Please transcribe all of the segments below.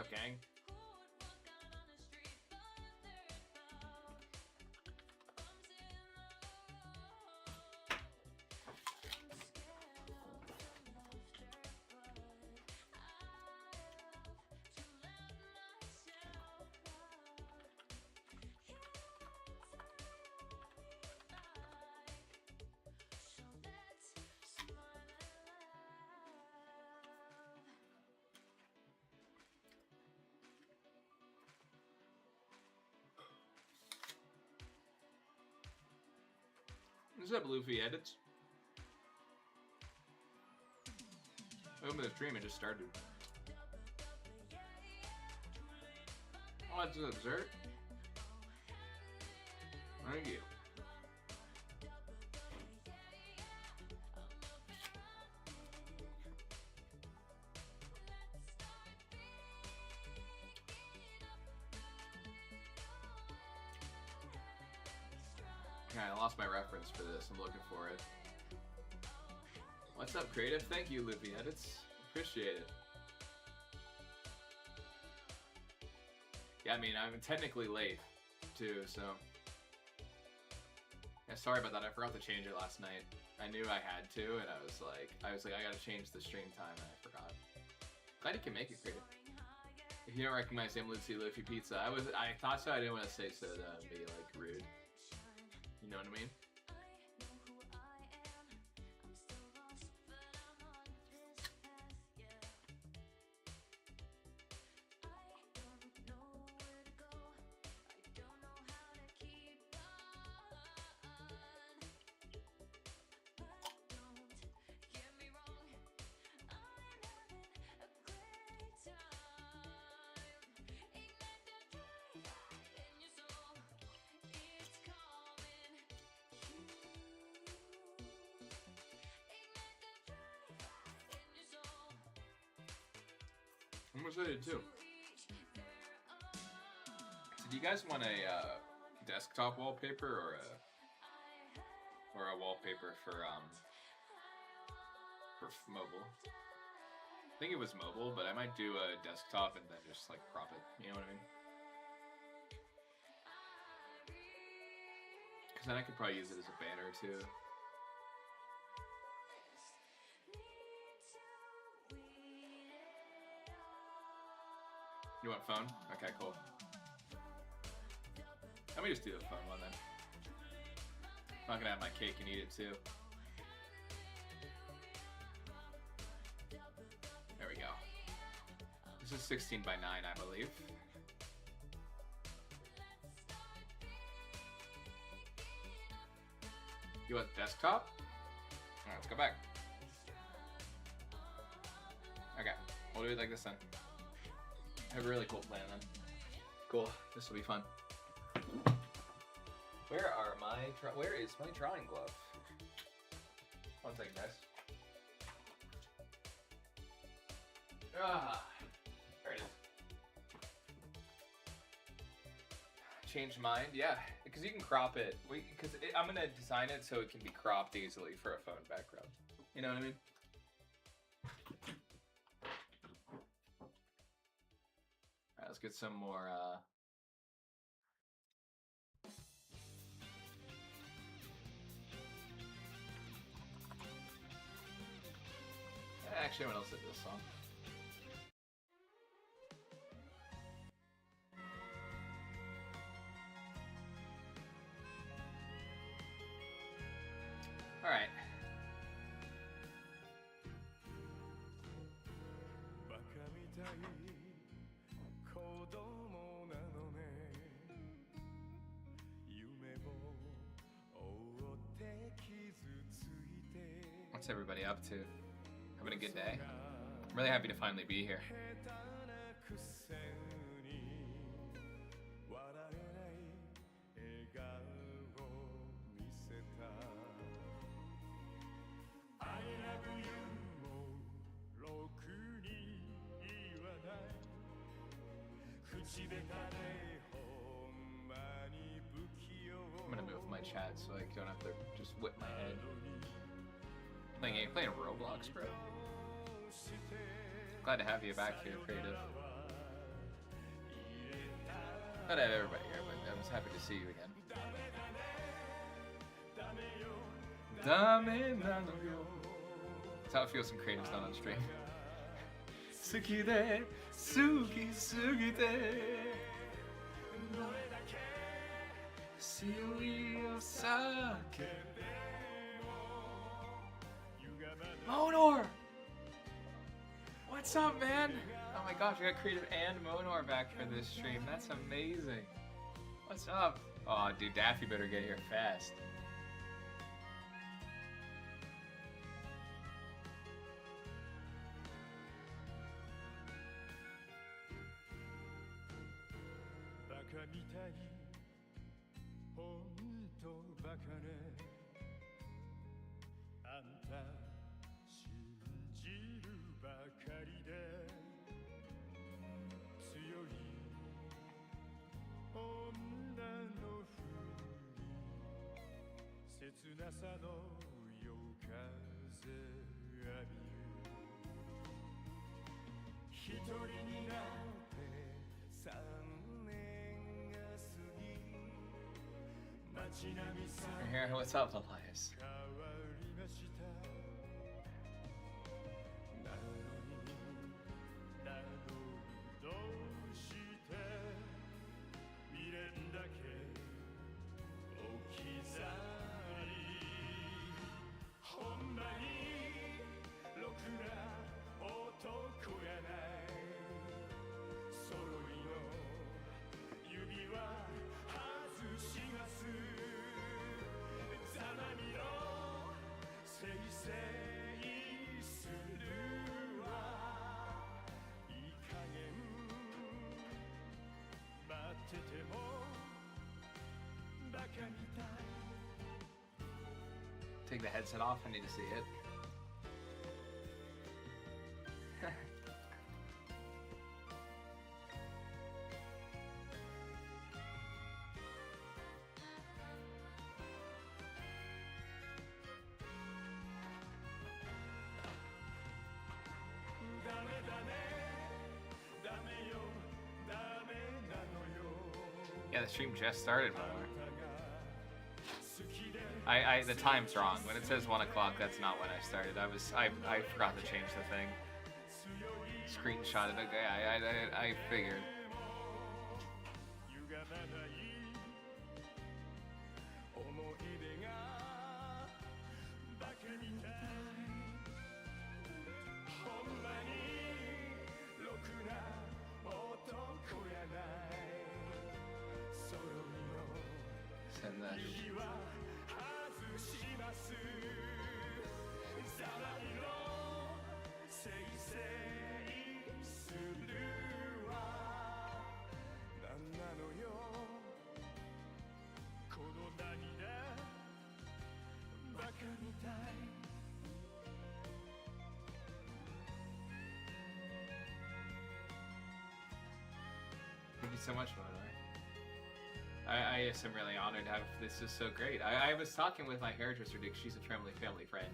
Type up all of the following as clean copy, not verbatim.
What's up, gang? What's up, Luffy Edits? Open the stream, it just started. Oh, it's a dessert? Thank you. Yeah, I lost my reference for this. I'm looking for it. What's up, Creative? Thank you, Luffy Edits. Appreciate it. Yeah, I mean, I'm technically late, too, so... Yeah, sorry about that. I forgot to change it last night. I knew I had to, and I was like, I gotta change the stream time, and I forgot. Glad you can make it, Creative. If you don't recognize him, let's see Luffy Pizza. I thought so. I didn't want to say so to be, like, rude. You know what I mean? I'm excited too. So do you guys want a desktop wallpaper or a wallpaper for mobile? I think it was mobile, but I might do a desktop and then just like crop it. You know what I mean? Because then I could probably use it as a banner too. You want phone? Okay, cool. Let me just do the phone one then. I'm not gonna have my cake and eat it too. There we go. This is 16 by 9, I believe. You want desktop? Alright, let's go back. Okay, we'll do it like this then. I have a really cool plan then. Cool, this will be fun. Where is my drawing glove? One second, guys. There it is. Change mind, yeah, because you can crop it. I'm gonna design it so it can be cropped easily for a phone background. You know what I mean? Alright, let's get some more. Actually, what else did this song? All right. What's everybody up to? Having a good day? I'm really happy to finally be here. I'm gonna move my chat so I don't have to just whip my head. Playing Roblox, bro. Glad to have you back here, Creative. Not have everybody here, but I was happy to see you again. Dame nano yo. That's how it feels when creative's not on stream. Suki de, suki sugite. Monor! What's up, man? Oh my gosh, we got Creative and Monor back for this stream. That's amazing. What's up? Oh, dude, Daffy better get here fast. Here, what's up, Elias? Take the headset off, I need to see it. Yeah, the stream just started, by the way. The time's wrong. When it says 1 o'clock, that's not when I started. I forgot to change the thing. Screenshot it. Okay, I figured. Send that. Thank you so much, Mona. I just am really honored to have this. Is so great. I was talking with my hairdresser, Dick. She's a family friend.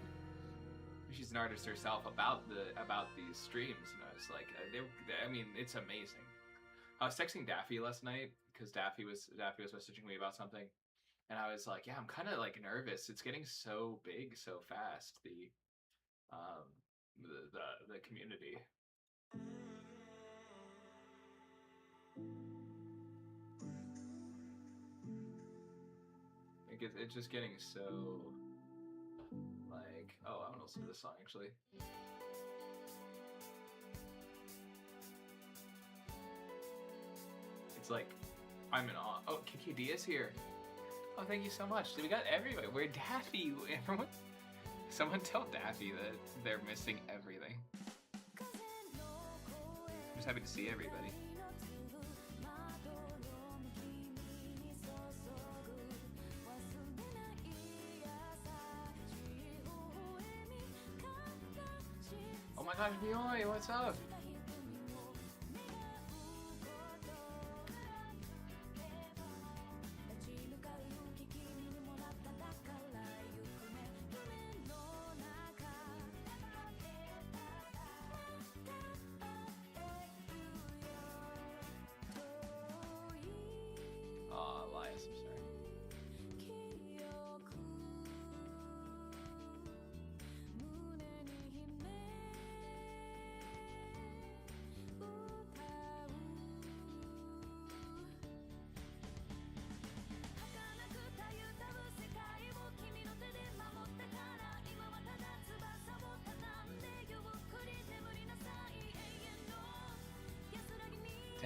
She's an artist herself about these streams, and I was like, I mean, it's amazing. I was texting Daffy last night because Daffy was messaging me about something, and I was like, yeah, I'm kind of like nervous. It's getting so big so fast. The community. It's just getting so, like, oh, I want to listen to this song, actually. It's like, I'm in awe. Oh, KKD is here. Oh, thank you so much. We got everybody. We're Daffy. Everyone, someone tell Daffy that they're missing everything. I'm just happy to see everybody. Oh my gosh, Bioy, what's up?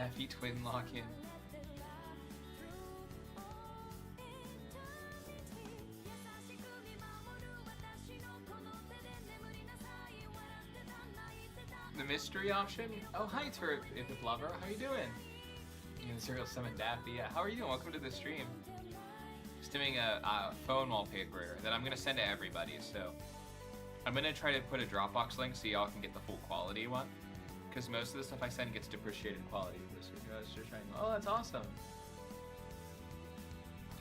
Daffy twin lock-in. The mystery option? Oh, hi, Turip Ipip Lover. How you doing? And Serial Summon Daffy. Yeah, how are you doing? Welcome to the stream. Just doing a phone wallpaper that I'm going to send to everybody, so I'm going to try to put a Dropbox link so y'all can get the full quality one, because most of the stuff I send gets depreciated quality. Oh, that's awesome.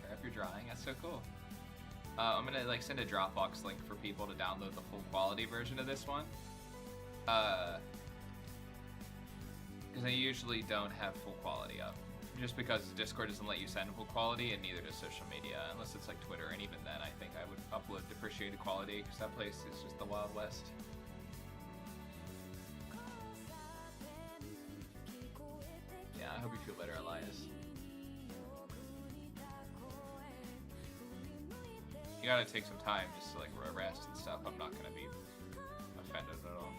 Turn up your drawing. That's so cool. I'm going to like send a Dropbox link for people to download the full quality version of this one. Because I usually don't have full quality up, just because Discord doesn't let you send full quality, and neither does social media, unless it's like Twitter, and even then I think I would upload depreciated quality, because that place is just the Wild West. Yeah, I hope you feel better, Elias. You gotta take some time just to like rest and stuff. I'm not gonna be offended at all.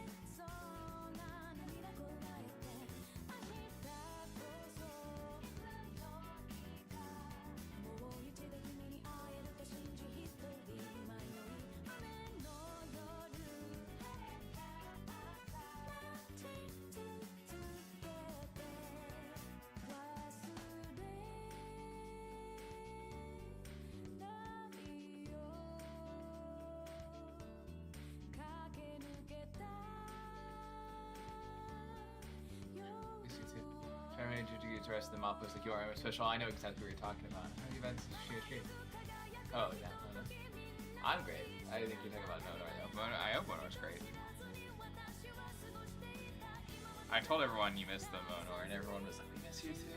To rest of the mop looks like you are special. I know exactly what you're talking about. How many events did you stream? Oh yeah, Mona. I'm great. I think you're talking about Mona. I hope Monor's great. I told everyone you missed the Monor, and everyone was like, "We miss you too."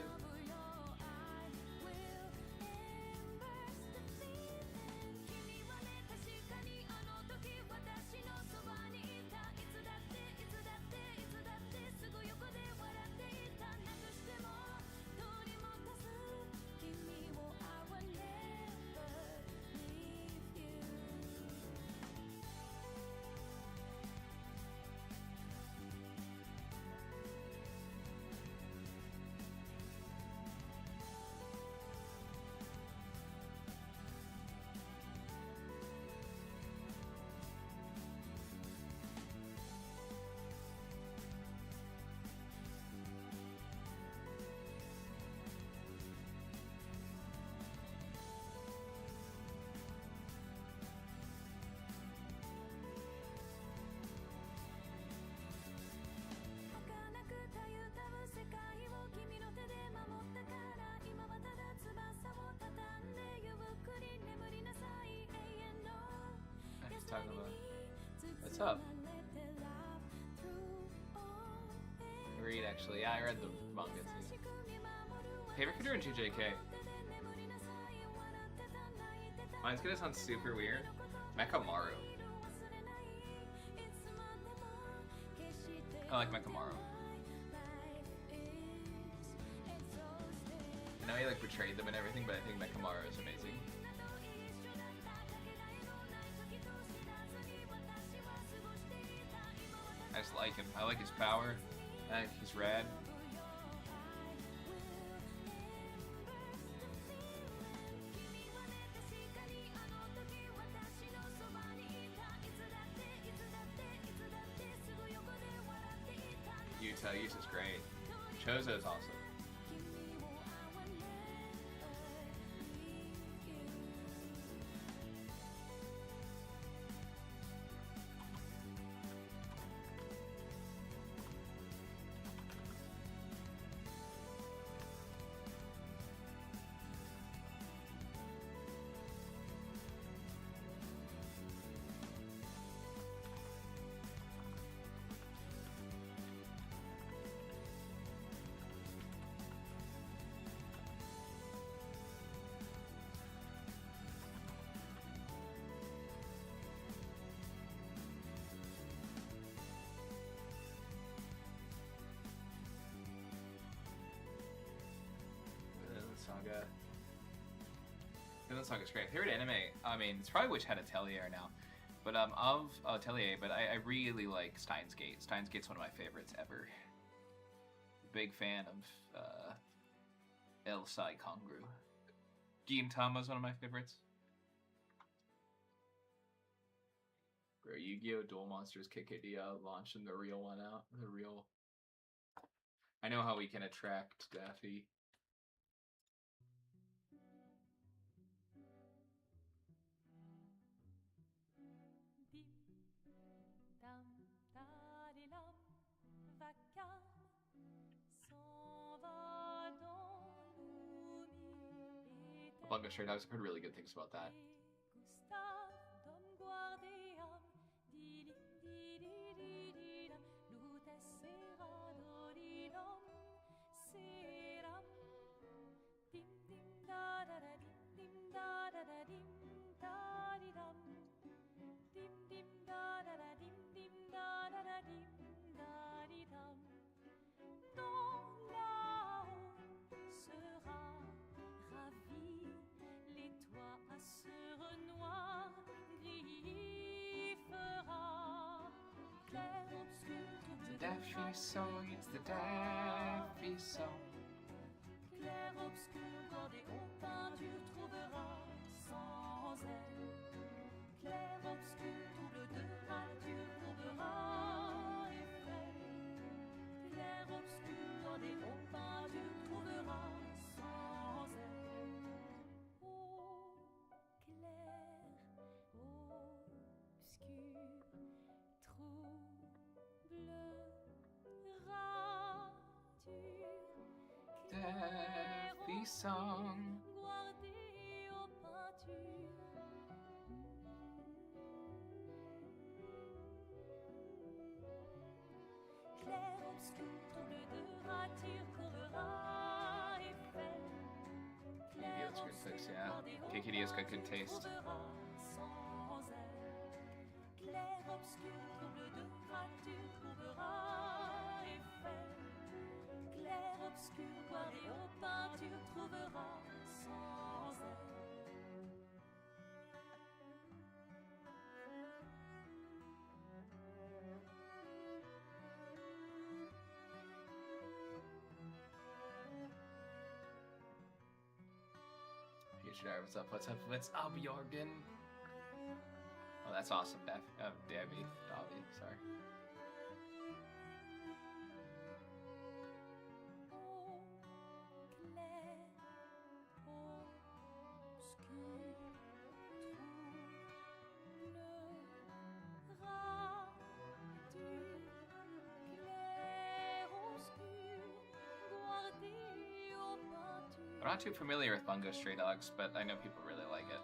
Talking about. What's up? Read actually. Yeah, I read the manga too. Favorite character in GJK? Mine's gonna sound super weird. Mekamaru. I like Mekamaru. I know he like betrayed them and everything, but I think Mekamaru is amazing. I just like him. I like his power. I think he's rad. Yuta's great. Chozo's awesome. Saga. Vinland Saga is great. Favorite anime? I mean, it's probably Witch Hat Atelier now, but of Atelier. But I really like Steins Gate. Steins Gate's one of my favorites ever. big fan of El Sai Kongru. Gintama is one of my favorites. Bro, Yu-Gi-Oh! Duel Monsters KKD launching the real one out. The real. I know how we can attract Daffy. Manga Straight I've heard really good things about that. Daffy song, it's the Daffy song. Clair obscur, bordé aux peintures, trouvera sans elle. Clair obscur, double de rature, courbera effet. Clair obscur, bordé aux peintures, trouvera sans elle. Oh, clair, obscur, trouble. Daffy song. Guardé aux peintures. Clair obscur, double de rature, courbera effet. Clair obscur, KKD has got good taste. Clair obscur, double de rature, courbera effet. Clair obscur, guardé aux peintures, trouvera sans elle. Future, what's up? What's up? What's up, Jorgen? Oh, that's awesome, Davy, sorry. I'm not too familiar with Bungo Stray Dogs, but I know people really like it.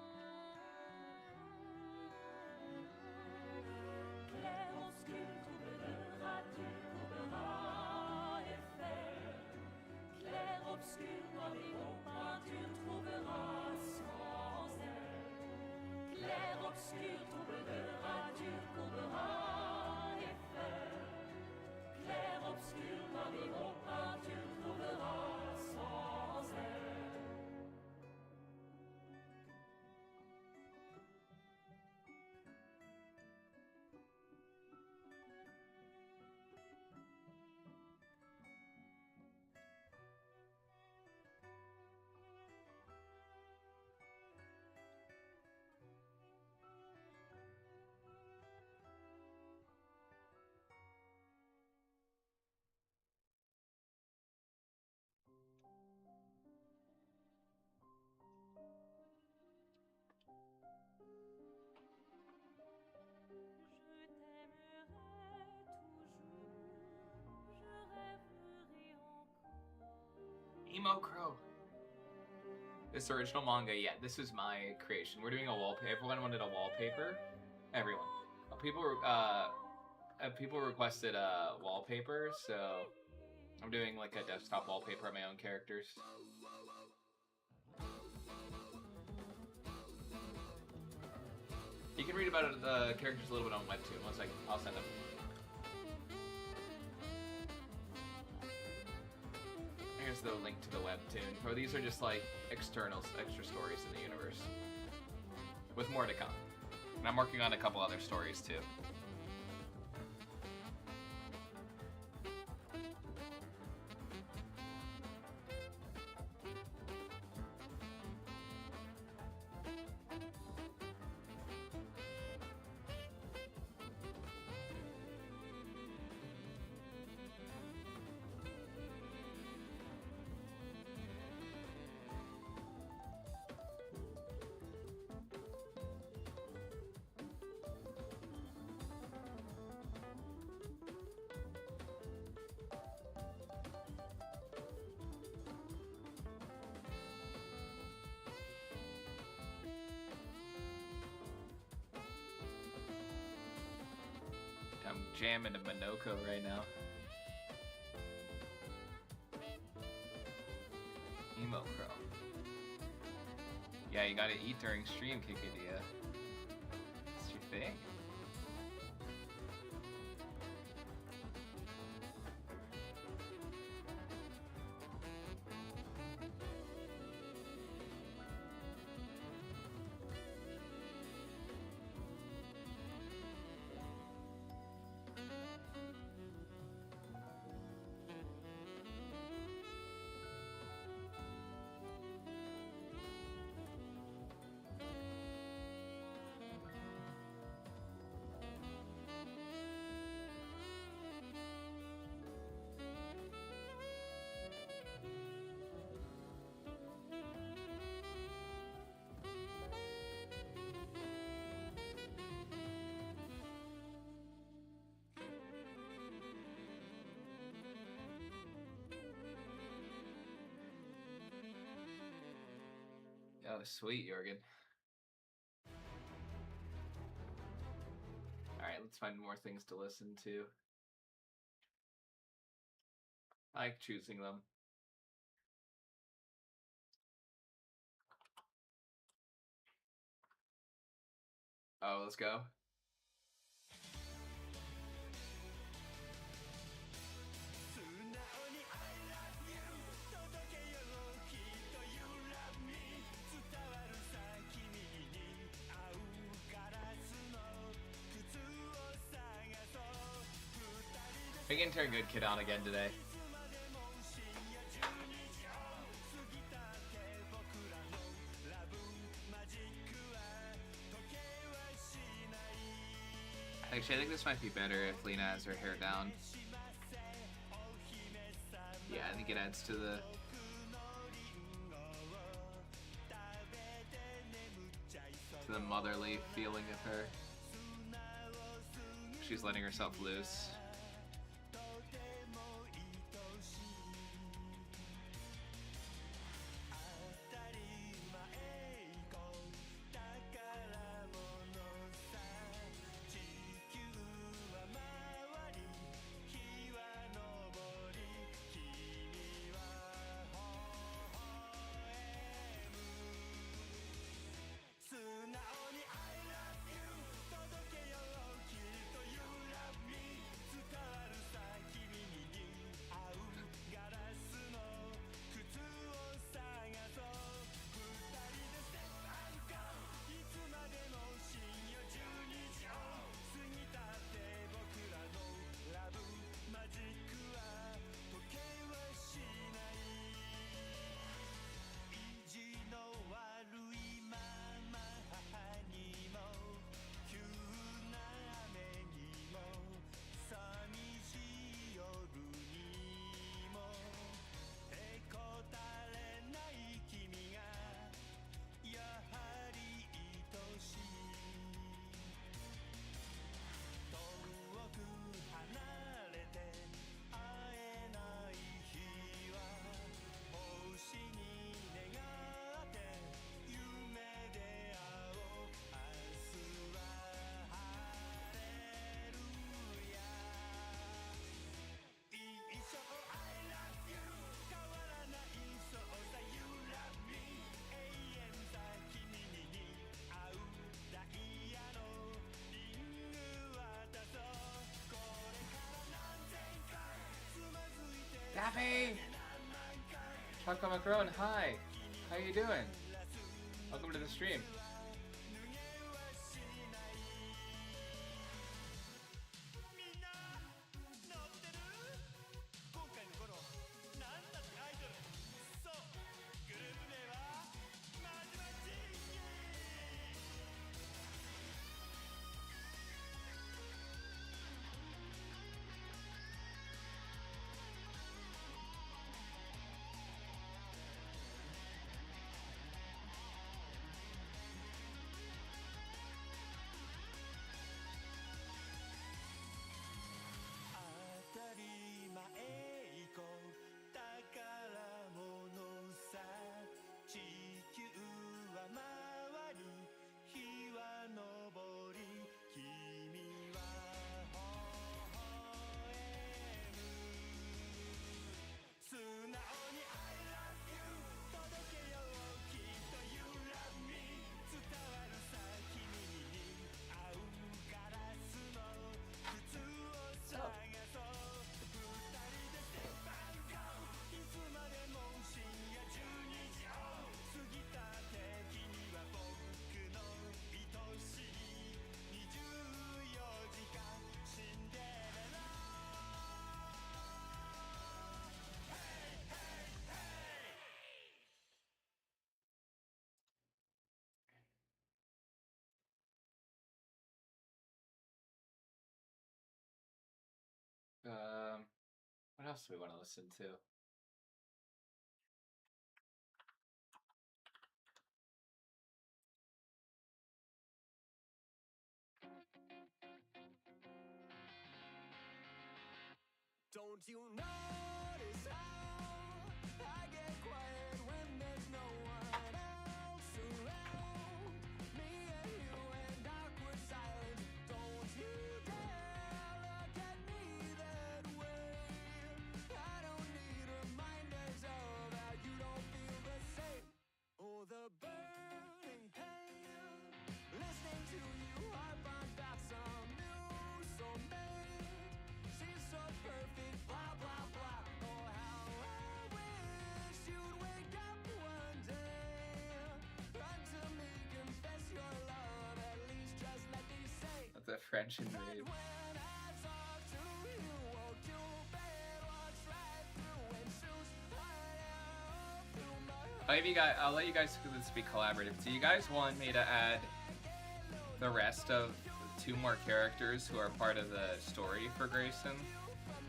Emo Crow. This original manga, yeah, this is my creation. We're doing a wallpaper. Everyone wanted a wallpaper. Everyone. People requested a wallpaper, so I'm doing like a desktop wallpaper of my own characters. You can read about it, the characters a little bit on Webtoon. One second, I'll send them. Here's the link to the Webtoon. Or these are just like extra stories in the universe. With more to come. And I'm working on a couple other stories too. jamming to Minoko right now. Emo Crow. Yeah, you gotta eat during stream, Kikadia. That's your thing. Oh, sweet, Jorgen. Alright, let's find more things to listen to. I like choosing them. Oh, let's go. We can turn Good Kid on again today. Actually, I think this might be better if Lena has her hair down. Yeah, I think it adds to the motherly feeling of her. She's letting herself loose. Daffy! Chocolate Macaron, hi! How you doing? Welcome to the stream. What else do we want to listen to? Don't you notice how I get quiet when there's no one else around? Me and you and awkward silence. Don't you dare look at me that way. I don't need reminders of how you don't feel the same. Oh, the burning pain. Listening to you harp on about some new soulmate. She's so perfect, blah, blah, blah. Oh, how I wish you'd wake up one day. Run to me, confess your love. At least just let me say That's a French that invade. when I talk to you, walk your bed, walks right through and shoots right out through my heart. I'll let you guys do this be collaborative. Do you guys want me to add the rest of 2 more characters who are part of the story for Grayson?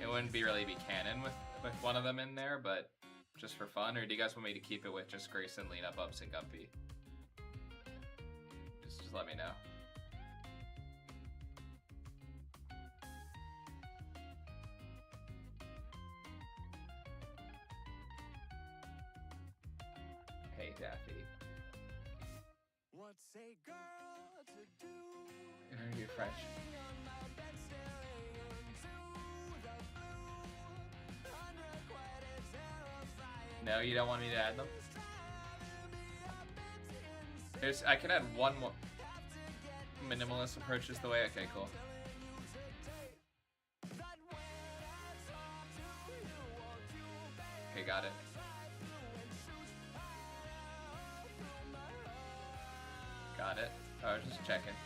It wouldn't really be canon with one of them in there, but just for fun. Or do you guys want me to keep it with just Grayson, Lena, Bubs, and Guppy? Just let me know. Hey, Daffy. What's a girl to do? Interview French. On my bed staring into the blue. Unrequited, terrifying. No, you don't want me to add them? Driving me up, it's insane. I can add one more. Minimalist approach is the way. Okay, cool. That when I talk to you, walk you back Okay, got it. through and shoots right through my heart. Got it. Oh, I was just checking.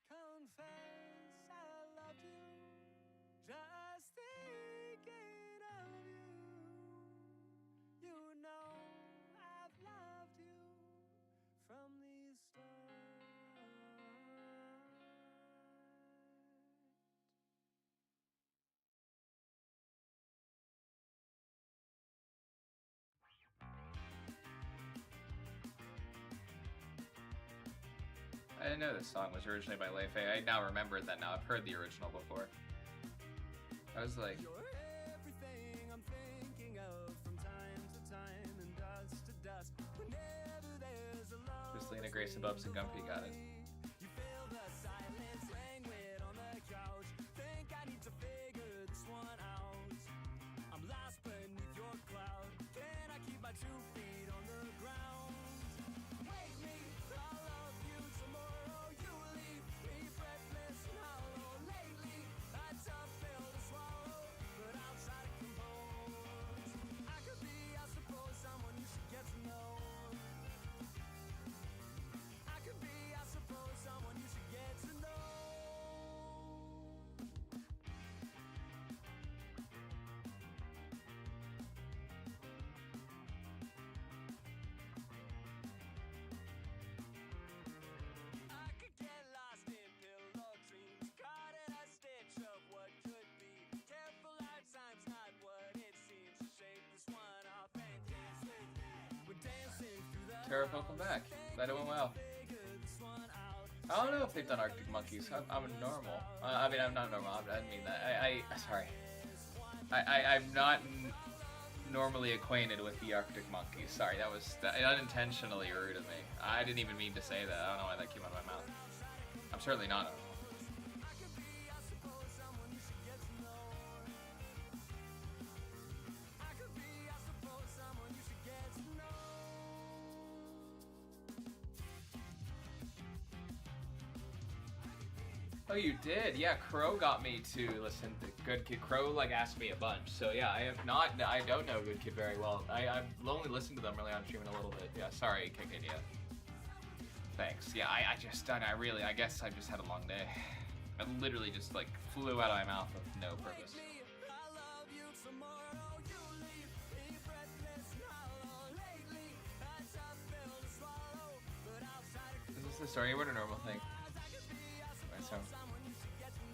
Confess I loved you, just thinking of you. You know I've loved you from the start. I didn't know this song was originally by Lei Fei. I now remembered that now. I've heard the original before. I was like, You're everything I'm thinking of from time to time and dust to dust. Whenever there's a love just Lena, Grayson, Bubs, and Gumpy. Got it. you feel the silence, languid on the couch. Think I need to figure this one out. I'm lost beneath your cloud. Can I keep my 2 feet on the ground? Wake me, I'll love you tomorrow. You leave me breathless and hollow. Lately, I tough pill to swallow, but I'll try to compose. I could be, I suppose, someone you should get to know. I could be, I suppose, someone you should get to know. I could get lost in pillow dreams, caught in a stitch of what could be. Careful our time's not what it seems. Shake this one off and dance with me. We're dancing through the Tara, welcome back. Glad it went well. figure this one out. I don't know if they've done Arctic Monkeys. I'm normal. I mean, I'm not normal. I didn't mean that. Sorry. I'm not normally acquainted with the Arctic Monkeys. Sorry, that was unintentionally rude of me. I didn't even mean to say that. I don't know why that came out of my mouth. I'm certainly not normal. I could be, I suppose, someone you should get to know. I could be, I suppose, someone you should get to know. Oh, you did? Yeah, Crow got me to listen to Good Kid. Crow like asked me a bunch. So yeah, I don't know Good Kid very well. I've only listened to them really on streaming a little bit. Yeah, sorry, Kikidia. Thanks. Yeah, I guess I just had a long day. I literally just like flew out of my mouth with no purpose. I love you tomorrow. You leave me breathless and hollow. Lately, I tough pill to swallow, the storyboard or normal thing? So,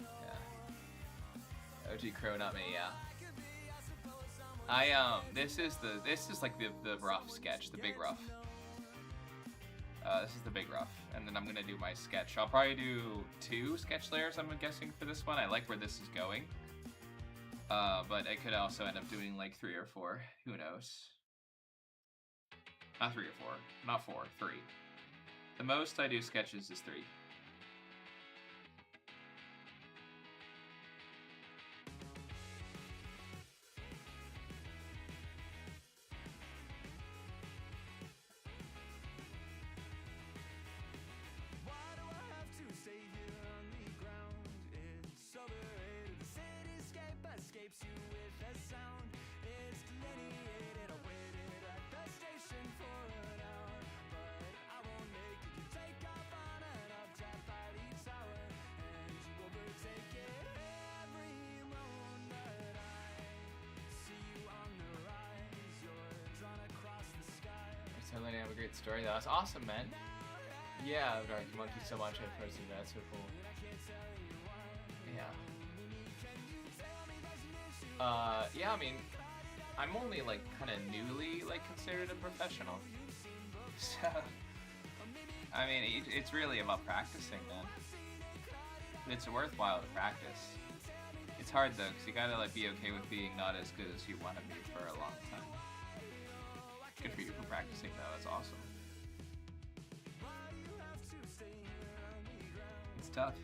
yeah. OG Crow, not me. Yeah. This is like the rough sketch, the big rough. This is the big rough, and then I'm gonna do my sketch. I'll probably do 2 sketch layers, I'm guessing, for this one. I like where this is going, but I could also end up doing like 3 or 4. Who knows? Not 3 or 4, not 4, 3. The most I do sketches is 3. Totally have a great story. That was awesome, man. Yeah, Dark Monkey, so much I posted that. So cool. Yeah. Yeah. I mean, I'm only like kind of newly like considered a professional. So, I mean, it's really about practicing, man. It's worthwhile to practice. It's hard though, cause you gotta like be okay with being not as good as you want to be for a long time. Good for you for practicing though, that's awesome. It's tough.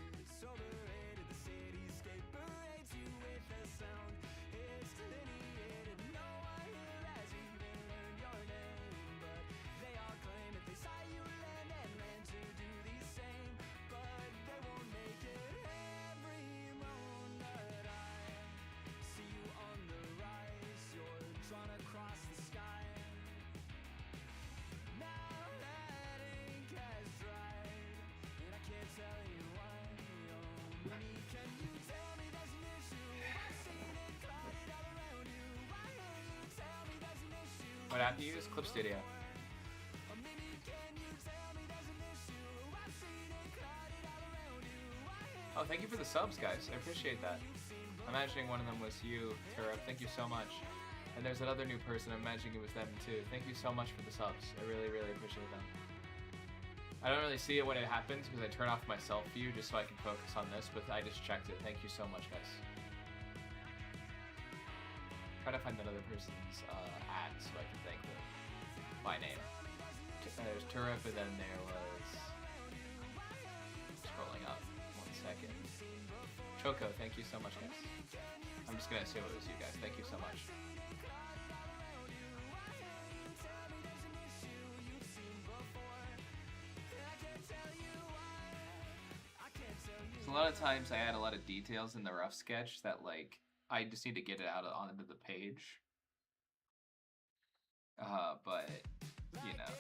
What app do you use? Clip Studio. Oh, thank you for the subs, guys. I appreciate that. I'm imagining one of them was you, Turab. Thank you so much. And there's another new person. I'm imagining it was them too. Thank you so much for the subs. I really, really appreciate them. I don't really see it when it happens because I turn off my self view just so I can focus on this, but I just checked it. Thank you so much, guys. Try to find that other person's ad so I can thank them by name. There's Turip, and then there was scrolling up. 1 second. Choco, thank you so much, guys. I'm just gonna assume it was you guys. Thank you so much. So a lot of times I add a lot of details in the rough sketch that like I just need to get it out onto the page. But you know.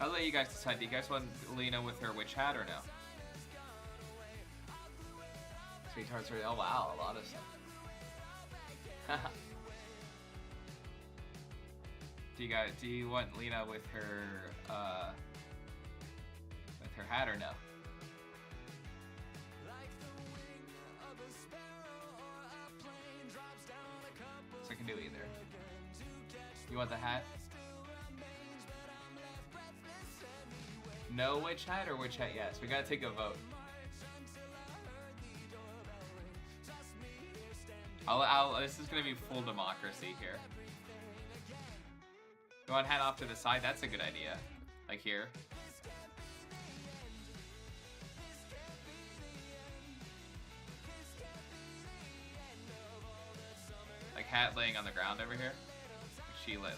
I'll let you guys decide. Do you guys want Lena with her witch hat or no? Sweethearts are... Oh wow, a lot of stuff. Do you want Lena with her hat or no? So I can do either. You want the hat? No witch hat or witch hat yes? We gotta take a vote. This is gonna be full democracy here. You want hat off to the side? That's a good idea. Like here. Like hat laying on the ground over here.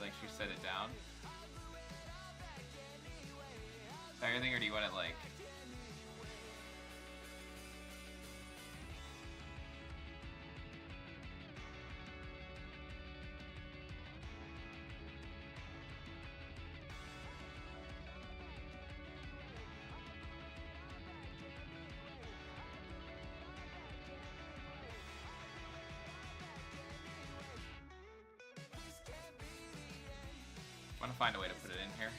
Like she set it down. Everything, or do you want it like? I want to find a way to put it in here.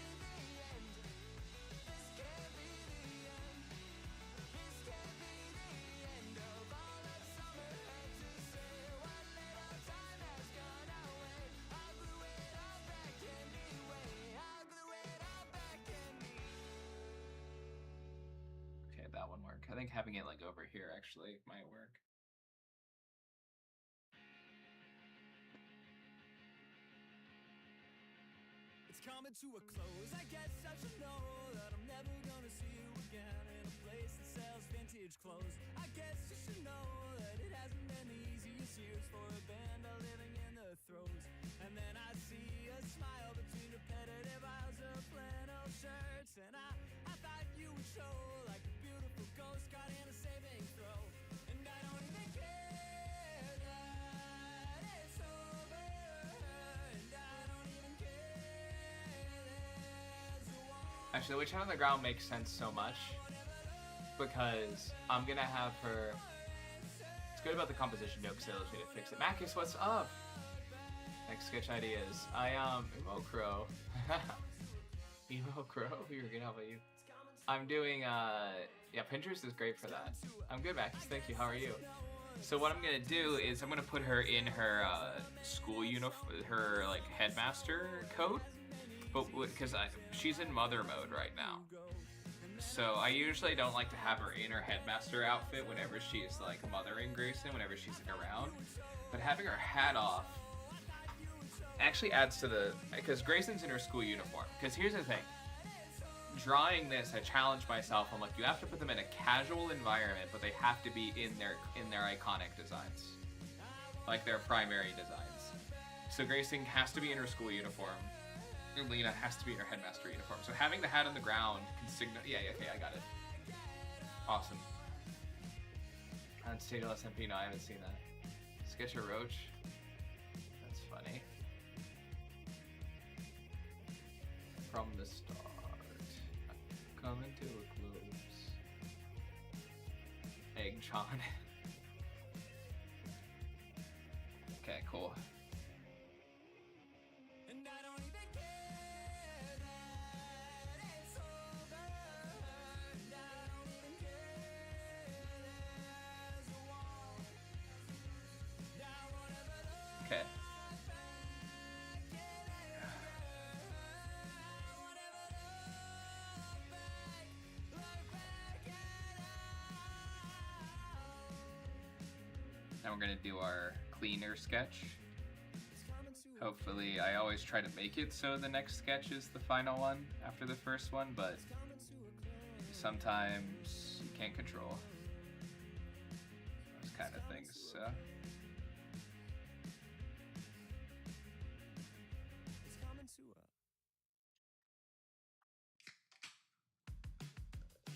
Okay, that one work. I think having it like over here actually might work. It's coming to a close. I guess I should know that I'm never gonna see you again in a place that sells vintage clothes. I guess you should know that it hasn't been the easiest years for a band living in the throes. And then I see a smile between repetitive aisles of flannel shirts, and I thought you would show like a beautiful ghost caught in a saving throw. And I don't even care that it's over, and I don't even care there's a wall. Actually, the Witch Hunt on the Ground makes sense so much because I'm gonna have her. It's good about the composition note because they allows me to fix it. Macus, what's up? Next sketch ideas. Emo Crow. Emo Crow? You're good, how about you? I'm doing, yeah, Pinterest is great for that. I'm good, Macus, thank you, how are you? So what I'm gonna do is I'm gonna put her in her, school uniform, her, like, headmaster coat, but, because she's in mother mode right now. So I usually don't like to have her in her headmaster outfit whenever she's, like, mothering Grayson, whenever she's, like, around. But having her hat off actually adds to the, because Grayson's in her school uniform. Because here's the thing, drawing this, I challenged myself. I'm like, you have to put them in a casual environment, but they have to be in their iconic designs, like their primary designs. So Grayson has to be in her school uniform, and Lena has to be in her headmaster uniform. So having the hat on the ground can signal. Yeah, okay, I got it. Awesome. On State SMP, no, I haven't seen that. Sketch a Roach. That's funny. From the start, coming to a close. Egg John. Okay, cool. And I don't even care that it's over, and I don't even care there's a wall. Now whatever the Okay. Now we're gonna do our cleaner sketch. Hopefully, I always try to make it so the next sketch is the final one after the first one, but sometimes you can't control those kind of things, so.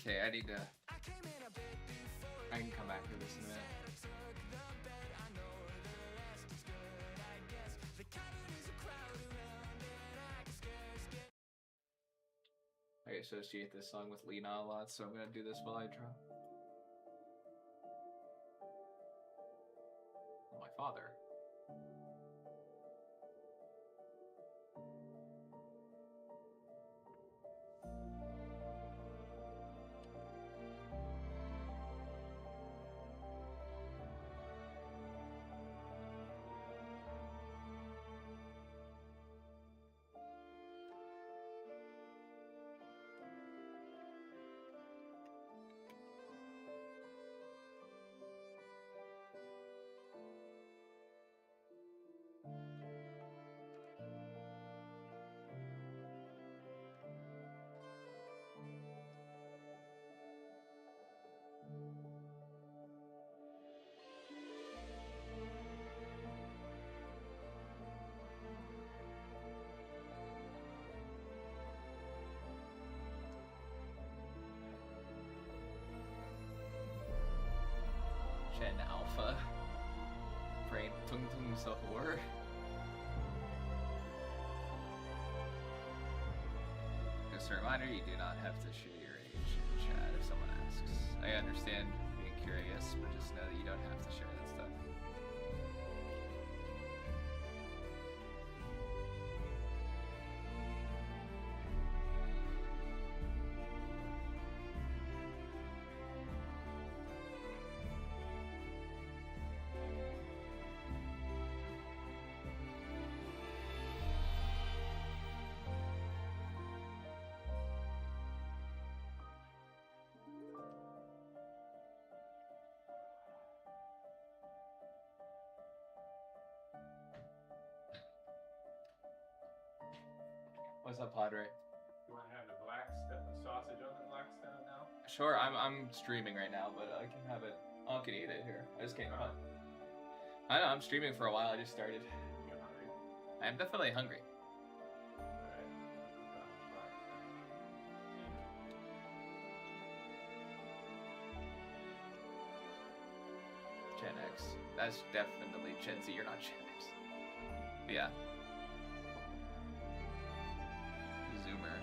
Okay, I need to. I can come back to this in a minute. I associate this song with Lena a lot, so I'm gonna do this while I draw. Oh, my father. brain tung tung sahur. Just a reminder, you do not have to share your age in chat if someone asks. I understand being curious, but just know that you don't have to share that stuff. What's up, Padre? You want to have the sausage on the black stone now? Sure, I'm streaming right now, but I can have it. I can eat it here. I just can't cut. I know, I'm streaming for a while. I just started. You're hungry? I'm definitely hungry. Alright. Gen X. That's definitely Gen Z. You're not Gen X. Yeah. Zoomer.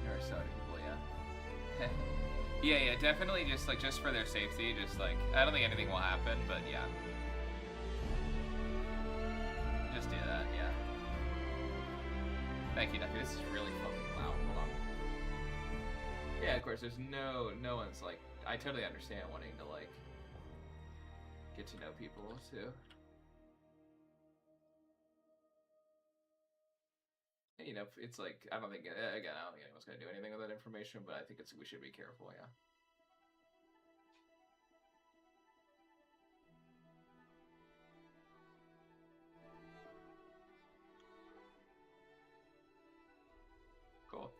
There are so many people, yeah. Yeah, definitely just for their safety, I don't think anything will happen, but yeah. Just do that, yeah. Thank you, Nucky. This is really fucking loud. Hold on. Yeah, of course, there's no one's like, I totally understand wanting to like get to know people too. You know, it's like, I don't think, again, I don't think anyone's gonna do anything with that information, but I think we should be careful, yeah. Cool.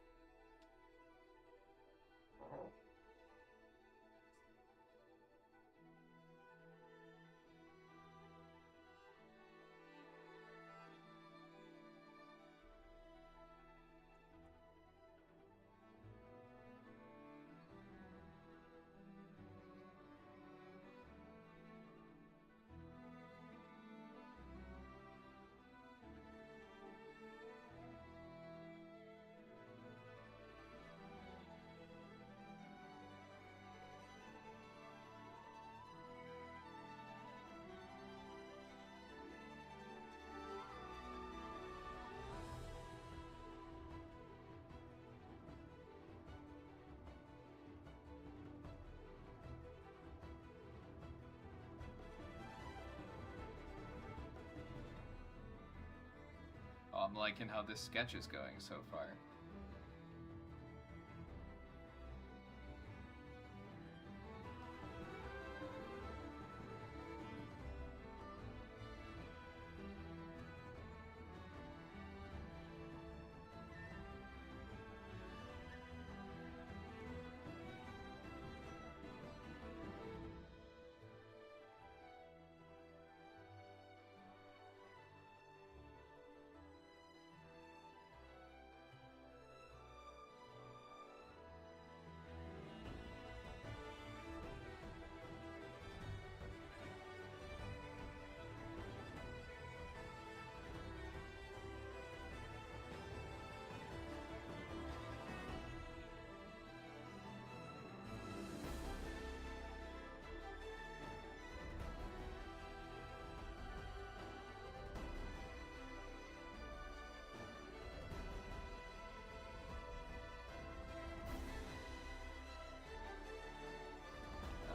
Oh, I'm liking how this sketch is going so far.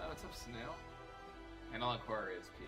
What's up, Snail? And all horror is peak.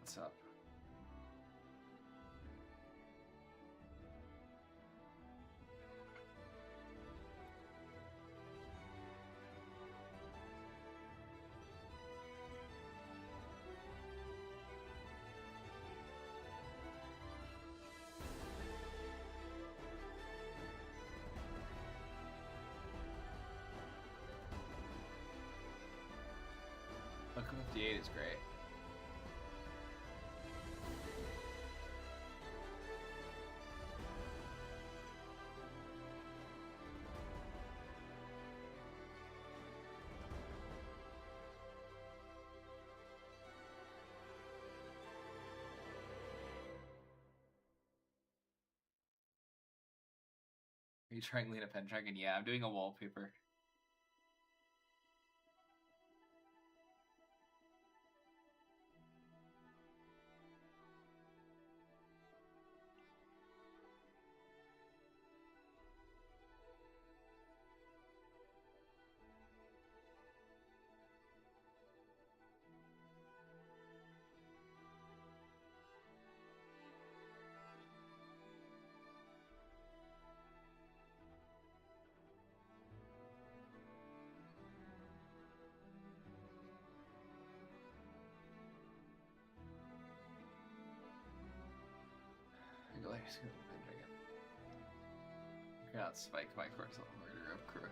What's up? Look, 58 is great. Are you trying Lena Pendragon? Yeah, I'm doing a wallpaper. I cannot spike my course on murder of crows.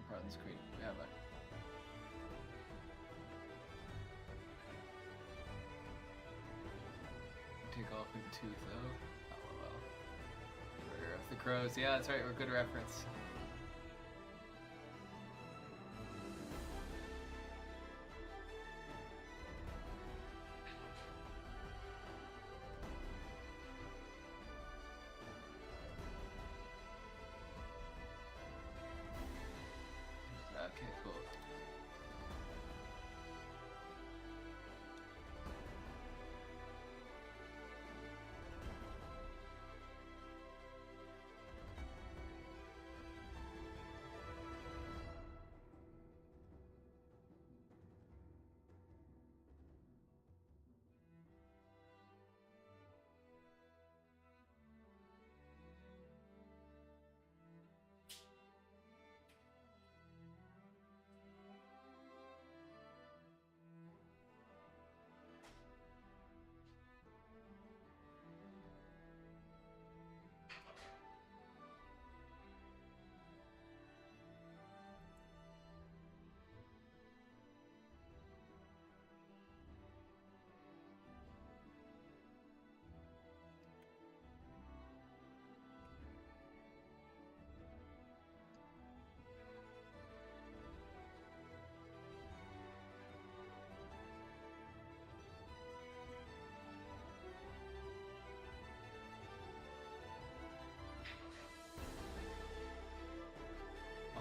Pardon the screen. Yeah, but take off in tooth though. Oh well. Murder of the crows. Yeah, that's right. We're good reference. Okay, cool.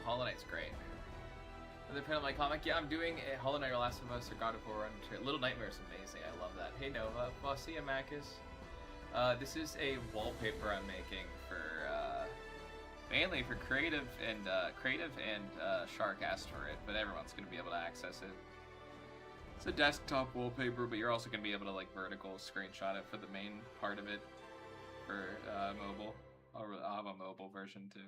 Hollow Knight's great. Another print of my comic. Yeah, I'm doing a Hollow Knight or Last of Us or God of War run. Little Nightmare is amazing. I love that. Hey Nova, Bossy and Macus. This is a wallpaper I'm making for mainly for creative and Shark asked for it, but everyone's gonna be able to access it. It's a desktop wallpaper, but you're also gonna be able to like vertical screenshot it for the main part of it for mobile. I'll have a mobile version too.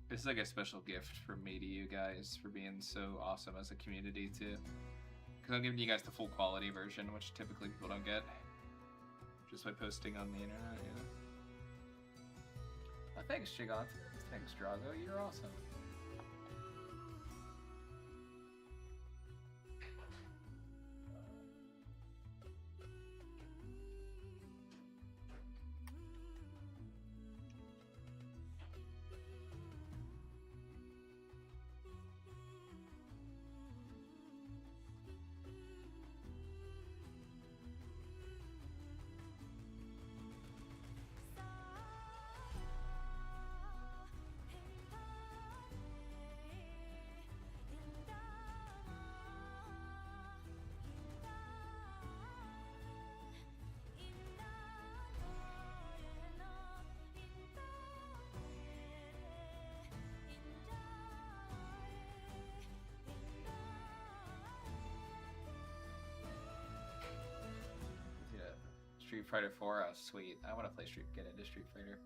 This is like a special gift from me to you guys for being so awesome as a community too. Because I'm giving you guys the full quality version, which typically people don't get. Just by posting on the internet, you know. Oh, thanks, Gigant. Thanks, Drago. You're awesome. Street Fighter 4, oh sweet. I want to get into Street Fighter.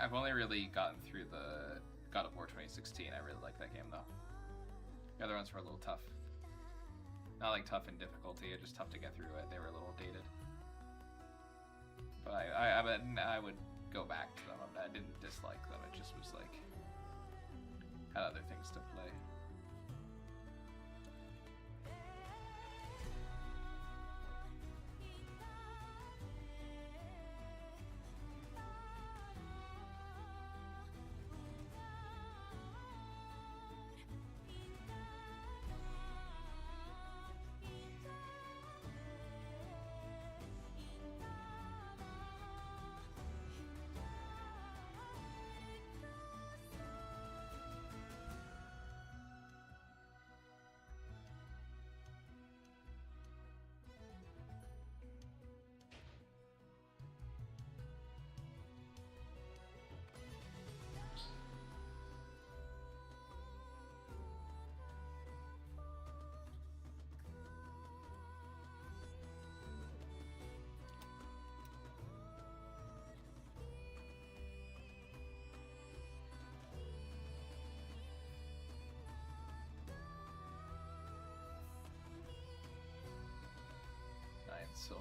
I've only really gotten through the God of War 2016. I really like that game though. The other ones were a little tough. Not like tough in difficulty, just tough to get through it. They were a little dated. But I would go back to them. I didn't dislike them. It just was like had other things to play. Souls.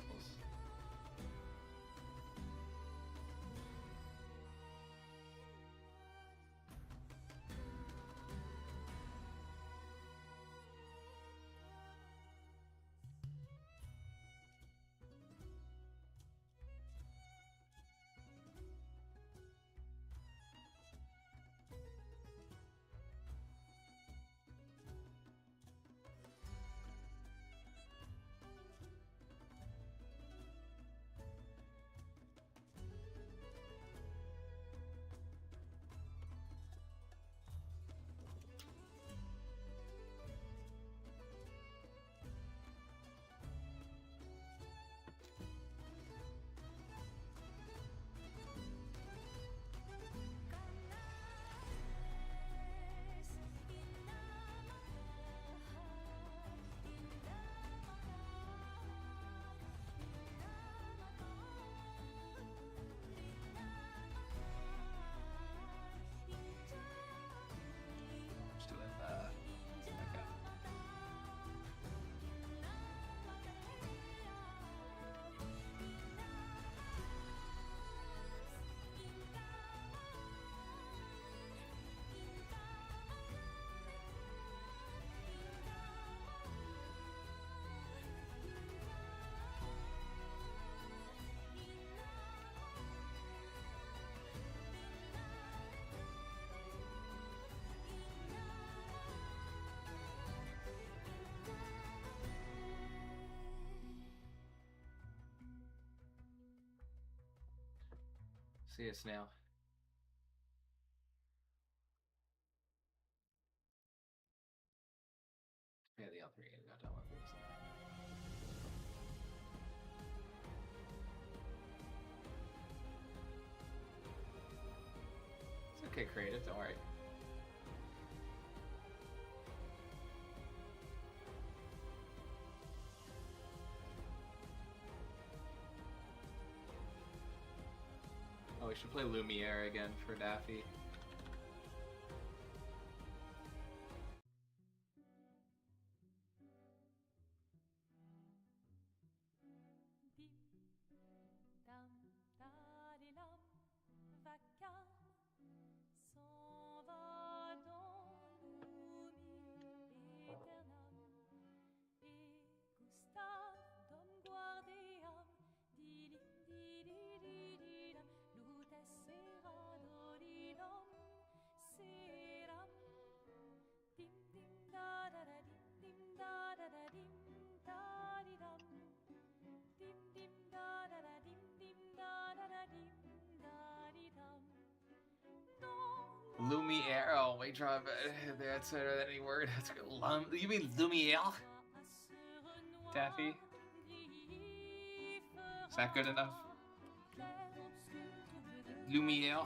See us now. Yeah, the L3 got done with this. It's okay, creative, don't worry. we should play Lumiere again for Daffy. Lumiere. Oh, wait, draw. That's better than any word. That's good. You mean Lumiere? Daffy? Is that good enough? Lumiere.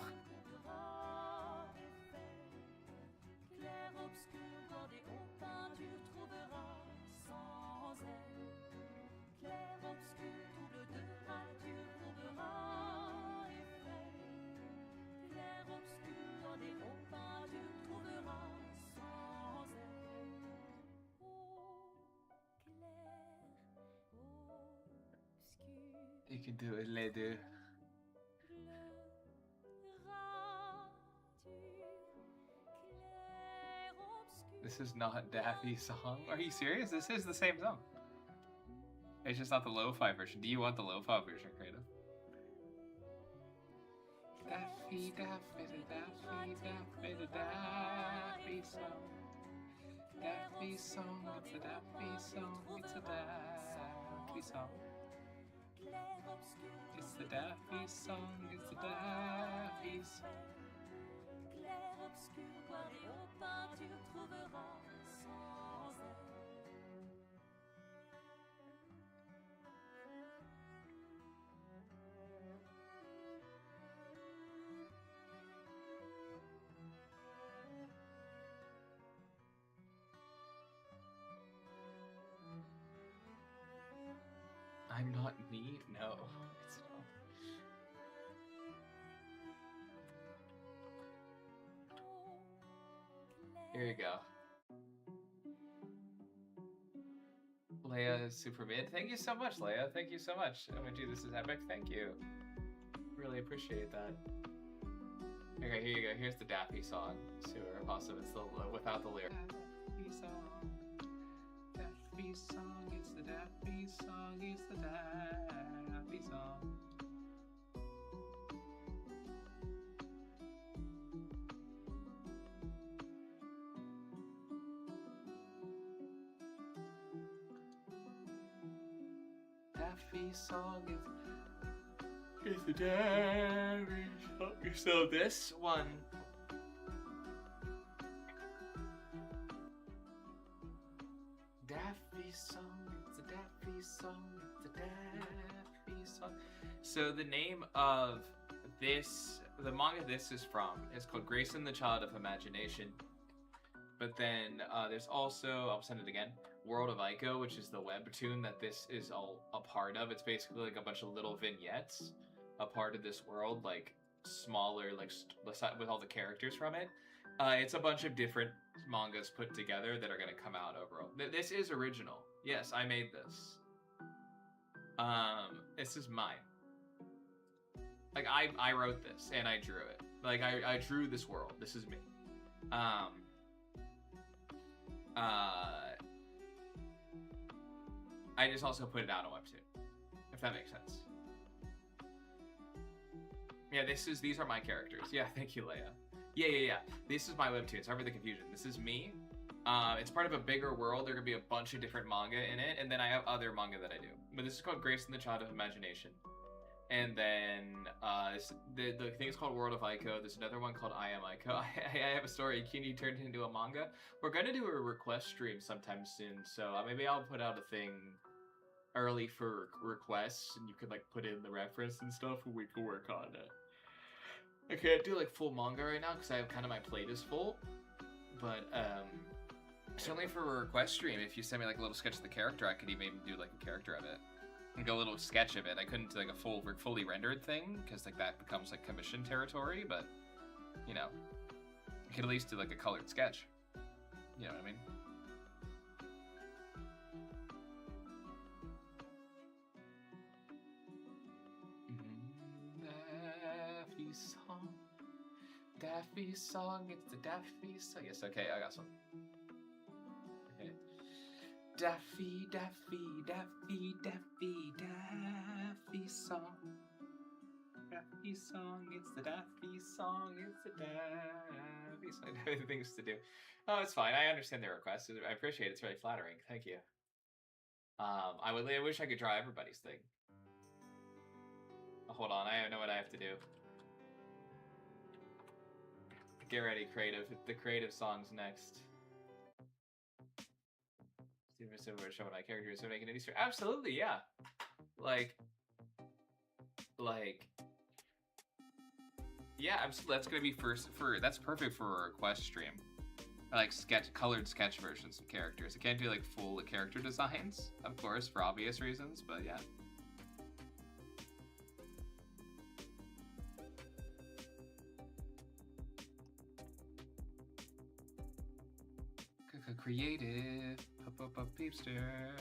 You can do it, les deux. This is not Daffy's song. Are you serious? This is the same song. It's just not the lo-fi version. Do you want the lo-fi version, Creative? Daffy, Daffy, Daffy, Daffy, Daffy song. Daffy song, it's a Daffy song, it's a Daffy song. It's the Daffy song, it's the Daffy song. I'm not neat? No, it's not. Here you go. Leia is super mid. Thank you so much, Leia. Thank you so much. OMG, this is epic. Thank you. Really appreciate that. Okay, here you go. Here's the Daffy song. Super awesome. It's the without the lyric. Daffy song. Daffy song. It's the Daffy song. It's the Daffy song. Daffy song is the Daffy song. So this one. Daffy song, it's a Daffy song, it's a Daffy song. So the name of this, the manga this is from, is called Grayson the Child of Imagination. But then there's also, I'll send it again, World of Ico, which is the webtoon that this is all a part of. It's basically like a bunch of little vignettes, a part of this world, like smaller, like with all the characters from it. It's a bunch of different mangas put together that are going to come out overall. This is original. Yes, I made this. This is mine. Like, I wrote this, and I drew it. Like, I drew this world. This is me. I just also put it out on webtoon, if that makes sense. Yeah, these are my characters. Yeah, thank you, Leia. Yeah. This is my webtoon. Sorry for the confusion. This is me. It's part of a bigger world. There are gonna be a bunch of different manga in it, and then I have other manga that I do. But this is called Grayson the Child of Imagination. And then the thing is called World of Ico. There's another one called I Am Ico. I have a story. Can you turn it into a manga? We're gonna do a request stream sometime soon, so maybe I'll put out a thing early for requests, and you could like put in the reference and stuff, and we can work on it. I can't do like full manga right now because I have kind of my plate is full, but certainly for a request stream, if you send me like a little sketch of the character, I could even do like a character of it. like a little sketch of it. I couldn't do like a fully rendered thing because like that becomes like commission territory. But you know, I could at least do like a colored sketch. You know what I mean? Daffy song, Daffy song. It's the Daffy song. Yes, okay, I got some. Okay. Daffy, Daffy, Daffy, Daffy, Daffy song. Daffy song, it's the Daffy song, it's the Daffy song. Things to do. Oh, it's fine. I understand the request. I appreciate it. It's really flattering. Thank you. I wish I could draw everybody's thing. Oh, hold on, I know what I have to do. Get ready, creative. The creative song's next. Steven said we're showing my characters so making an Easter. Absolutely, yeah. Like, yeah, absolutely. That's gonna be that's perfect for a request stream. I like colored sketch versions of characters. I can't do like full character designs, of course, for obvious reasons, but yeah. Creative, peepster.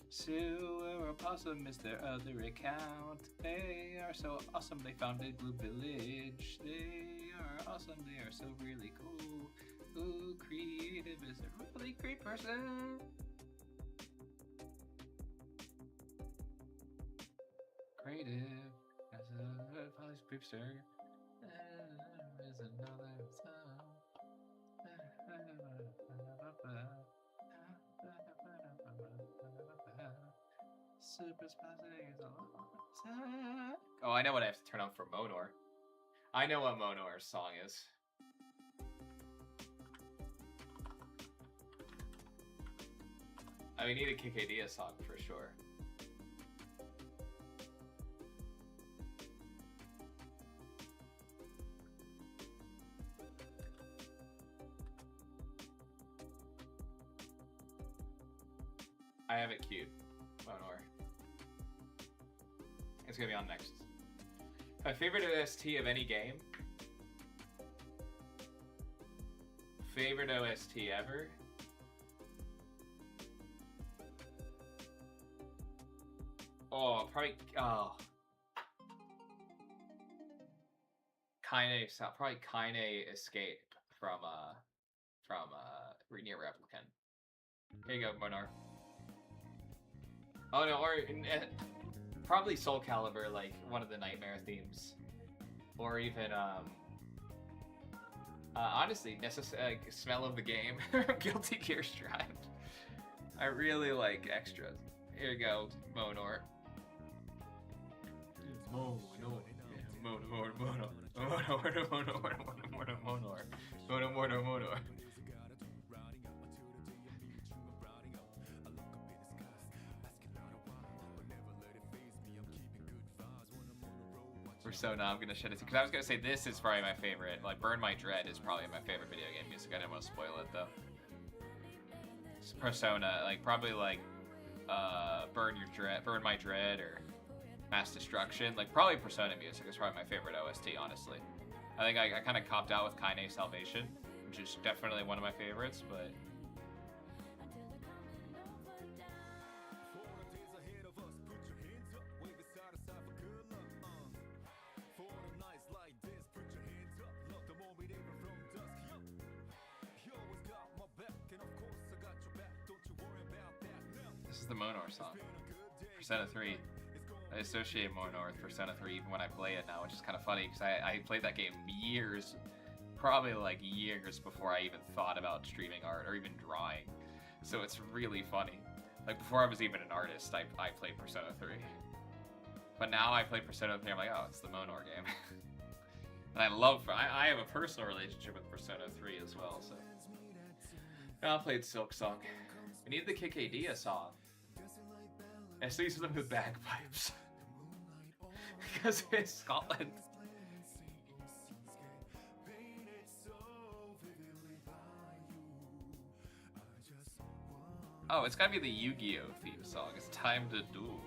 Sue or Opossum is their other account. They are so awesome, they founded Blue Village. They are awesome, they are so really cool. Ooh, creative is a really great person. Creative as a polished peepster. Is another song. Super oh, I know what I have to turn on for Monor. I know what Monor's song is. I need a Kikadia song for sure. I have it queued. Monor. It's gonna be on next. My favorite OST of any game. Favorite OST ever. Oh, probably. Oh. Kaine. Probably Kaine Escape from Near Replicant. Here you go, Monor. Oh no, or probably Soul Calibur, like one of the Nightmare themes, or even honestly, Smell of the Game, Guilty Gear Strive. I really like extras. Here you go, Monor. Monor. Persona, I'm gonna shed it because I was gonna say this is probably my favorite. Like Burn My Dread is probably my favorite video game music. I didn't want to spoil it though. It's Persona, like probably like Burn My Dread or Mass Destruction. Like probably Persona music is probably my favorite OST, honestly. I think I kind of copped out with Kaine Salvation, which is definitely one of my favorites, but the Monor song. Persona 3. I associate Monor with Persona 3 even when I play it now, which is kind of funny because I played that game years, probably like years before I even thought about streaming art or even drawing. So it's really funny. Like before I was even an artist, I played Persona 3. But now I play Persona 3, I'm like, oh, it's the Monor game. And I have a personal relationship with Persona 3 as well, so. And I played Silk Song. I need the Kikadia song. And so use them with bagpipes. Because it's Scotland. Oh, it's gotta be the Yu-Gi-Oh theme song. It's time to duel.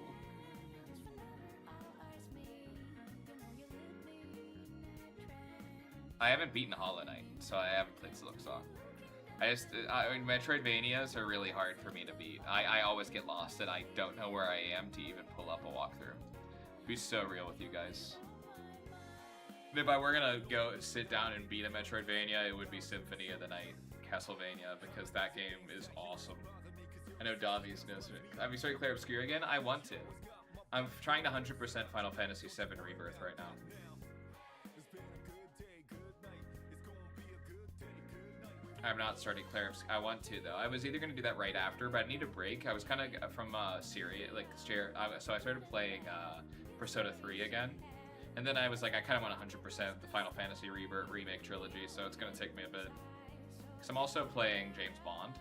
I haven't beaten Hollow Knight, so I haven't played Silksong. Metroidvanias are really hard for me to beat. I always get lost and I don't know where I am to even pull up a walkthrough. Be so real with you guys. If I were gonna go sit down and beat a Metroidvania, it would be Symphony of the Night, Castlevania, because that game is awesome. I know Davies knows it. Have you started Clair Obscur again? I want to. I'm trying to 100% Final Fantasy VII Rebirth right now. I'm not starting Clair Obscur. I want to though. I was either gonna do that right after, but I need a break. I was kind of from Syria, like so I started playing Persona 3 again. And then I was like, I kind of want 100% the Final Fantasy Rebirth remake trilogy, so it's going to take me a bit. Because I'm also playing James Bond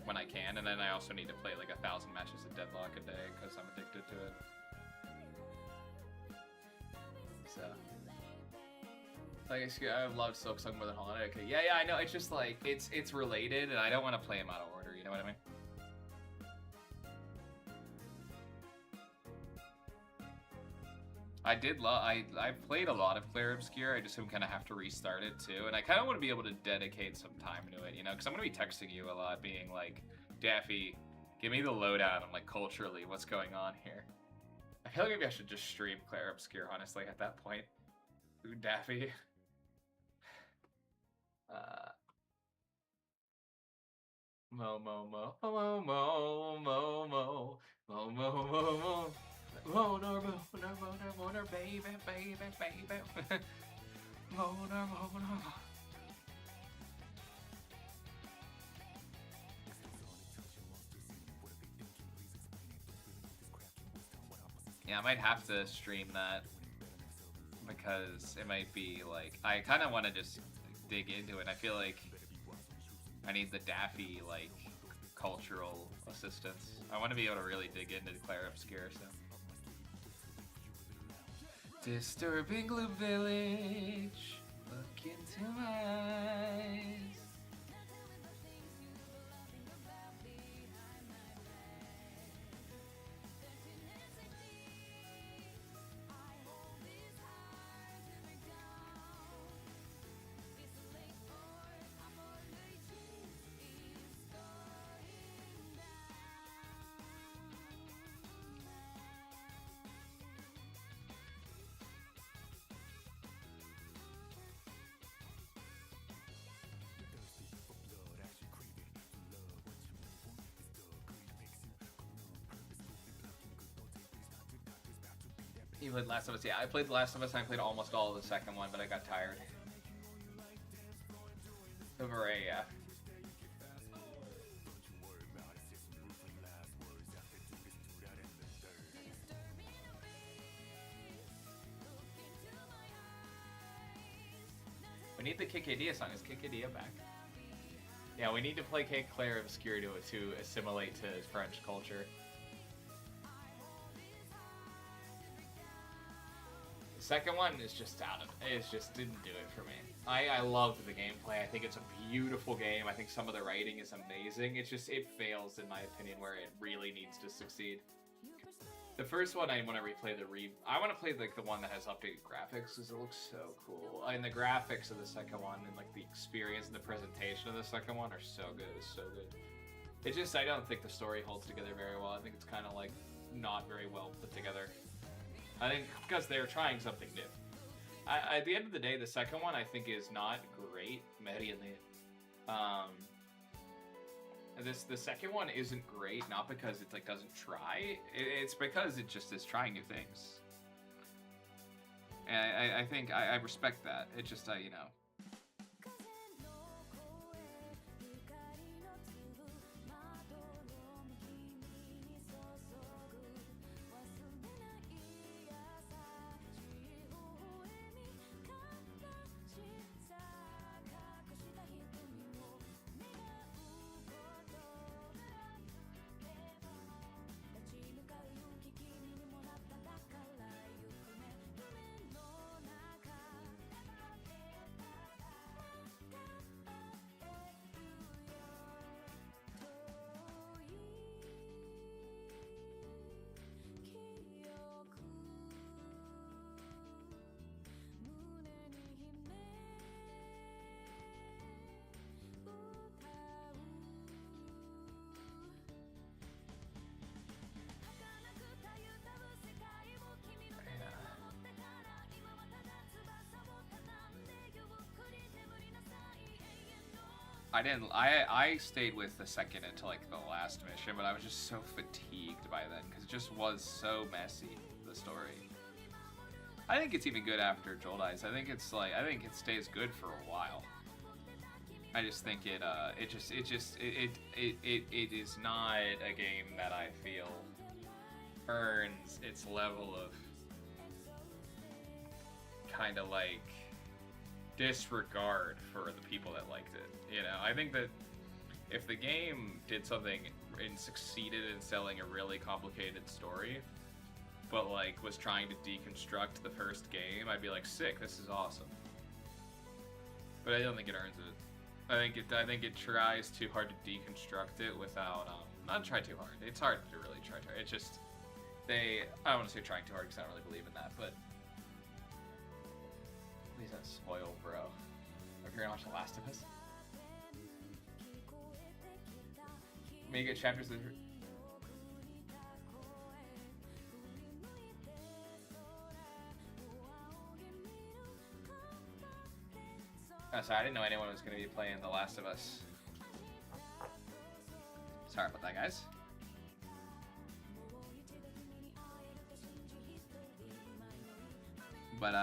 when I can, and then I also need to play like 1,000 matches of Deadlock a day because I'm addicted to it. So, like, I love Silksong more than Hollow Knight. Okay, yeah, I know. It's just like it's related, and I don't want to play them out of order. You know what I mean? I played a lot of Clair Obscur. I just kind of have to restart it too, and I kind of want to be able to dedicate some time to it, you know, because I'm gonna be texting you a lot, being like, Daffy, give me the lowdown on like culturally what's going on here. I feel like maybe I should just stream Clair Obscur, honestly, at that point. Ooh, Daffy. Mo mo mo mo mo mo mo mo mo mo mo. Moaner, baby, baby, baby. Moaner. Yeah, I might have to stream that because it might be like, I kind of want to just dig into it. I feel like I need the Daffy like cultural assistance. I want to be able to really dig into the Clair Obscur stuff. Disturbing Gloom Village, look into my eyes. You played Last of Us? Yeah, I played The Last of Us and I played almost all of the second one, but I got tired. Over a, We need the Kikadia song. Is Kikadia back? Yeah, we need to play Clair Obscur to assimilate to French culture. Second one is just it just didn't do it for me. I loved the gameplay. I think it's a beautiful game. I think some of the writing is amazing. It fails in my opinion where it really needs to succeed. The first one I want to replay I want to play like the one that has updated graphics because it looks so cool. And the graphics of the second one and like the experience and the presentation of the second one are so good. It's so good. It just, I don't think the story holds together very well. I think it's kind of like not very well put together. I think because they're trying something new. At the end of the day, the second one I think is not great. The second one isn't great, not because it like doesn't try. It's because it just is trying new things. And I think I respect that. It just you know. I didn't. I stayed with the second until like the last mission, but I was just so fatigued by then because it just was so messy, the story. I think it's even good after Joel dies. I think it stays good for a while. I just think it is not a game that I feel earns its level of kind of like disregard for the people that liked it. You know, I think that if the game did something and succeeded in selling a really complicated story, but like was trying to deconstruct the first game, I'd be like, sick, this is awesome. But I don't think it earns it. I think it tries too hard to deconstruct it without not try too hard. It's hard to really try too hard. It's just I don't want to say trying too hard because I don't really believe in that, but please don't spoil, bro. If you're gonna watch The Last of Us, make it chapters that. Oh, sorry, I didn't know anyone was going to be playing The Last of Us. Sorry about that, guys. But,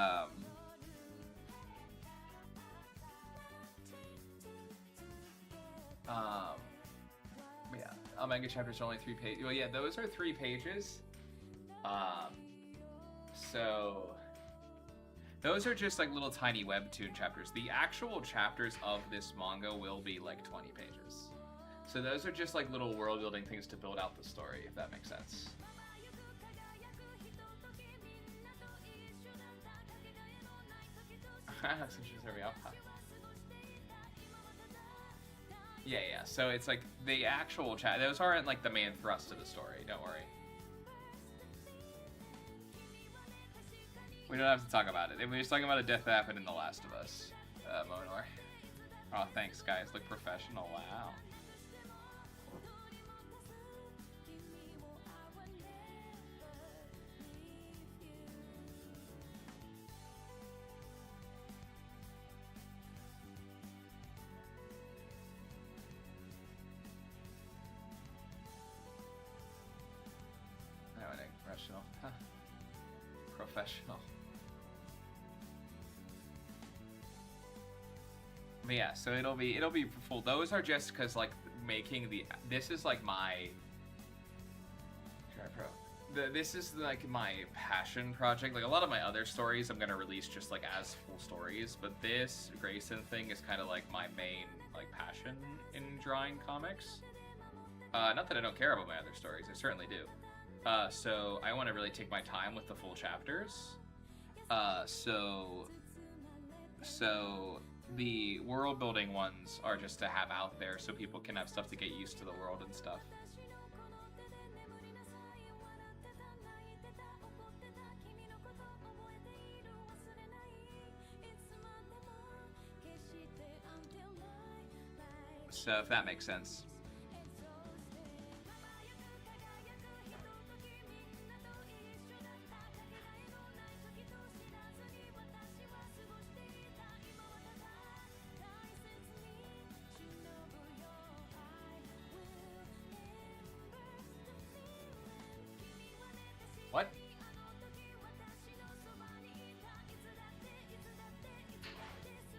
yeah, manga chapters are only 3 pages. Well, yeah, those are 3 pages. So those are just like little tiny webtoon chapters. The actual chapters of this manga will be like 20 pages. So those are just like little world building things to build out the story, if that makes sense. Yeah, yeah. So it's like the actual chat. Those aren't like the main thrust of the story. Don't worry. We don't have to talk about it. We're just talking about a death that happened in The Last of Us, Monor. Oh, thanks, guys. Look professional. Wow. Professional. Huh. Professional. But yeah, so it'll be full. Those are just because like making this is like my this is like my passion project. Like a lot of my other stories I'm gonna release just like as full stories, but this Grayson thing is kind of like my main like passion in drawing comics. Not that I don't care about my other stories, I certainly do. So I want to really take my time with the full chapters. So the world building ones are just to have out there so people can have stuff to get used to the world and stuff. So if that makes sense. What?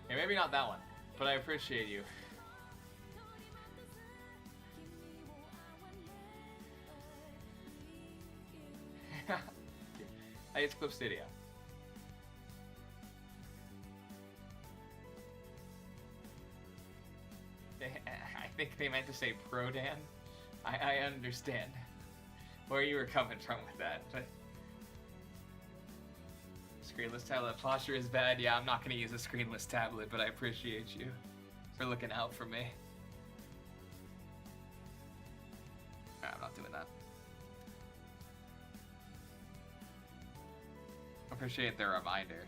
Okay, maybe not that one, but I appreciate you. Hey, it's Clip Studio. I think they meant to say Pro-Dan. I understand where you were coming from with that, but screenless tablet posture is bad. Yeah, I'm not gonna use a screenless tablet, but I appreciate you for looking out for me. I'm not doing that. I appreciate the reminder.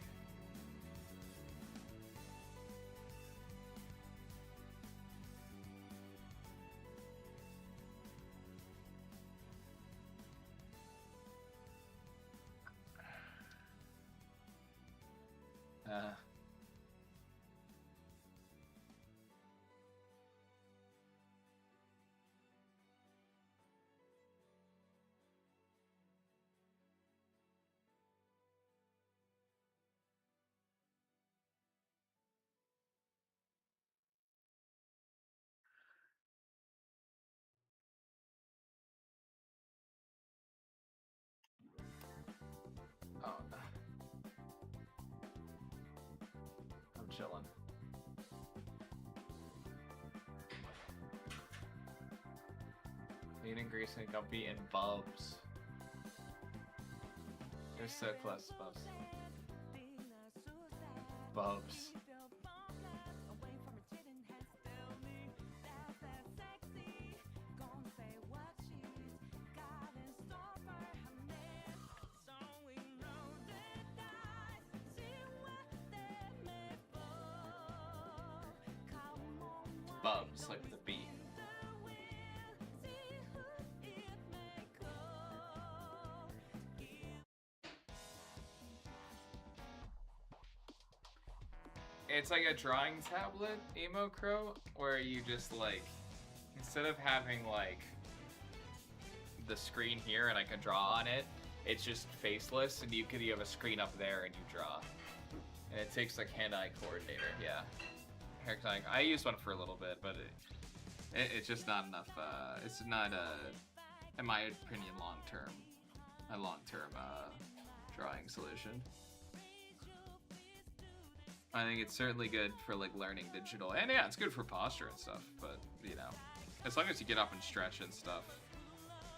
chilling. Eating grease and gumpy and Bubs. They're so close, Bubs. Bubs. Bubs, like with a B. It's like a drawing tablet, Emo Crow, where you just like, instead of having like the screen here and I can draw on it, it's just faceless and you have a screen up there and you draw. And it takes like hand-eye coordinator, yeah. I used one for a little bit, but it's just not enough. It's not in my opinion, a long-term drawing solution. I think it's certainly good for like learning digital, and yeah, it's good for posture and stuff. But you know, as long as you get up and stretch and stuff,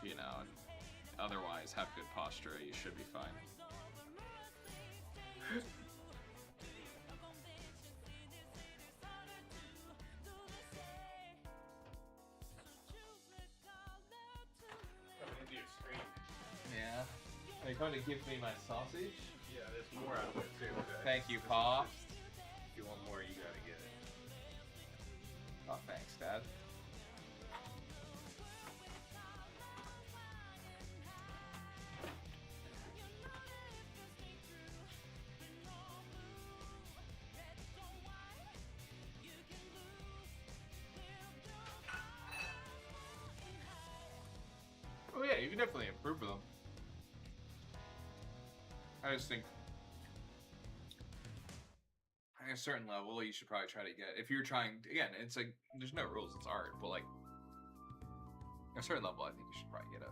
you know, and otherwise have good posture, you should be fine. Coming into your stream. Yeah. Are you going to give me my sausage? Yeah, there's more out there too. Okay? Thank you, Pa. If you want more, you gotta get it. Oh, thanks, Dad. Oh yeah, you can definitely improve with them. I just think at a certain level, you should probably try to get. If you're trying, again, it's like there's no rules. It's art, but like at a certain level, I think you should probably get a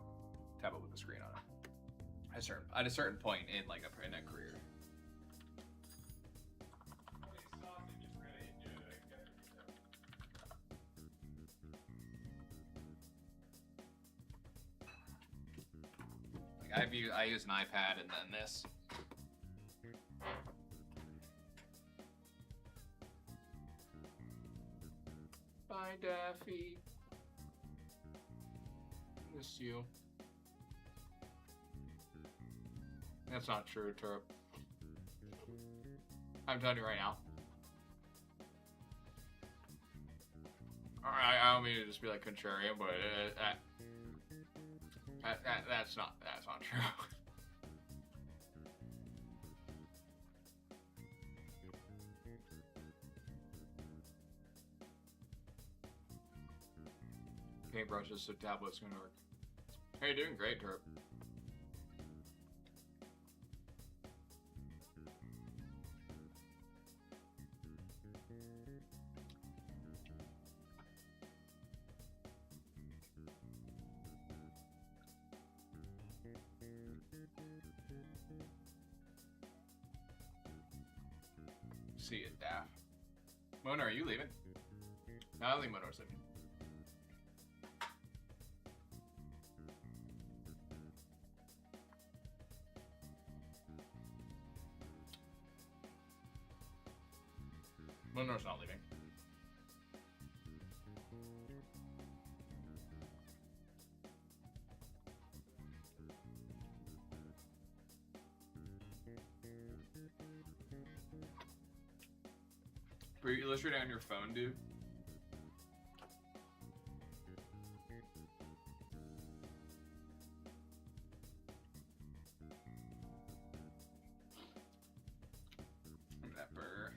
tablet with a screen on it. At a certain point in like a career. Like I use an iPad and then this. Bye, Daffy. Miss you. That's not true, Turp. I'm telling you right now. I don't mean to just be like contrarian, but that's not true. Paintbrushes, so tablet's gonna work. Hey, you're doing great, Turp. See it, Daff. Mona, are you leaving? No, I don't think Mona's leaving. Mona's not leaving. Were you illustrating on your phone, dude? That burger.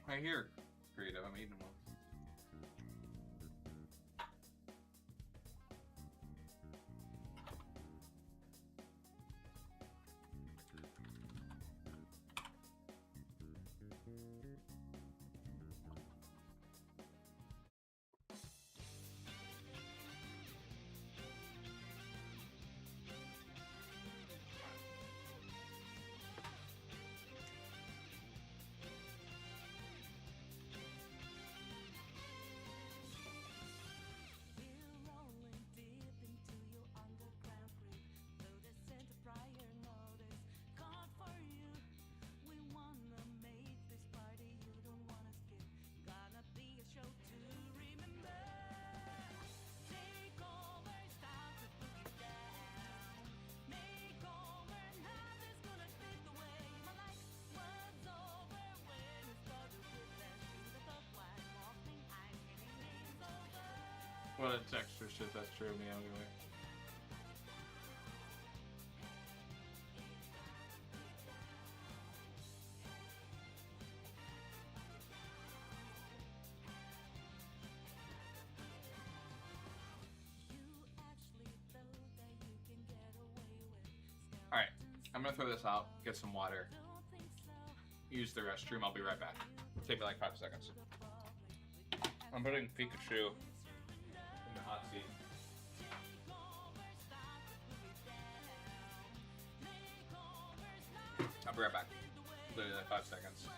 Right here, creative. I'm eating one. put in texture shit, that's true, me anyway. Alright, I'm gonna throw this out, get some water, use the restroom, I'll be right back. Take me like 5 seconds. I'm putting Pikachu in the hot seat. I'll be right back. Literally like 5 seconds.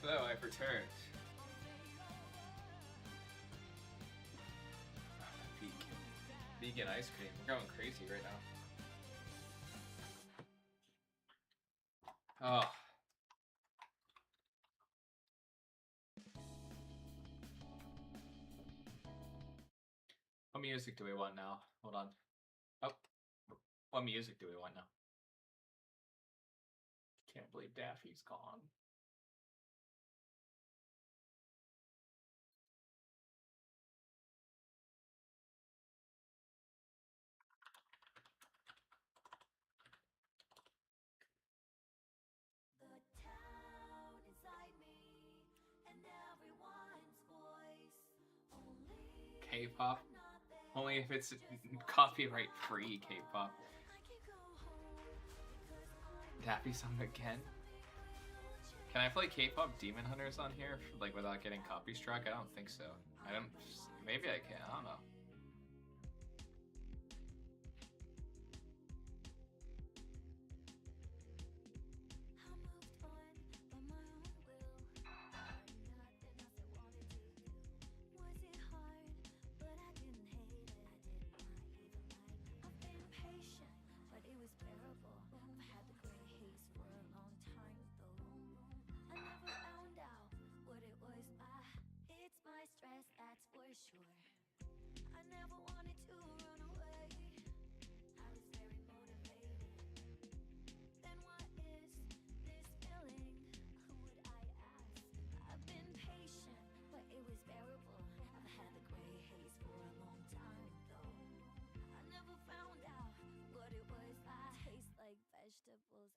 Hello, I've returned. Vegan ice cream. We're going crazy right now. Oh. What music do we want now? Hold on. Oh. What music do we want now? Can't believe Daffy's gone. K-pop? Only if it's copyright free K-pop. Daffy song again? Can I play K-pop Demon Hunters on here, like, without getting copy struck? I don't think so. I don't... Maybe I can. I don't know.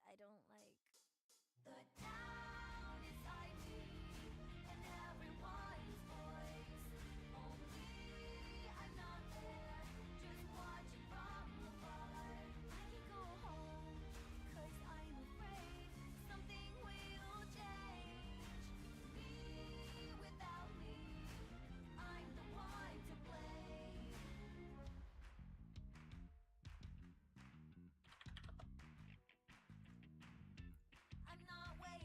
I don't like. The town inside me and everyone's voice. Only I'm not there, just watching from afar. I can't go home, 'cause I'm afraid something will change. Me without me, I'm the one to blame. I'm not waiting.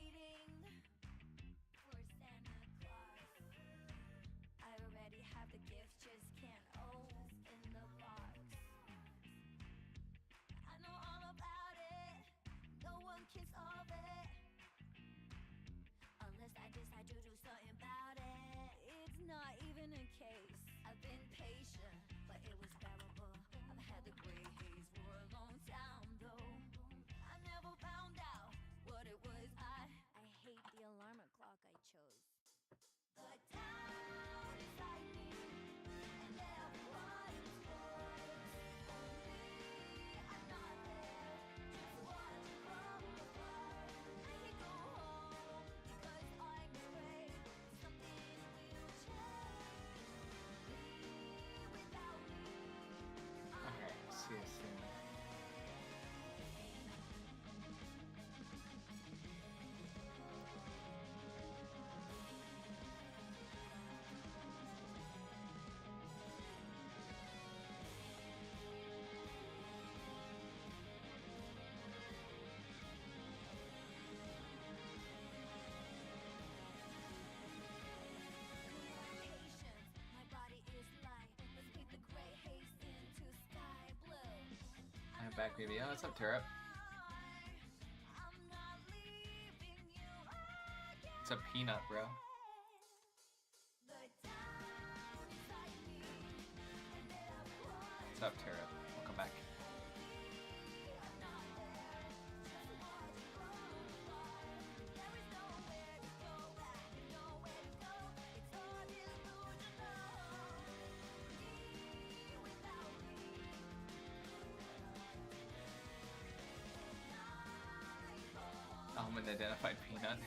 back maybe. Oh, what's up, Turip? What's up, Peanut, bro? What's up, Turip? Welcome back. Unidentified peanut.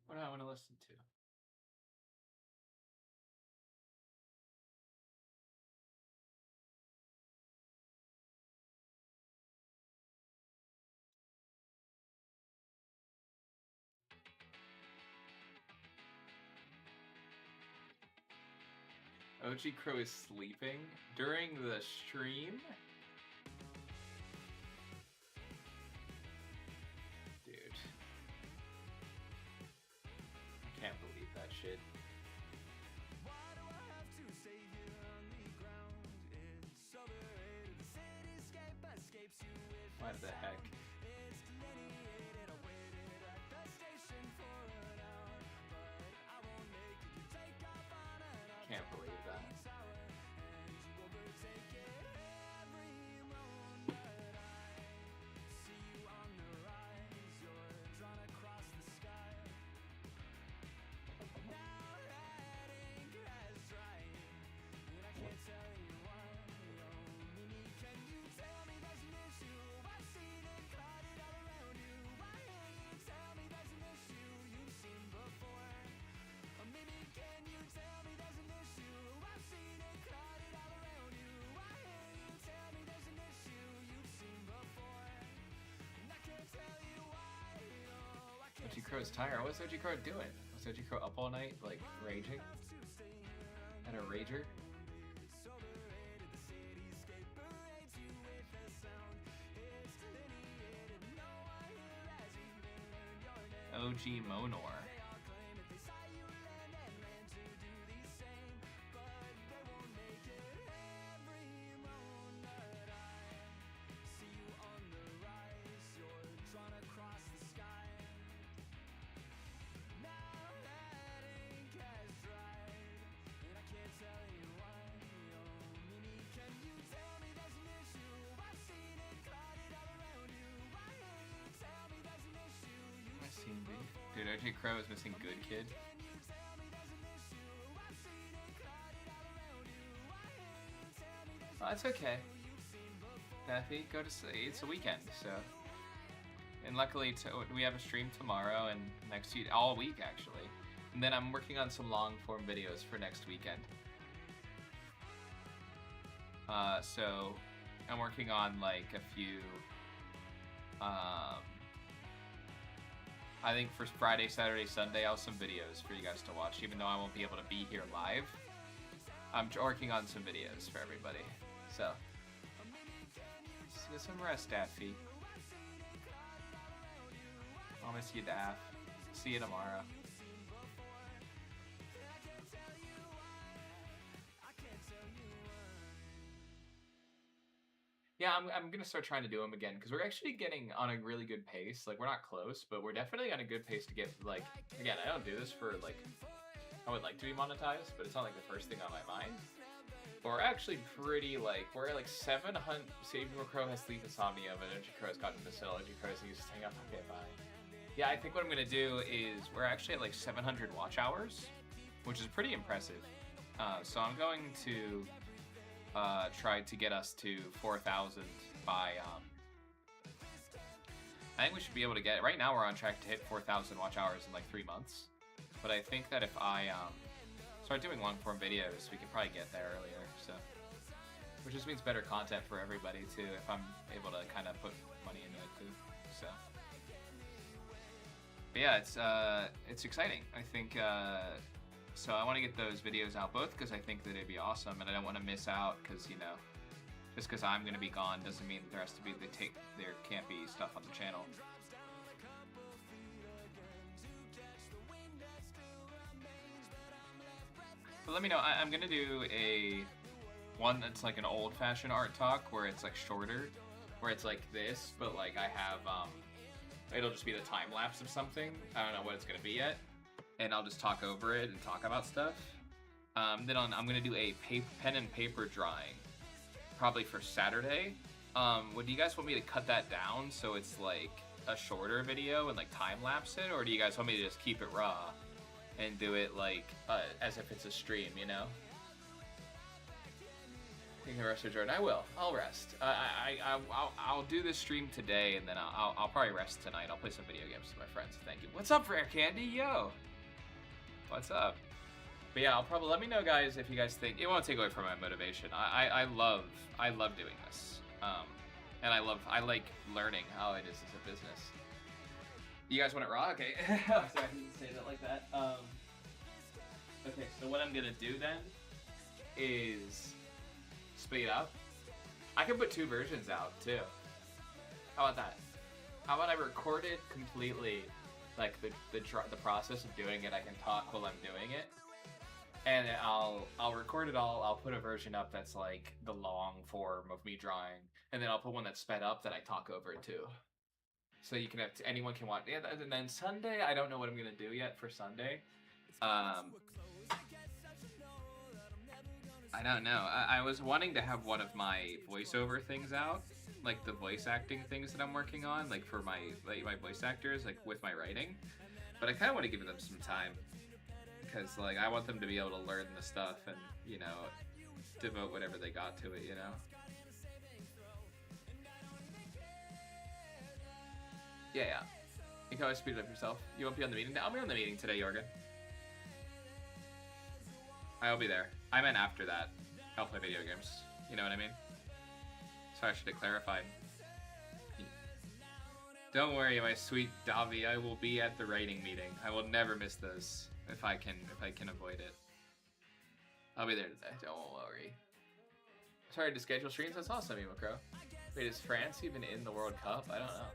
What do I want to listen to? OG Crow is sleeping during the stream? Dude. I can't believe that shit. What the heck? Can't believe that. OG Crow's tired. What's OG Crow doing? Was OG Crow up all night, like, raging? At a rager? OG Monor. Dude, OG Crow is missing Good Kid. Oh, that's okay. Daffy, go to sleep. It's a weekend, so. And luckily, we have a stream tomorrow and next week, all week actually. And then I'm working on some long form videos for next weekend. So I'm working on like a few. I think for Friday, Saturday, Sunday, I'll have some videos for you guys to watch, even though I won't be able to be here live. I'm working on some videos for everybody. So, let's get some rest, Daffy. I'll miss you, Daff. See you tomorrow. Yeah, I'm gonna start trying to do them again because we're actually getting on a really good pace. Like, we're not close, but we're definitely on a good pace to get, like, again, I don't do this for, like, I would like to be monetized, but it's not like the first thing on my mind. we're actually pretty, like, we're at like 700. Saving Crow has sleep insomnia, but Energy Crow has gotten this Energy Crow, so he's just hang up. Okay, bye. Yeah, I think what I'm gonna do is we're actually at like 700 watch hours, which is pretty impressive. So I'm going to try to get us to 4,000 by. I think we should be able to get. Right now, we're on track to hit 4,000 watch hours in like 3 months. But I think that if I start doing long-form videos, we can probably get there earlier. So, which just means better content for everybody too. If I'm able to kind of put money into it too. So, but yeah, it's exciting. I think. So I want to get those videos out both because I think that it'd be awesome, and I don't want to miss out because, you know, just because I'm gonna be gone doesn't mean that there has to be there can't be stuff on the channel. But let me know. I'm gonna do one that's like an old-fashioned art talk where it's like shorter, where it's like this, but like I have it'll just be the time lapse of something. I don't know what it's gonna be yet, and I'll just talk over it and talk about stuff. Then I'm gonna do a pen and paper drawing, probably for Saturday. Would you guys want me to cut that down so it's like a shorter video and like time lapse it, or do you guys want me to just keep it raw and do it like as if it's a stream, you know? You can rest, Jordan. I will. I'll rest. I'll do this stream today, and then I'll probably rest tonight. I'll play some video games with my friends. Thank you. What's up, Rare Candy? Yo. What's up? But yeah, I'll probably let me know, guys, if you guys think it won't take away from my motivation. I love doing this, and I like learning how it is as a business. You guys want it raw? Okay. Sorry, I didn't say that like that. Okay, so what I'm gonna do then is speed up. I can put 2 versions out too. How about that? How about I record it completely, like the process of doing it. I can talk while I'm doing it. And I'll record it all. I'll put a version up that's like the long form of me drawing, and then I'll put one that's sped up that I talk over too. So you can have anyone can watch. Yeah, and then Sunday, I don't know what I'm gonna do yet for Sunday. I don't know. I was wanting to have one of my voiceover things out, like the voice acting things that I'm working on, like for my voice actors, like with my writing. But I kind of want to give them some time. Because, like, I want them to be able to learn the stuff and, you know, devote whatever they got to it, you know? Yeah. You can always speed it up yourself. You won't be on the meeting? I'll be on the meeting today, Jorgen. I'll be there. I meant after that. I'll play video games. You know what I mean? Sorry, I should have clarified. Don't worry, my sweet Davi. I will be at the writing meeting. I will never miss those. If I can avoid it. I'll be there today, don't worry. Sorry to schedule streams, that's awesome, Imokro. Wait, is France even in the World Cup? I don't know.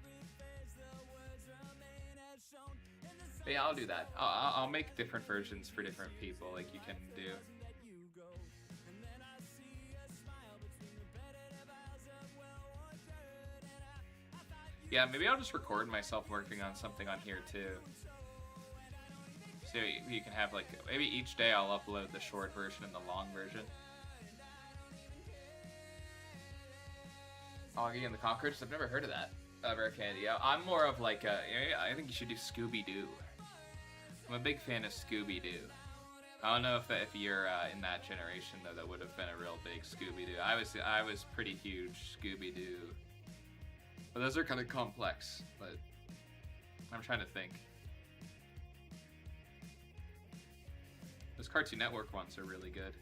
But yeah, I'll do that. I'll make different versions for different people, like you can do. Yeah, maybe I'll just record myself working on something on here too. So you can have like, maybe each day I'll upload the short version and the long version. Augie and the Cockroaches, I've never heard of that. Rare Candy. Yeah, I'm more of like I think you should do Scooby-Doo. I'm a big fan of Scooby-Doo. I don't know if you're in that generation though, that would have been a real big Scooby-Doo. I was pretty huge Scooby-Doo. But those are kind of complex, but I'm trying to think. Those Cartoon Network ones are really good.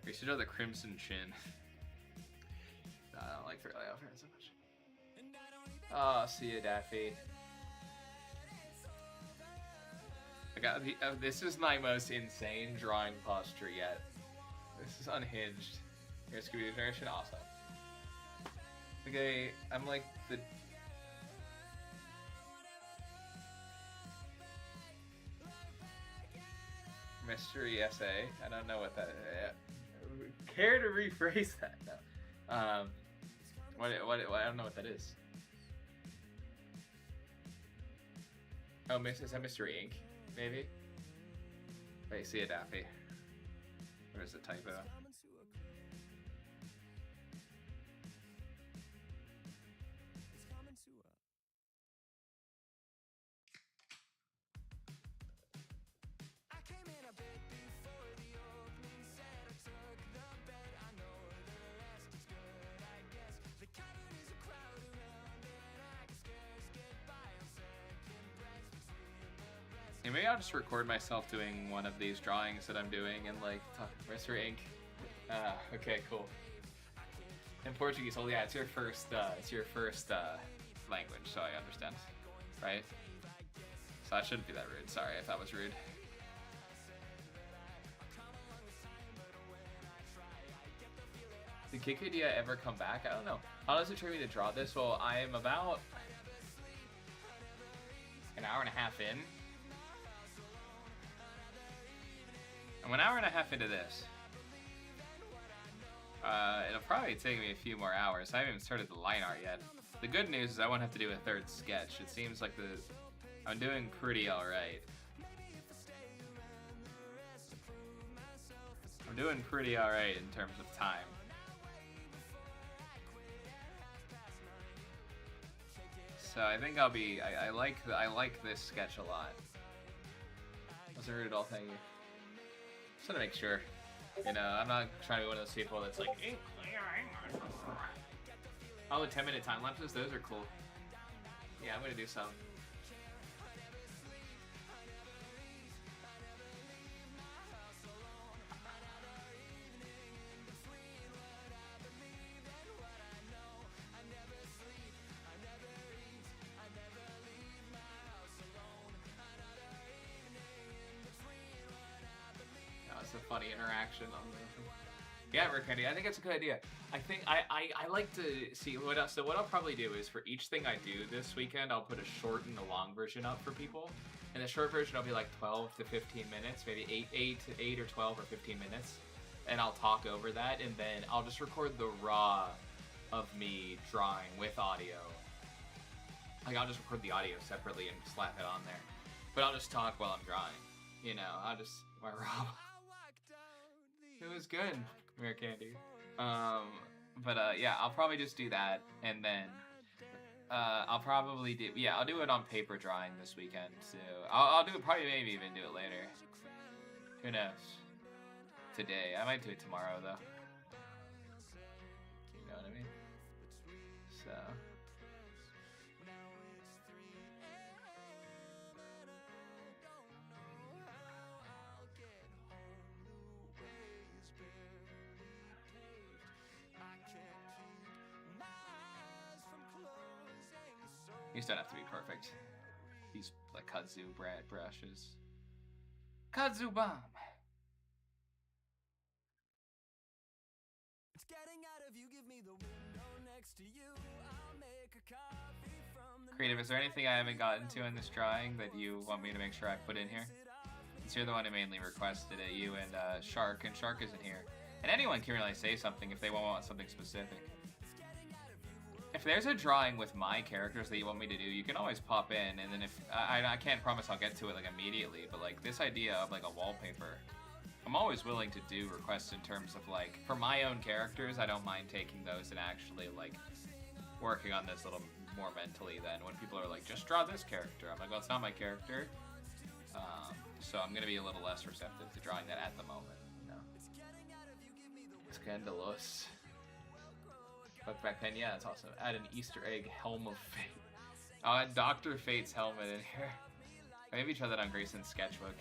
We should know the Crimson Chin. I don't like Fairly Odd Parents so much. Oh, see ya, Daffy. I got the, this is my most insane drawing posture yet. This is unhinged. Your Scooby-Doo generation, awesome. Okay, I'm like the. Mystery essay. I don't know what that is. Care to rephrase that? No. I don't know what that is. Oh, is that Mystery Inc? Maybe? Wait, see a Daffy. Or is it typo? And maybe I'll just record myself doing one of these drawings that I'm doing and like talk Mr. Ink. Okay, cool. In Portuguese, oh yeah, it's your first language, so I understand, right? So I shouldn't be that rude. Sorry if that was rude. Did Kikudia ever come back? I don't know. How does it take me to draw this? Well, I am about an hour and a half in. I'm an hour and a half into this. It'll probably take me a few more hours. I haven't even started the line art yet. The good news is I won't have to do a third sketch. It seems like I'm doing pretty alright. I'm doing pretty alright in terms of time. So I think I'll be. I like this sketch a lot. Wasn't rude at all, thank you. Just want to make sure. You know, I'm not trying to be one of those people that's like, oh, the 10-minute time lapses, those are cool. Yeah, I'm gonna do some. A funny interaction on the yeah, Rick Candy. I think it's a good idea. I think I like to see what else. So what I'll probably do is for each thing I do this weekend, I'll put a short and a long version up for people. And the short version will be like 12 to 15 minutes, maybe 8 or 12 or 15 minutes, and I'll talk over that, and then I'll just record the raw of me drawing with audio. Like I'll just record the audio separately and slap it on there, but I'll just talk while I'm drawing. You know, I'll just my raw. It was good, Rare Candy. Yeah, I'll probably just do that, and then I'll probably do. Yeah, I'll do it on paper drawing this weekend. So I'll do it. Probably maybe even do it later. Who knows? Today, I might do it tomorrow though. You know what I mean? So. These don't have to be perfect. These like kudzu brushes. Kudzu bomb. It's getting out of you. Give me the window next to you. I'll make a coffee from the Creative, is there anything I haven't gotten to in this drawing that you want me to make sure I put in here? Since you're the one who mainly requested it, you and Shark, and Shark isn't here. And anyone can really say something if they want something specific. If there's a drawing with my characters that you want me to do, you can always pop in, and then if I can't promise I'll get to it like immediately, but like this idea of like a wallpaper, I'm always willing to do requests in terms of like for my own characters. I don't mind taking those and actually like working on this a little more mentally than when people are like, just draw this character. I'm like, well, it's not my character, so I'm gonna be a little less receptive to drawing that at the moment. You know, scandalous. But back then, yeah, it's awesome. Add an Easter egg helm of fate. I'll add Dr. Fate's helmet in here. Maybe try that on Grayson's sketchbook.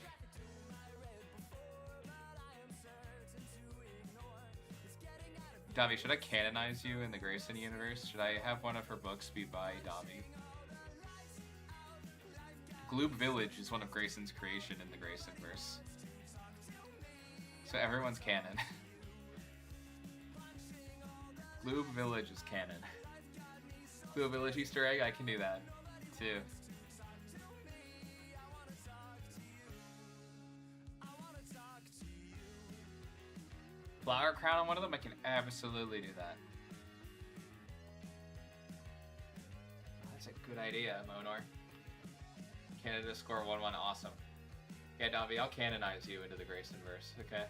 Davi, should I canonize you in the Grayson universe? Should I have one of her books be by Davi? Gloob Village is one of Grayson's creation in the Grayson verse. So everyone's canon. Gloob Village is canon. Gloob Village Easter egg, I can do that too. Flower crown on one of them, I can absolutely do that. That's a good idea, Monor. Canada score 1-1, awesome. Yeah, Davi, I'll canonize you into the Grayson verse, okay?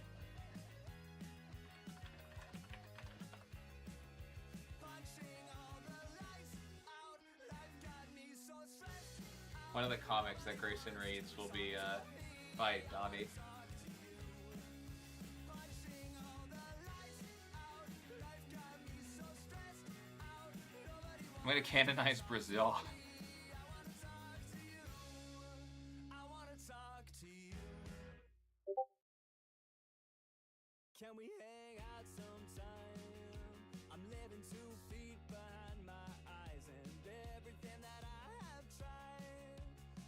One of the comics that Grayson reads will be by Davi. I'm gonna canonize Brazil. Can we hang out sometime? I'm living 2 feet behind my eyes, and everything that I have tried,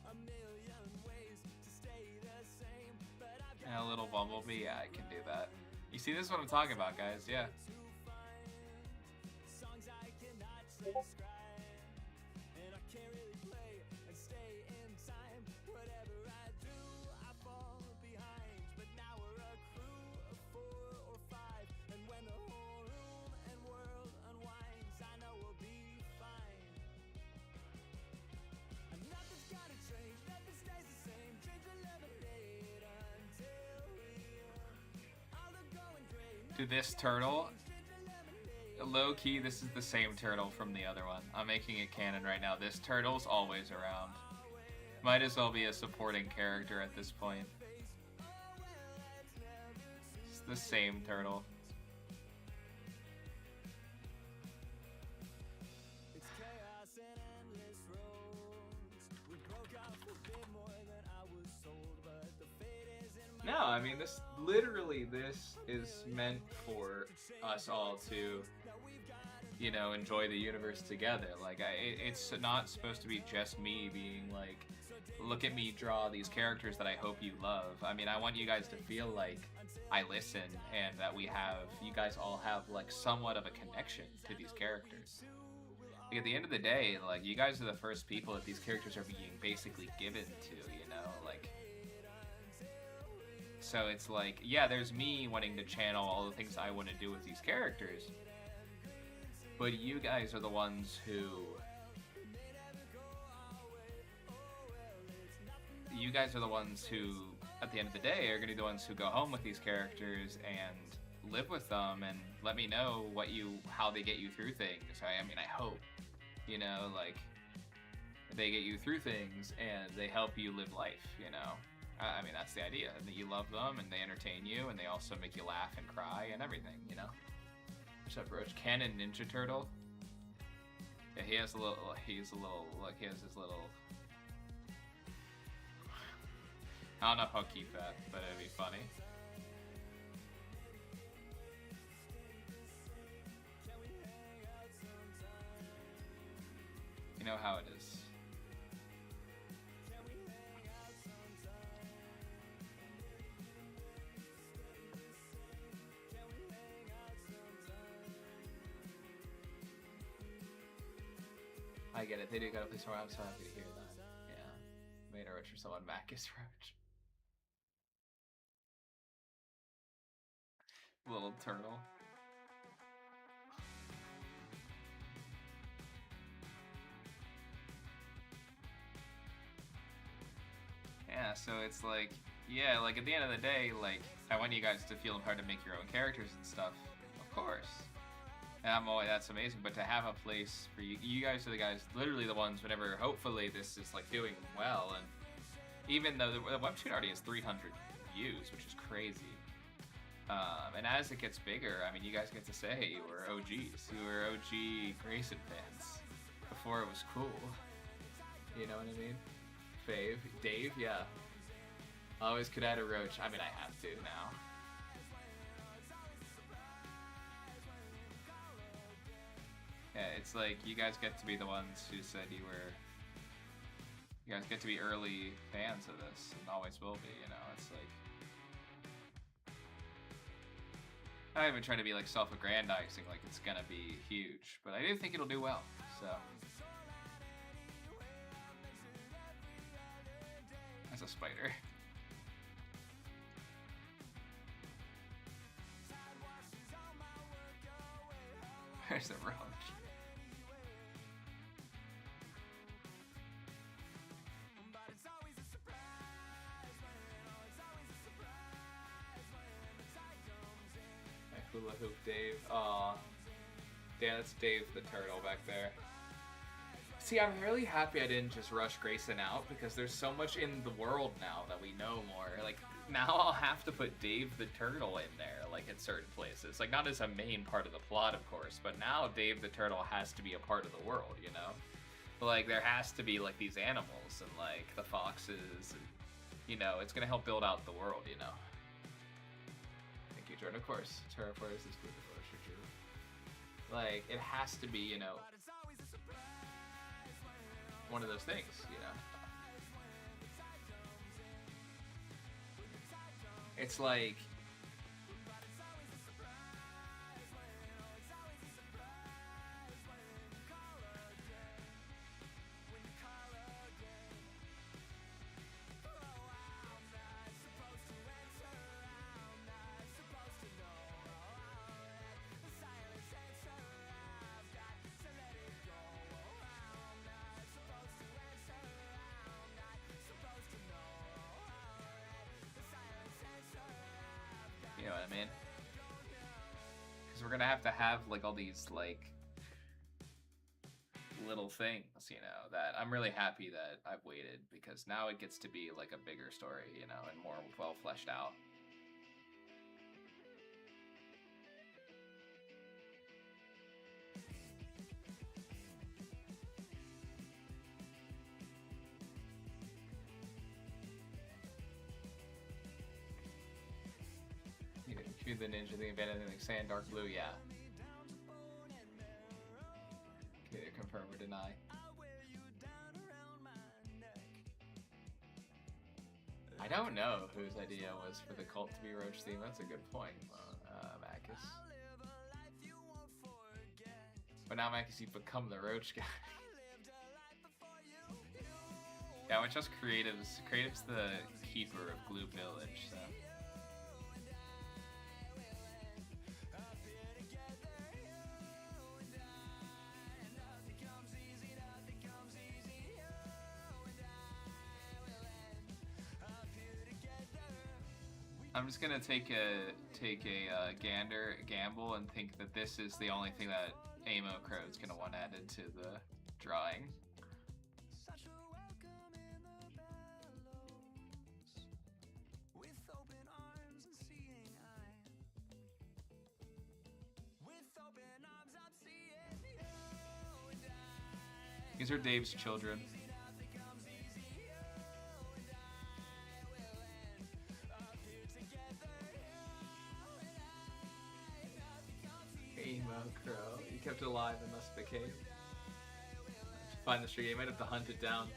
a million ways to stay the same, but I've got And a little bumblebee, yeah, I can do that. You see, this is what I'm talking about, guys, yeah. songs I cannot transcribe, and I can't really play and stay in time. Whatever I do, I fall behind, but now we're a crew of 4 or 5, and when the whole room and world unwinds, I know we'll be fine. And nothing's gonna change, nothing stays the same. Drink the lemonade until we all are going great. Dude, this turtle, low-key, this is the same turtle from the other one. I'm making it canon right now. This turtle's always around. Might as well be a supporting character at this point. It's the same turtle. It's chaos and endless roads. We broke off a bit more than I was told, but the fate is in my No, I mean, this is meant for us all to, you know, enjoy the universe together. Like, it's not supposed to be just me being like, look at me draw these characters that I hope you love. I mean, I want you guys to feel like I listen and that you guys all have like somewhat of a connection to these characters. Like, at the end of the day, like, you guys are the first people that these characters are being basically given to, you know, like. So it's like, yeah, there's me wanting to channel all the things I want to do with these characters, but you guys are the ones who, at the end of the day, are going to be the ones who go home with these characters and live with them and let me know how they get you through things. I mean, I hope, you know, like, they get you through things and they help you live life, you know. I mean, that's the idea, and that you love them and they entertain you and they also make you laugh and cry and everything, you know. What's up, Roach? Canon Ninja Turtle? Yeah, he has his little, I don't know if I'll keep that, but it'd be funny. You know how it is. I get it. They do gotta play somewhere. I'm so happy to hear that. Yeah. Made a Roach or someone back is Roach. Little turtle. Yeah, so it's like, yeah, like at the end of the day, like, I want you guys to feel empowered to make your own characters and stuff, of course. And that's amazing, but to have a place for you guys are the guys, literally the ones, whenever hopefully this is like doing well, and even though the webtoon already has 300 views, which is crazy. And as it gets bigger, I mean, you guys get to say you were OGs, you were OG Grayson fans before it was cool. You know what I mean? Fave, Dave, yeah. Always could add a Roach. I mean, I have to now. Yeah, it's like you guys get to be the ones who said you guys get to be early fans of this, and always will be, you know, it's like. I haven't tried to be like self-aggrandizing like it's gonna be huge, but I do think it'll do well, so. That's a spider. Where's the Roach? Hula Hoop Dave. Aw. Yeah, that's Dave the turtle back there. See, I'm really happy I didn't just rush Grayson out because there's so much in the world now that we know more. Like, now I'll have to put Dave the turtle in there, like, in certain places. Like, not as a main part of the plot, of course, but now Dave the turtle has to be a part of the world, you know? But, like, there has to be, like, these animals and, like, the foxes and, you know, it's gonna help build out the world, you know? Thank you, Jordan. Of course, Terraforce is good for true. Like, it has to be, you know, one of those things, you know? It's like... You know what I mean? Because we're gonna have to have, like, all these, like, little things, you know, that I'm really happy that I've waited, because now it gets to be, like, a bigger story, you know, and more well fleshed out. You the ninja thing, abandoned thing, sand, dark blue, yeah. Can either confirm or deny. I don't know whose idea was for the cult to be Roach theme. That's a good point, Marcus. But now, Marcus, you've become the Roach guy. Yeah, we're just creatives. Creative's the keeper of Gloop Village, so. I'm just gonna take a gamble and think that this is the only thing that Amo Crow's gonna want added to the drawing. These are Dave's children. Emo Crow. You kept it alive, it must be the case. Find the street, you might have to hunt it down.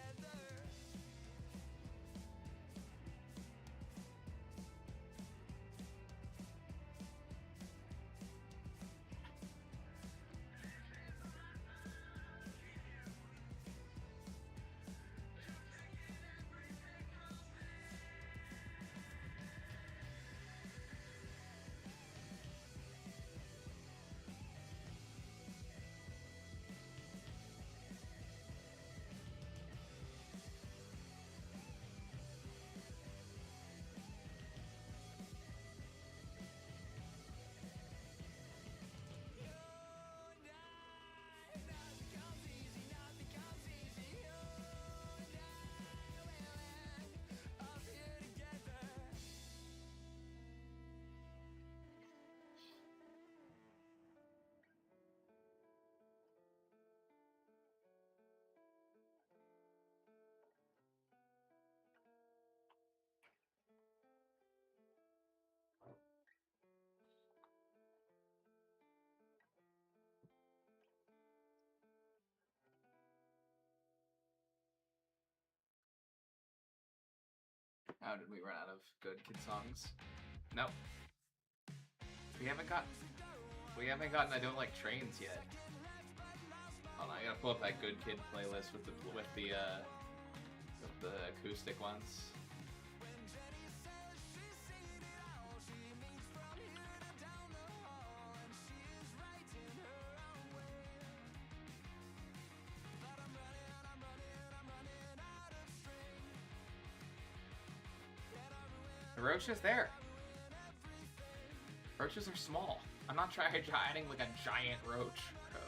How did we run out of good kid songs? Nope. We haven't gotten I Don't Like Trains yet. Hold on, I gotta pull up that good kid playlist with the acoustic ones. The roaches there. Roaches are small. I'm not trying like a giant roach, bro.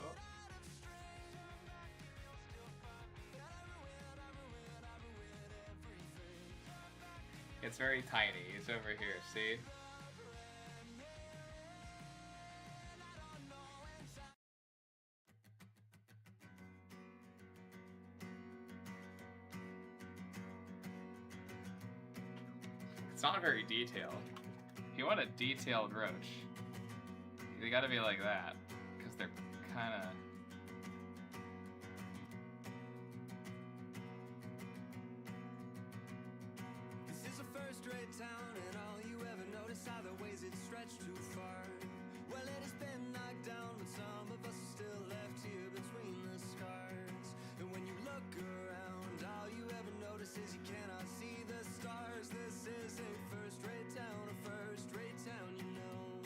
It's very tiny. It's over here, see? It's not very detailed. If you want a detailed roach, they gotta be like that, because they're kinda... This is a first-rate town, and all you ever notice are the ways it stretched too far. Well, it has been knocked down, but some of us are still left here between the scars. And when you look around, all you ever notice is you cannot see the stars. This is a first-rate town, you know.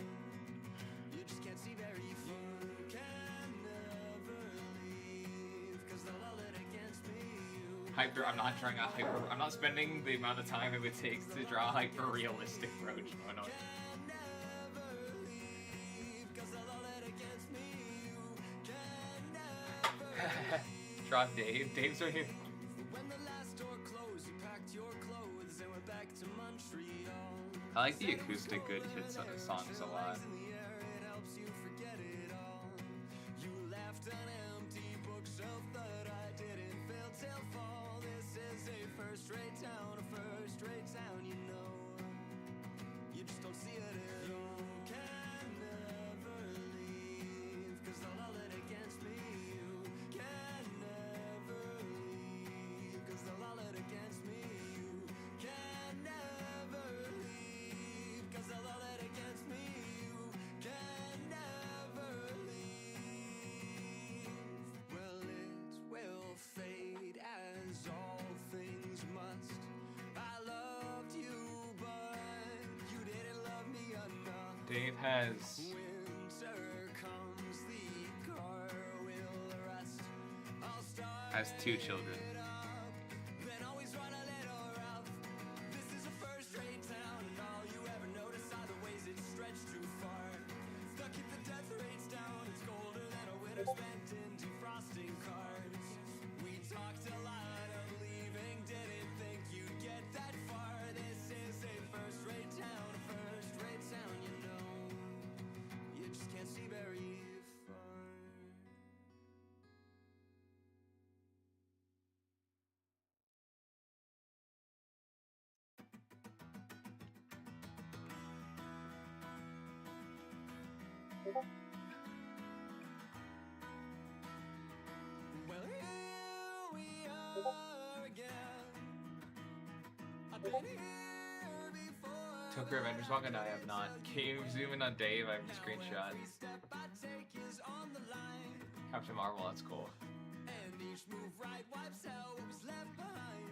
You just can't see very far. You can never leave, 'cause they'll all it against me. Hyper, I'm not drawing a hyper... I'm not spending the amount of time it would take to draw a hyper-realistic roach. No, no. Draw Dave. Dave's right here. When the last door closed, you packed your clothes and went back to Montreal. I like the acoustic Good Kid songs a lot. In the air, it helps you forget it all. You left an empty bookshelf that I didn't fill till fall. This is a first-rate town, you know. You just don't see it at all. You can never leave, 'cause they'll all it against me. You can never leave, 'cause they'll all it against me. You can never leave, 'cause they'll all it against me. You can never leave. Well, it will fade as all things must. I loved you, but you didn't love me enough. Dave has... Winter comes, the car will rust. I'll start has 2 children. it up, then always run a little rough. This is a first-rate town, and all you ever notice are the ways it stretched too far. Stuck keep the death rates down. It's colder than a winter spent in defrosting cars. We talked a lot of leaving, didn't think you'd get that far. This is a first-rate town, you know. You just can't see very far. Well, here we are again. I've been here before. Tokyo Avengers manga? No, I have not. Can you zoom in on Dave? I have a screenshot. Every step I take is on the line, Captain Marvel, that's cool. and each move right wipes out what was left behind.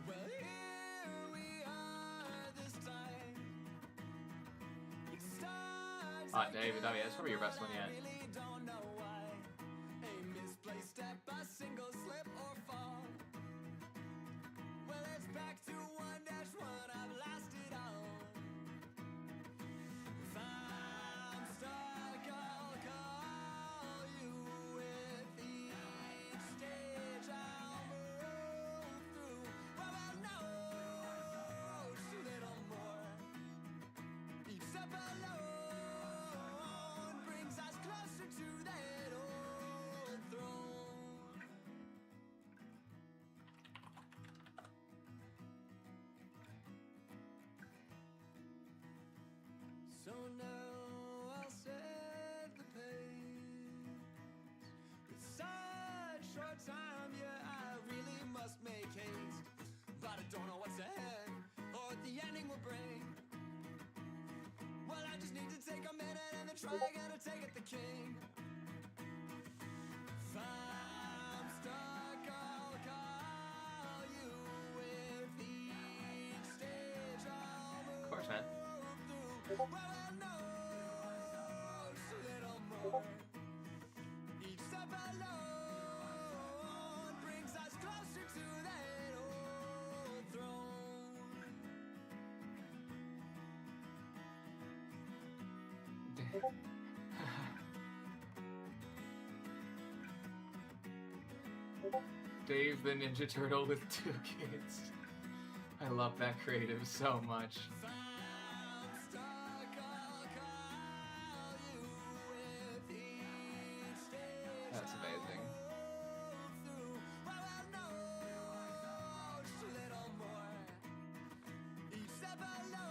Well, here we are this time. It starts Ah, Dave, no, yeah, that's probably your best one yet. I really don't know why. A misplaced step, a single slip or fall. Well, it's back to 1-1. I've lost it all. If I'm stuck, I'll call you. With each stage I'll move through. Well, I'll know just a little more. Each step alone brings us closer to that old throne. So now I'll set the pace. With such short time, yeah, I really must make haste. But I don't know what's ahead or what the ending will bring. Well, I just need to take a minute and then try again to take it the king. If I'm stuck, I'll call you. With each stage I'll move Of course, man. through. Well, I know just a little more. Each step alone Dave the Ninja Turtle with 2 kids. I love that creative so much. That's amazing.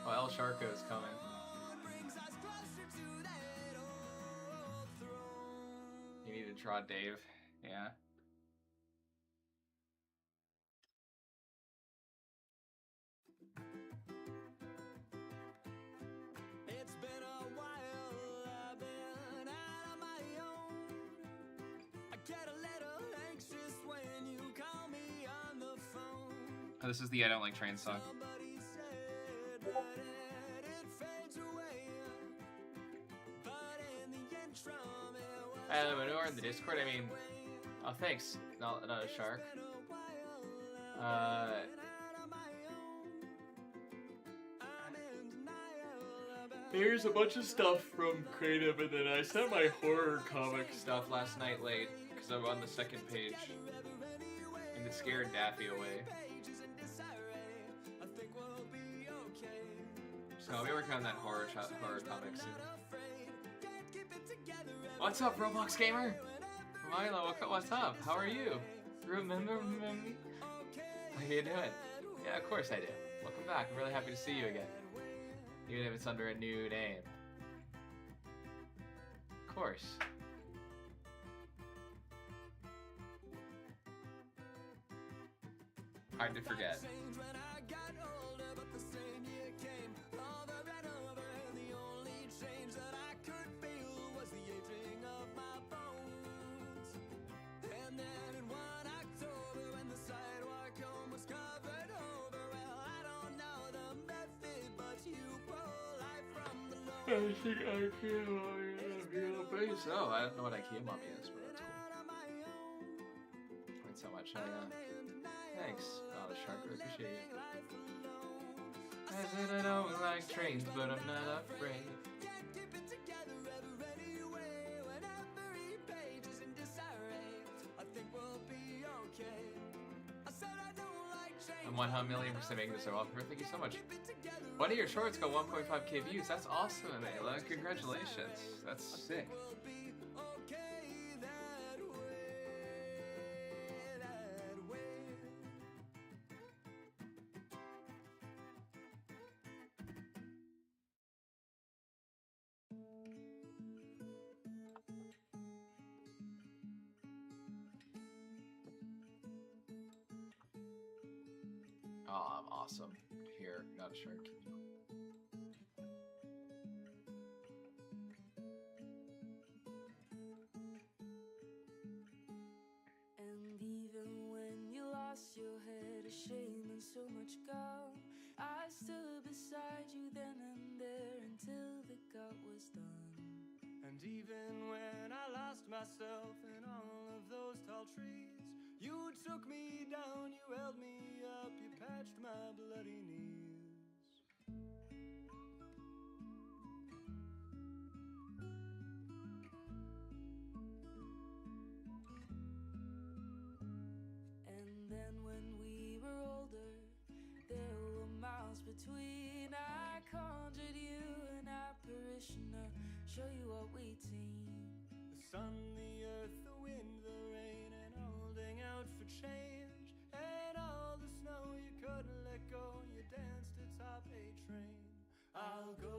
Oh, El Sharko is coming. You need to draw Dave. Yeah. It's been a while, I've been out on my own. I get a little anxious when you call me on the phone. Oh, this is the I Don't Like Trains song. Somebody said that it fades away, but in the intro it was Manure in the Discord, I mean, oh, thanks. Not a shark. Here's a bunch of stuff from Creative, and then I sent my horror comic stuff last night late, because I'm on the second page, and it scared Daffy away. So I'll be working on that horror comic soon. What's up, Roblox Gamer? Milo, what's up? How are you? Remember me? How you doing? Yeah, of course I do. Welcome back. I'm really happy to see you again. Even if it's under a new name. Of course. Hard to forget. I think IKEA mommy is a base. Oh, I don't know what IKEA mommy is, but that's cool. Thanks so much. Thanks. Oh, the shark, really appreciate it. I said I don't like trains, but I'm not afraid. I'm 100,000,000% making this so well. Thank you so much. One of your shorts got 1.5k views. That's awesome, Ayla. Congratulations. That's sick. Oh, I'm awesome. Here, not a shark. And even when you lost your head of shame and so much gone, I stood beside you then and there until the gut was done. And even when I lost myself in all of those tall trees, you took me down, you held me up, you patched my bloody knees. And then when we were older, there were miles between. I conjured you an apparition to show you what we'd seen. The sun, the earth, the wind, the rain, and holding out for change. And all the snow you couldn't let go, you danced atop a train. I'll go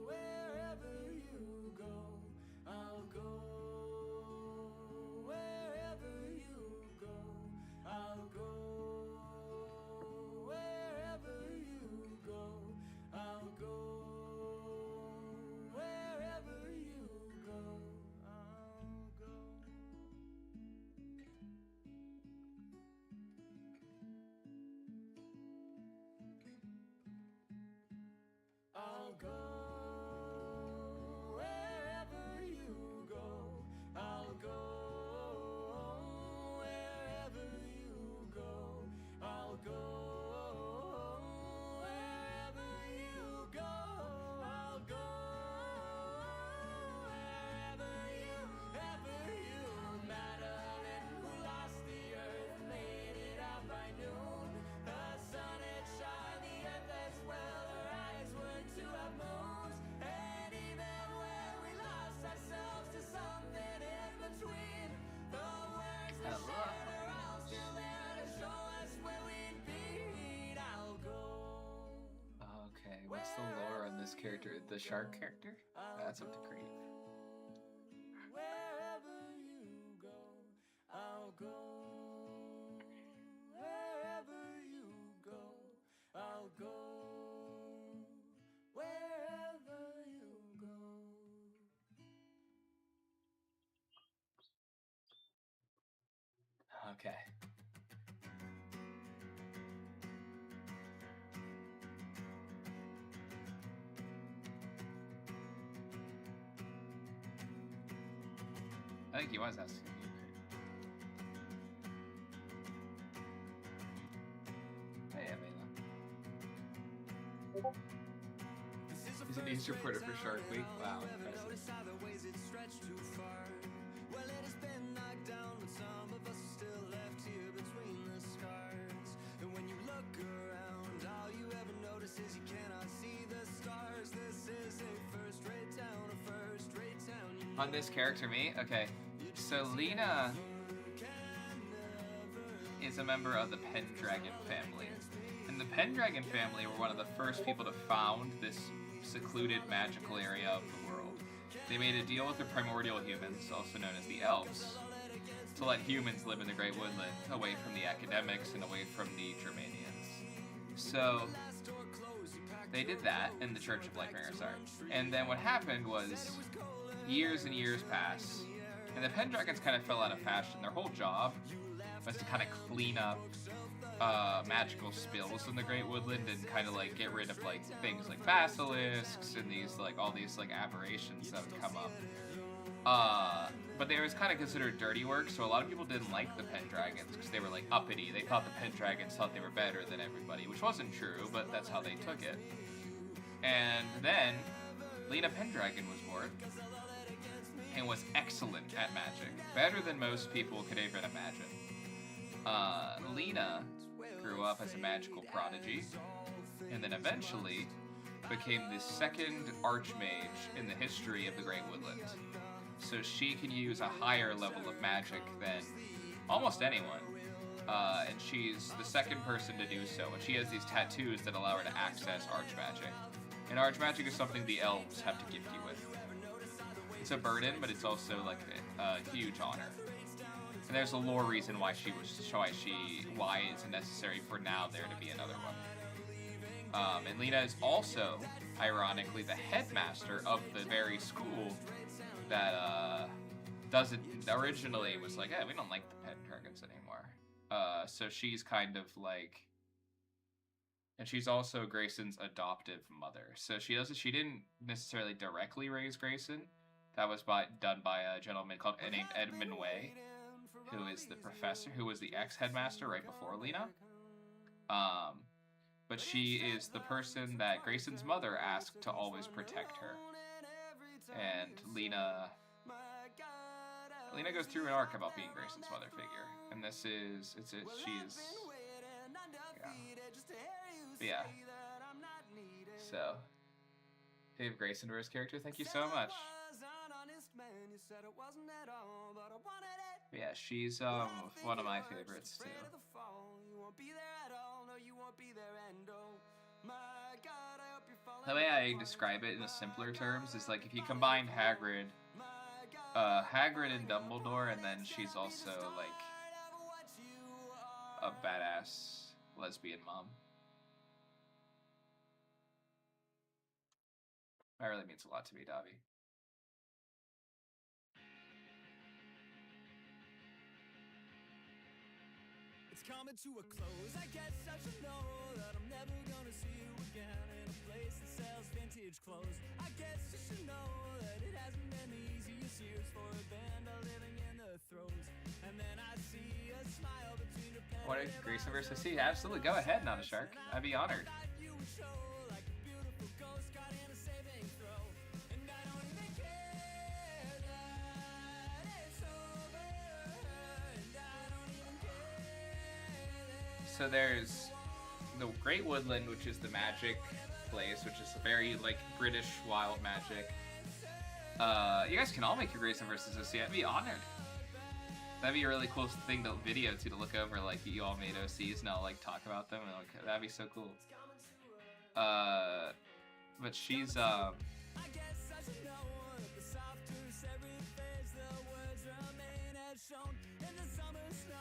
wherever you go. I'll go wherever you go. I'll go wherever you go. I'll go wherever you go. I'll go. character? The shark character? That's up to create. Wherever you go, I'll go. Wherever you go, I'll go. Wherever you go. Okay. I think he was asking you. Hey, Amina. He's a news reporter for Shark Week. Wow, impressive. Well, it has been knocked down, but some of us are still left here between the scars. And when you look around, all you ever notice is you cannot see the stars. This is a first-rate town, a first-rate town. On this character, me? Okay. So Lena is a member of the Pendragon family. And the Pendragon family were one of the first people to found this secluded magical area of the world. They made a deal with the primordial humans, also known as the elves, to let humans live in the Great Woodland, away from the academics and away from the Germanians. So they did that in the Church of Lightbringers Art. And then what happened was years and years passed, and the Pendragons kind of fell out of fashion. Their whole job was to kind of clean up magical spills in the Great Woodland and kind of like get rid of like things like basilisks and these like all these like aberrations that would come up. But they was kind of considered dirty work, so a lot of people didn't like the Pendragons because they were like uppity. They thought the Pendragons thought they were better than everybody, which wasn't true, but that's how they took it. And then Lena Pendragon was born and was excellent at magic, better than most people could even imagine. Lena grew up as a magical prodigy, and then eventually became the second archmage in the history of the Great Woodland. So she can use a higher level of magic than almost anyone, and she's the second person to do so. And she has these tattoos that allow her to access archmagic. And archmagic is something the elves have to gift you with. It's a burden, but it's also like a huge honor. And there's a lore reason why why it's necessary for now there to be another one. And Lena is also, ironically, the headmaster of the very school that originally was like, hey, we don't like the Pendragons anymore. So she's kind of like, and she's also Grayson's adoptive mother. So she didn't necessarily directly raise Grayson. That was done by a gentleman named Edmund Way, who is the professor, who was the ex-headmaster right before Lena. But she is the person that Grayson's mother asked to always protect her. And Lena goes through an arc about being Grayson's mother figure. And yeah. So, Dave Grayson for his character, thank you so much. Yeah, she's one of my favorites too. The way I describe it in simpler terms is like if you combine Hagrid and Dumbledore, and then she's also like a badass lesbian mom. That really means a lot to me, Davi. It's coming to a close. I guess I should know that I'm never gonna see you again in a place that sells vintage clothes. I guess you should know that it hasn't been the easiest years for a band living in the throes. And then I see a smile between your pen. What a Grayson versus C. Absolutely, go ahead, Not a Shark. I'd be honored. So there's the Great Woodland, which is the magic place, which is very like British wild magic. You guys can all make your Grayson versus OC. I'd be honored. That'd be a really cool thing to video to look over, like you all made OCs and I'll like talk about them, and like, that'd be so cool. But she's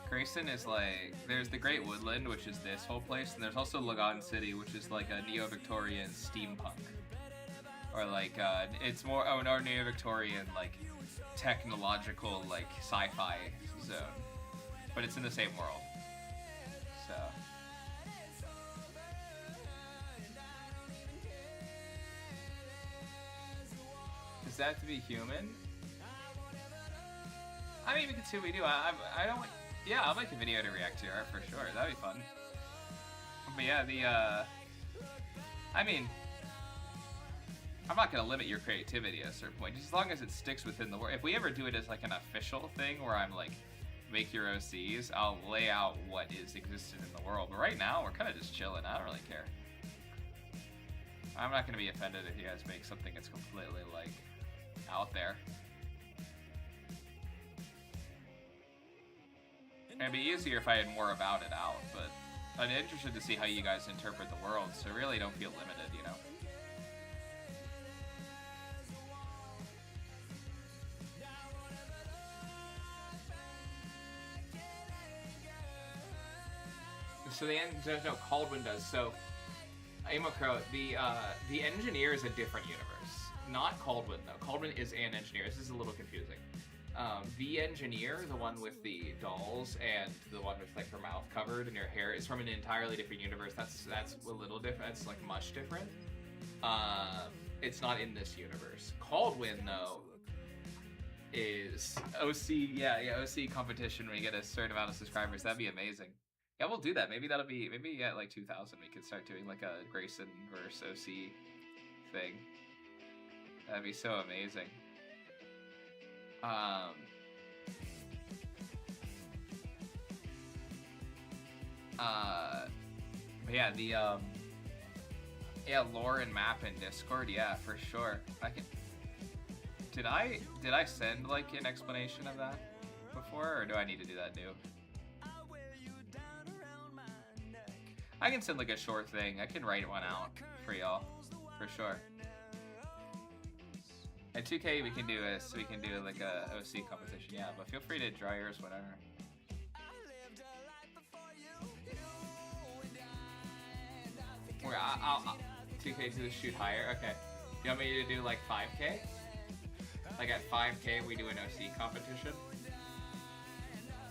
Grayson is like, there's the Great Woodland, which is this whole place, and there's also Lagan City, which is like a neo-Victorian steampunk, or like it's more or neo-Victorian like technological like sci-fi zone, but it's in the same world. So. Does that have to be human? I mean, we can see what we do. I don't. Yeah, I'll make a video to react to her for sure. That'd be fun. But yeah, I mean, I'm not gonna limit your creativity at a certain point, just as long as it sticks within the world. If we ever do it as like an official thing where I'm like, make your OCs, I'll lay out what is existed in the world. But right now, we're kind of just chilling. I don't really care. I'm not gonna be offended if you guys make something that's completely like out there. It'd be easier if I had more about it out, but I'm interested to see how you guys interpret the world, so really don't feel limited, you know? So there's no Caldwin does, so Amokro, the engineer is a different universe. Not Caldwin, though. Caldwin is an engineer. This is a little confusing. The engineer, the one with the dolls and the one with like her mouth covered and her hair, is from an entirely different universe. That's a little different. That's like much different. It's not in this universe. Caldwin though is OC. Yeah, OC competition when you get a certain amount of subscribers. That'd be amazing. Yeah, we'll do that. Maybe that'll be at like 2,000 we could start doing like a Grayson versus OC thing. That'd be so amazing. But yeah, yeah, lore and map in Discord, yeah, for sure. I can. Did I send like an explanation of that before, or do I need to do that new? I can send like a short thing. I can write one out for y'all, for sure. At 2K we can do like a OC competition, yeah. But feel free to draw yours whenever. I'll 2K to the shoot higher. Okay. You want me to do like 5K? Like at 5K we do an OC competition.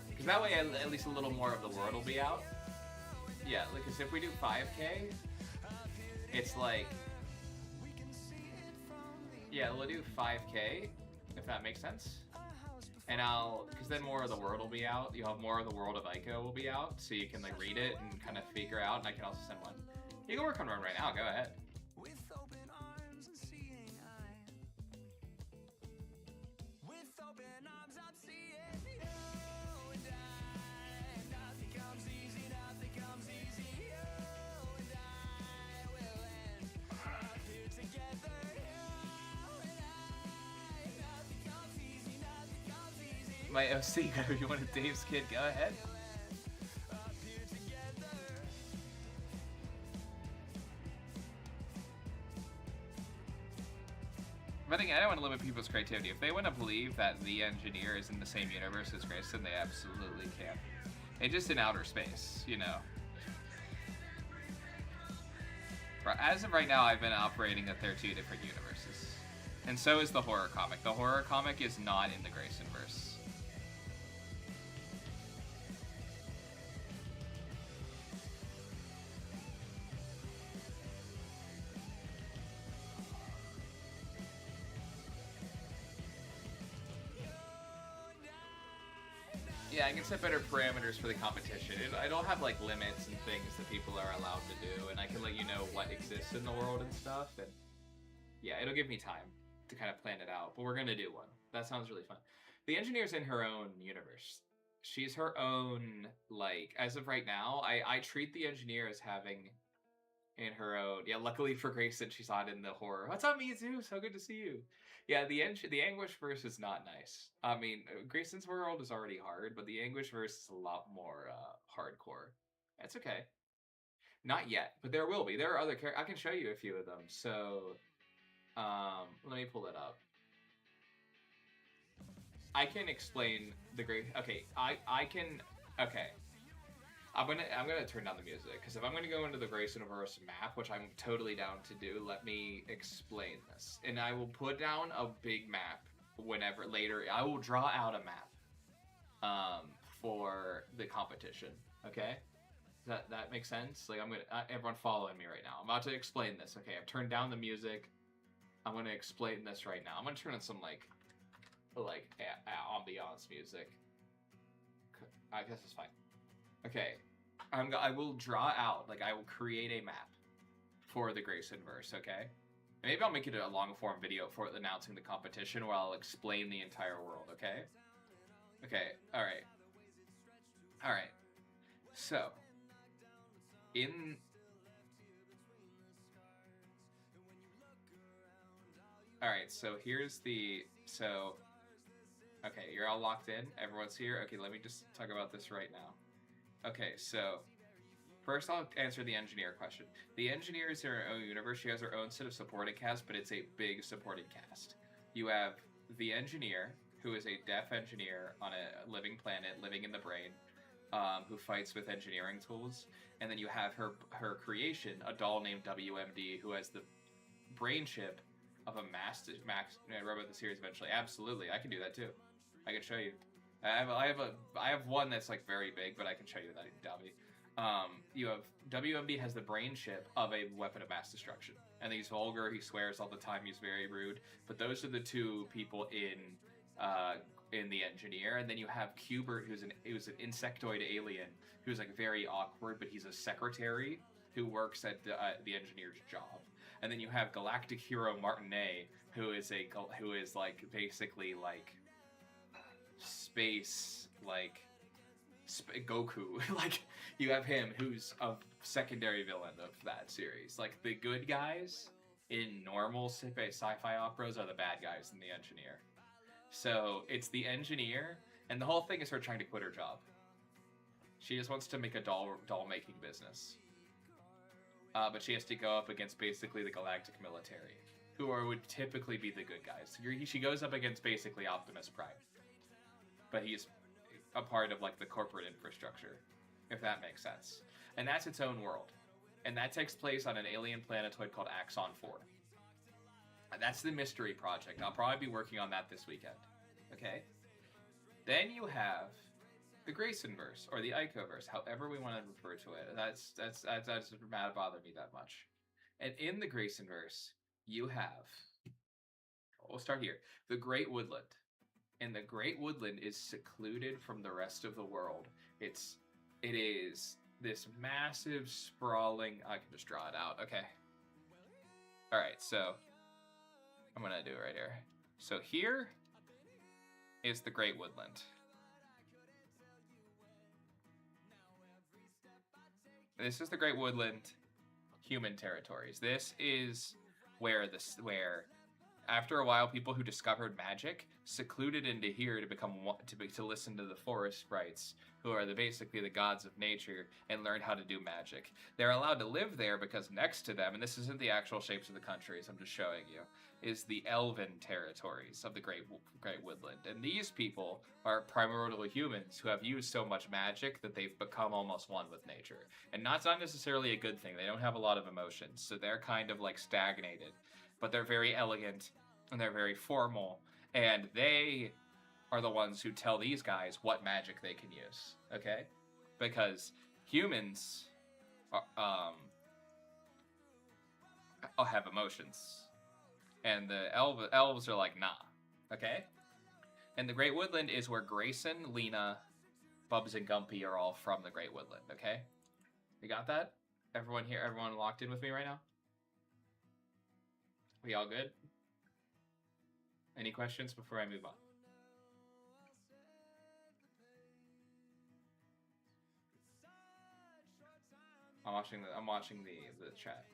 Because that way at least a little more of the world will be out. Yeah, because if we do 5K, it's like, yeah, we'll do 5K, if that makes sense. And because then more of the world will be out. You'll have more of the world of Ico will be out, so you can like read it and kind of figure out, and I can also send one. You can work on one right now, go ahead. My OC, if you want a Dave's Kid, go ahead. But again, I don't want to limit people's creativity. If they want to believe that the engineer is in the same universe as Grayson, they absolutely can. It's just in outer space, you know. As of right now, I've been operating that they're two different universes. And so is the horror comic. The horror comic is not in the Grayson verse. Yeah, I can set better parameters for the competition. I don't have like limits and things that people are allowed to do, and I can let you know what exists in the world and stuff. And yeah, it'll give me time to kind of plan it out. But we're gonna do one. That sounds really fun. The engineer's in her own universe. She's her own, like, as of right now, I treat the engineer as having in her own. Yeah, luckily for Grayson, she's not in the horror. What's up, Mizu? So good to see you. Yeah, the Anguish verse is not nice. I mean, Grayson's world is already hard, but the Anguish verse is a lot more hardcore. That's okay. Not yet, but there will be. There are other characters. I can show you a few of them. So, let me pull it up. I can explain the great. Okay, I can. Okay, I'm gonna turn down the music because if I'm gonna go into the Grace Universe map, which I'm totally down to do, let me explain this. And I will put down a big map whenever later. I will draw out a map, for the competition. Okay, that makes sense. Like I'm gonna everyone following me right now. I'm about to explain this. Okay, I've turned down the music. I'm gonna explain this right now. I'm gonna turn on some like ambiance music. I guess it's fine. Okay, I will draw out, like I will create a map for the Graysonverse, okay? Maybe I'll make it a long form video for announcing the competition where I'll explain the entire world, okay? Okay, alright. Alright. So, Alright, so here's the... Okay, you're all locked in? Everyone's here? Okay, let me just talk about this right now. Okay, so... First, I'll answer the engineer question. The engineer is in her own universe. She has her own set of supporting cast, but it's a big supporting cast. You have the engineer, who is a deaf engineer on a living planet, living in the brain, who fights with engineering tools. And then you have her creation, a doll named WMD, who has the brain chip of a max robot the series eventually. Absolutely, I can do that too. I can show you. I have one that's like very big, but I can show you that, Dobby. You have WMD has the brain chip of a weapon of mass destruction, and he's vulgar. He swears all the time. He's very rude. But those are the two people in the engineer, and then you have Cubert, who's an insectoid alien who's like very awkward, but he's a secretary who works at the engineer's job. And then you have Galactic Hero Martinet, who is like basically like space like. Goku, like you have him who's a secondary villain of that series. Like the good guys in normal sci-fi operas are the bad guys in the engineer. So it's the engineer, and the whole thing is her trying to quit her job. She just wants to make a doll making business, but she has to go up against basically the galactic military, who would typically be the good guys. She goes up against basically Optimus Prime, but he's a part of like the corporate infrastructure, if that makes sense. And that's its own world. And that takes place on an alien planetoid called Axon 4. And that's the mystery project. I'll probably be working on that this weekend. Okay? Then you have the Graysonverse, or the Icoverse, however we want to refer to it. That doesn't bother me that much. And in the Graysonverse, you have... We'll start here. The Great Woodland. And the Great Woodland is secluded from the rest of the world. It is this massive, sprawling... I can just draw it out. Okay. Alright, so... I'm gonna do it right here. So here is the Great Woodland. This is the Great Woodland human territories. This is where after a while, people who discovered magic secluded into here to listen to the forest sprites, who are basically the gods of nature, and learn how to do magic. They're allowed to live there because next to them, and this isn't the actual shapes of the countries, I'm just showing you, is the elven territories of the Great Woodland. And these people are primordial humans who have used so much magic that they've become almost one with nature. And that's not necessarily a good thing. They don't have a lot of emotions, so they're kind of like stagnated. But they're very elegant, and they're very formal, and they are the ones who tell these guys what magic they can use, okay? Because humans have emotions, and the elves are like, nah, okay? And the Great Woodland is where Grayson, Lena, Bubs, and Gumpy are all from the Great Woodland, okay? You got that? Everyone here, everyone locked in with me right now? We all good? Any questions before I move on? I'm watching the chat.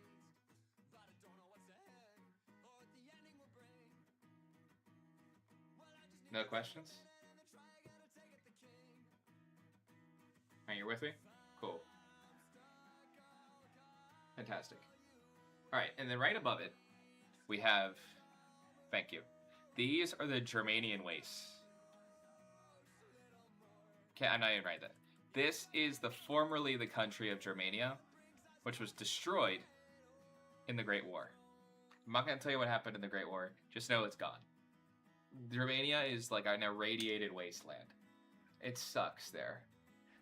No questions? Are you with me? Cool. Fantastic. All right, and then right above it, we have. Thank you. These are the Germanian wastes. Okay, I'm not even right that. This is formerly the country of Germania, which was destroyed in the Great War. I'm not going to tell you what happened in the Great War. Just know it's gone. Germania is like an irradiated wasteland. It sucks there.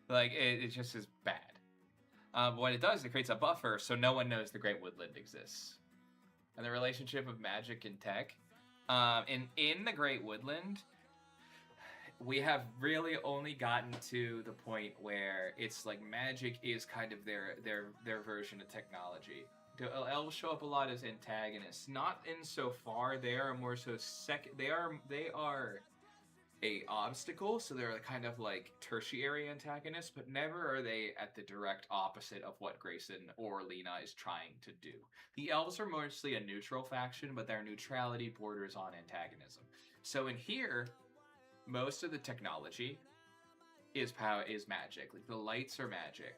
Like, it just is bad. What it does, it creates a buffer so no one knows the Great Woodland exists. And the relationship of magic and tech. In the Great Woodland, we have really only gotten to the point where it's like magic is kind of their version of technology. The elves show up a lot as antagonists, not in so far they are more so they are a obstacle, so they're kind of like tertiary antagonists, but never are they at the direct opposite of what Grayson or Lena is trying to do. The elves are mostly a neutral faction, but their neutrality borders on antagonism. So in here, most of the technology is magic. Like the lights are magic.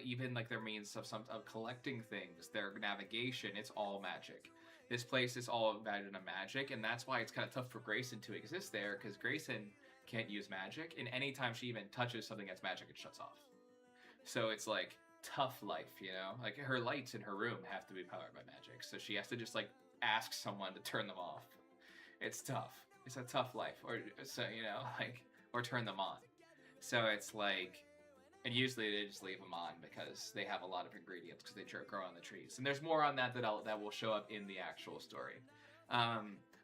Even like their means of collecting things, their navigation, it's all magic. This place is all about magic, and that's why it's kind of tough for Grayson to exist there, because Grayson can't use magic, and anytime she even touches something that's magic, it shuts off. So it's like tough life, you know? Like her lights in her room have to be powered by magic, so she has to just like ask someone to turn them off. It's tough. It's a tough life, or so you know, like, or turn them on. So it's like, and usually they just leave them on because they have a lot of ingredients because they grow on the trees. And there's more on that will show up in the actual story.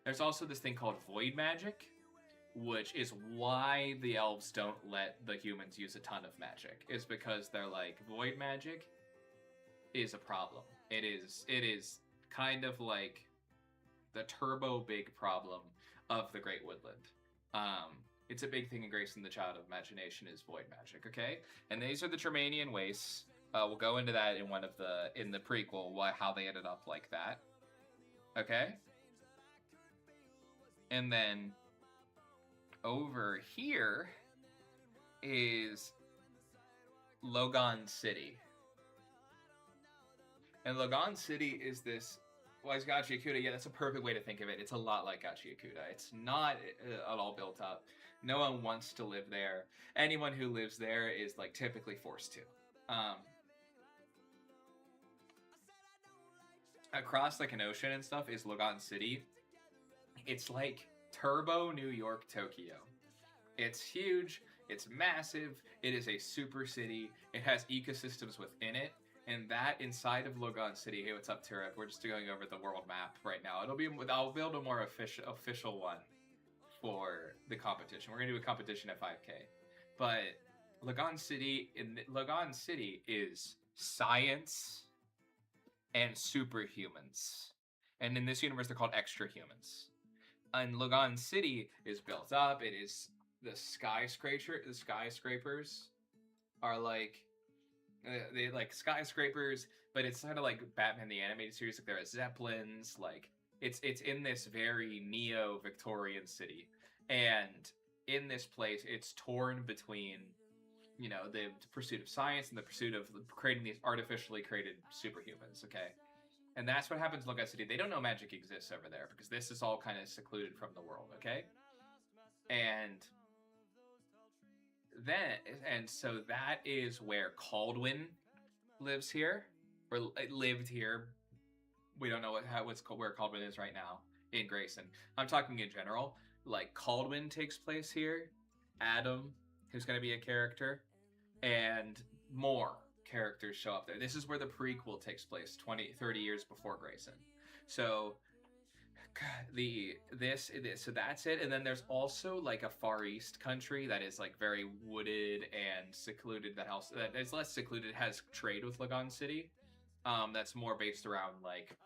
There's also this thing called void magic, which is why the elves don't let the humans use a ton of magic. Is because they're like, void magic is a problem. It is kind of like the turbo big problem of the Great Woodland. It's a big thing in Grayson the Child of Imagination is void magic, okay? And these are the Germanian wastes. We'll go into that in the prequel, how they ended up like that. Okay? And then over here is Logan City. And Logan City is this. Well, it's Gachi Yakuta. Yeah, that's a perfect way to think of it. It's a lot like Gachi Yakuta. It's not at all built up. No one wants to live there. Anyone who lives there is like typically forced to. Across like an ocean and stuff is Logan City. It's like Turbo New York, Tokyo. It's huge. It's massive. It is a super city. It has ecosystems within it. And that inside of Logan City, hey, what's up, Tara? We're just going over the world map right now. I'll build a more official one for the competition. We're gonna do a competition at 5K, but Logan City is science and superhumans, and in this universe they're called extra humans. And Logan City is built up. It is the skyscrapers are like. They like skyscrapers, but it's kind of like Batman the Animated Series. Like there are zeppelins. Like it's in this very neo-Victorian city, and in this place, it's torn between, you know, the pursuit of science and the pursuit of creating these artificially created superhumans. Okay, and that's what happens in Logan City. They don't know magic exists over there because this is all kind of secluded from the world. Okay, so that is where Caldwin lives here, or lived here. We don't know where Caldwin is right now in Grayson. I'm talking in general. Like Caldwin takes place here. Adam, who's going to be a character, and more characters show up there. This is where the prequel takes place, 30 years before Grayson. So so that's it. And then there's also like a Far East country that is like very wooded and secluded, that is less secluded, has trade with Logan City. That's more based around like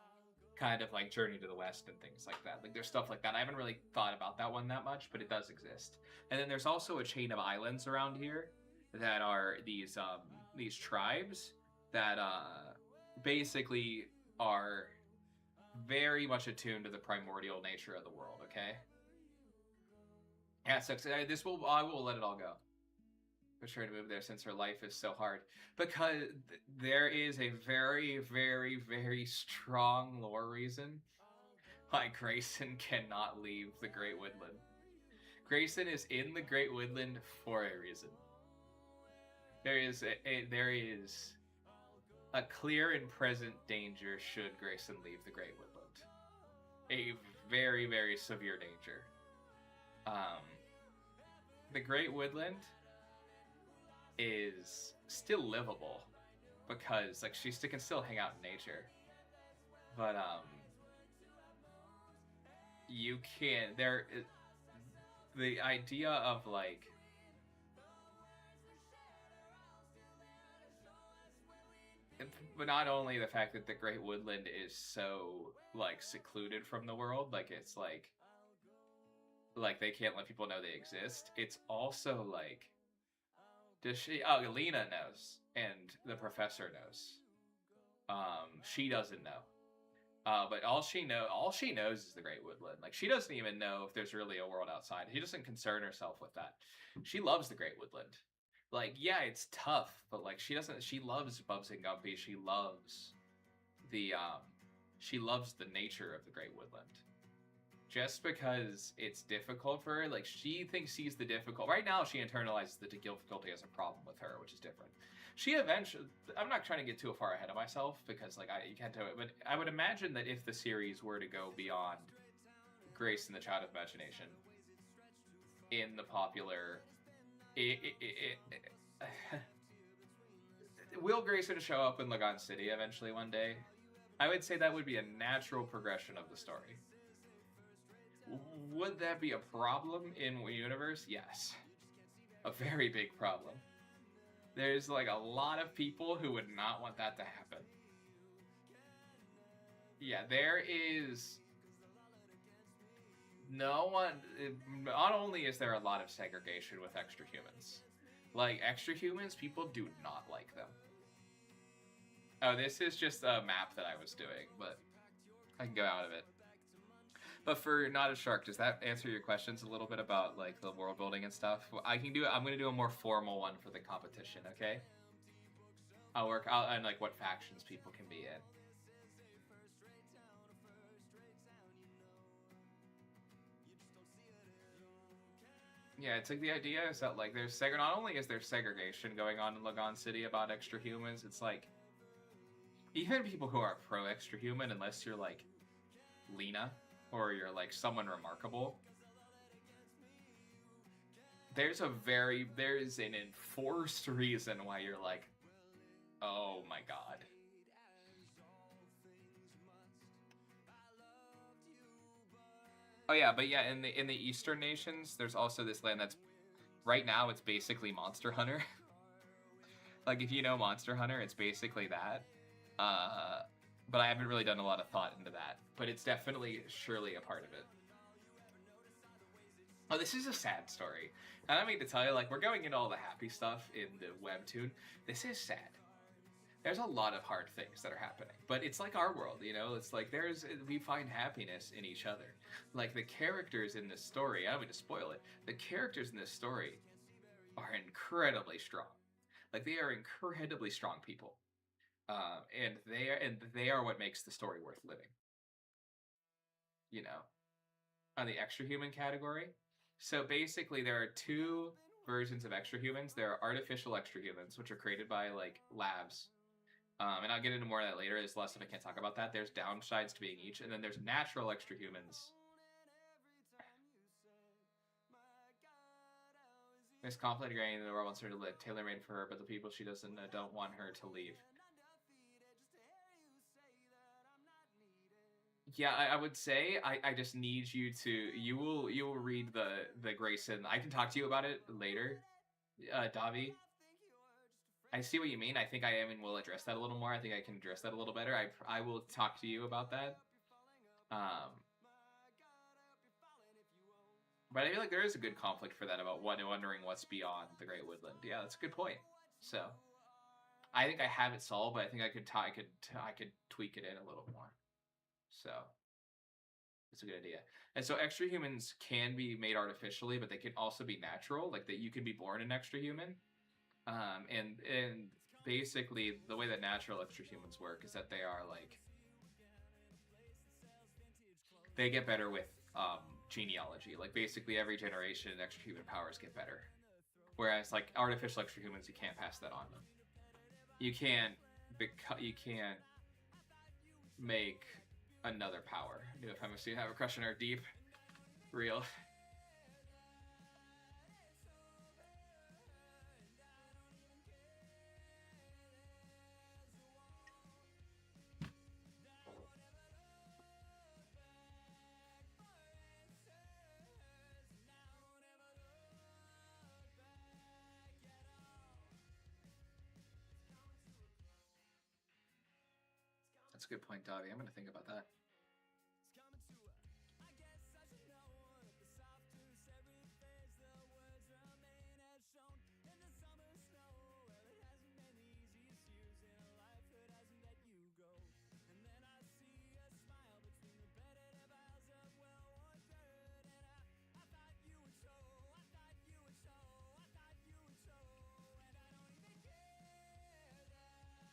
kind of like Journey to the West and things like that. Like there's stuff like that. I haven't really thought about that one that much, but it does exist. And then there's also a chain of islands around here that are these tribes that basically are very much attuned to the primordial nature of the world. Okay. Yeah, so I will let it all go. was trying to move there since her life is so hard. Because there is a very, very, very strong lore reason why Grayson cannot leave the Great Woodland. Grayson is in the Great Woodland for a reason. There is a clear and present danger should Grayson leave the Great Woodland. A very, very severe danger. The Great Woodland is still livable because like she can still hang out in nature, but you can't. The idea of like but not only the fact that the Great Woodland is so like secluded from the world, like it's like they can't let people know they exist. It's also like, does she? Oh, Lena knows, and the professor knows. She doesn't know. But all she knows is the Great Woodland. Like she doesn't even know if there's really a world outside. She doesn't concern herself with that. She loves the Great Woodland. Like, yeah, it's tough, but like she loves Bubs and Gumpy. She loves the nature of the Great Woodland. Just because it's difficult for her, like she thinks she's the difficult. Right now, she internalizes the difficulty as a problem with her, which is different. She eventually, I'm not trying to get too far ahead of myself because like you can't do it, but I would imagine that if the series were to go beyond Grace and the Child of Imagination in the popular, will Grayson show up in Lagan City eventually one day? I would say that would be a natural progression of the story. Would that be a problem in the universe? Yes. A very big problem. There's like a lot of people who would not want that to happen. Yeah, there is no one. Not only is there a lot of segregation with extra humans, like extra humans, people do not like them. Oh, this is just a map that I was doing, but I can go out of it. But for Not a Shark, does that answer your questions a little bit about like the world building and stuff? I'm gonna do a more formal one for the competition, okay? I'll work out on like what factions people can be in. Yeah, it's like the idea is that like there's not only is there segregation going on in Lagan City about extra humans, it's like even people who are pro extra human, unless you're like Lena or you're like someone remarkable, there's an enforced reason why you're like, oh my god. Oh yeah, but yeah, in the Eastern nations, there's also this land that's right now it's basically Monster Hunter. Like if you know Monster Hunter, it's basically that. But I haven't really done a lot of thought into that. But it's definitely surely a part of it. Oh, this is a sad story. I don't mean to tell you, like, we're going into all the happy stuff in the webtoon. This is sad. There's a lot of hard things that are happening. But it's like our world, you know? It's like we find happiness in each other. Like, the characters in this story, I don't mean to spoil it, the characters in this story are incredibly strong. Like, they are incredibly strong people. And they are what makes the story worth living. You know? On the extra human category. So basically, there are two versions of extra humans. There are artificial extra humans, which are created by like labs. And I'll get into more of that later. There's less if I can't talk about that. There's downsides to being each, and then there's natural extra humans. Miss Conflict Granny in the world wants her to live, tailor-made for her, but the people she doesn't know don't want her to leave. Yeah, I would say I just need you to you will read the Grayson. I can talk to you about it later, Davi. I see what you mean. I think I am and will address that a little more. I think I can address that a little better. I will talk to you about that. But I feel like there is a good conflict for that about wondering what's beyond the Great Woodland. Yeah, that's a good point. So I think I have it solved, but I think I could tweak it in a little more. So it's a good idea. And so extra humans can be made artificially, but they can also be natural. Like that you can be born an extra human. And basically the way that natural extra humans work is that they are like they get better with genealogy. Like basically every generation extra human powers get better. Whereas like artificial extra humans, you can't pass that on. You can't make another power. You know, if I'm assuming have a crush on her deep, real. That's a good point, Davi. I'm gonna think about that.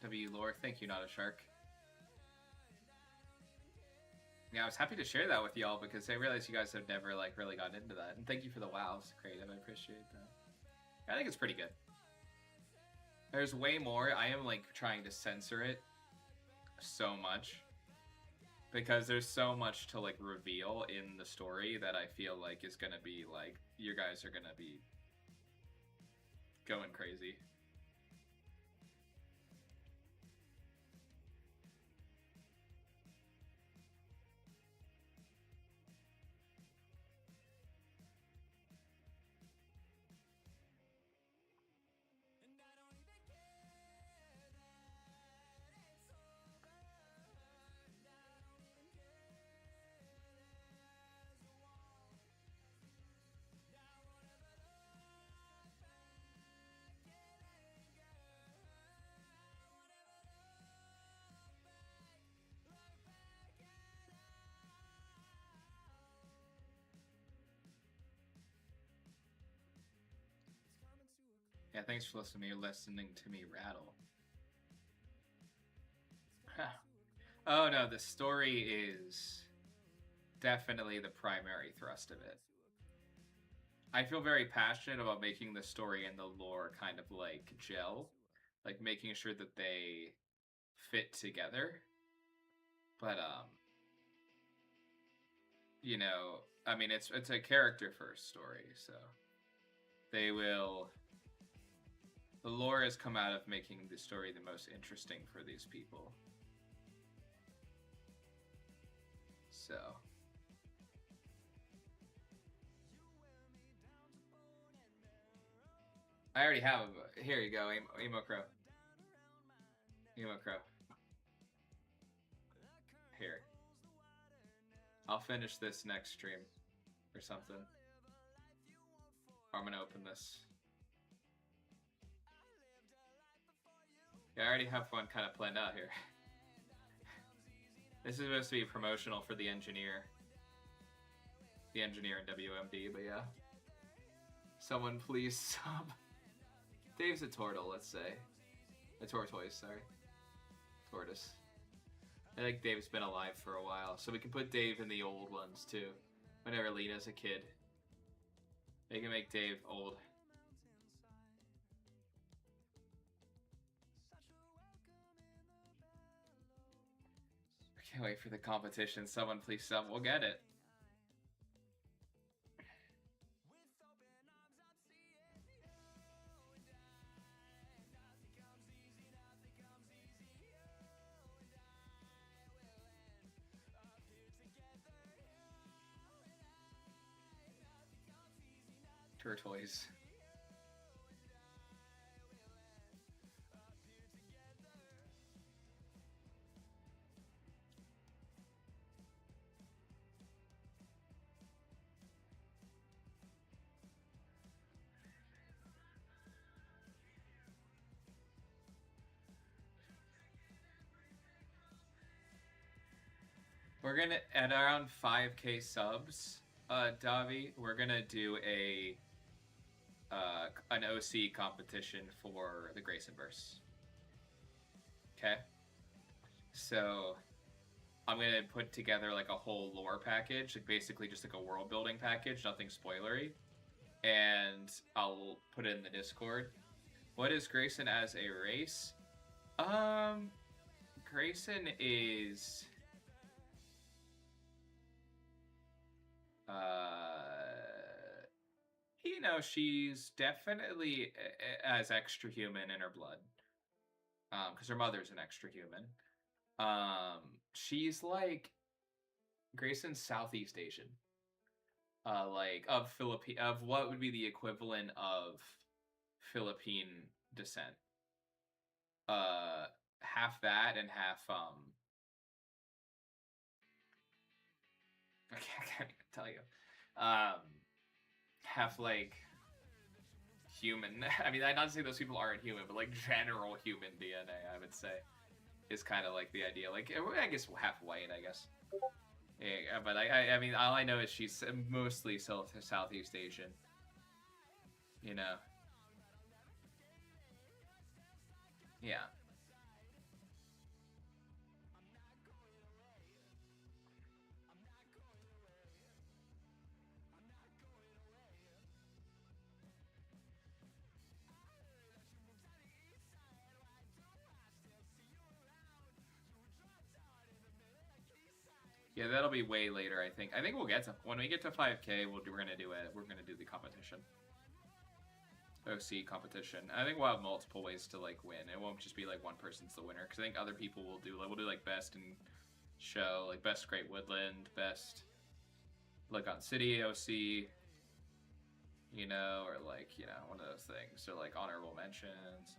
W lore, thank you, not a shark. Yeah, I was happy to share that with y'all because I realized you guys have never like really gotten into that. And thank you for the wows, creative. I appreciate that. I think it's pretty good. There's way more. I am like trying to censor it so much because there's so much to like reveal in the story that I feel like is gonna be like you guys are gonna be going crazy. Yeah, thanks for listening to me rattle. Oh no, the story is definitely the primary thrust of it. I feel very passionate about making the story and the lore kind of like gel, like making sure that they fit together. But you know, I mean it's a character first story, so they will the lore has come out of making the story the most interesting for these people. So I already have a, here you go, Emo Crow. Emo Crow. Here. I'll finish this next stream or something. Or I'm gonna open this. Yeah, I already have one kind of planned out here. This is supposed to be promotional for the engineer. The engineer in WMD, but yeah. Someone please sub. Dave's a turtle, let's say. A tortoise, sorry. Tortoise. I think Dave's been alive for a while, so we can put Dave in the old ones too. Whenever Lena's a kid. They can make Dave old. I can't wait for the competition. Someone please sub. We'll get it. Tortoise. We're gonna, at around 5K subs, Davi, we're gonna do a an OC competition for the Graysonverse. Okay, so I'm gonna put together like a whole lore package, like basically just like a world building package, nothing spoilery, and I'll put it in the Discord. What is Grayson as a race? Grayson is you know, she's definitely as extra human in her blood. Because her mother's an extra human. She's like Grayson's Southeast Asian. Like of what would be the equivalent of Philippine descent. Half that and half I can't even tell you. Half like human. I mean, I not to say those people aren't human, but like general human DNA, I would say, is kind of like the idea. Like, I guess half white, I guess. Yeah, but I mean, all I know is she's mostly Southeast Asian. You know. Yeah. Yeah, that'll be way later. I think we'll get to when we get to 5K. We're gonna do it. We're gonna do the competition. OC competition. I think we'll have multiple ways to like win. It won't just be like one person's the winner. Because I think other people will do. Like, we'll do like best in show, like best Great Woodland, best like on City OC. You know, or like one of those things. So like honorable mentions.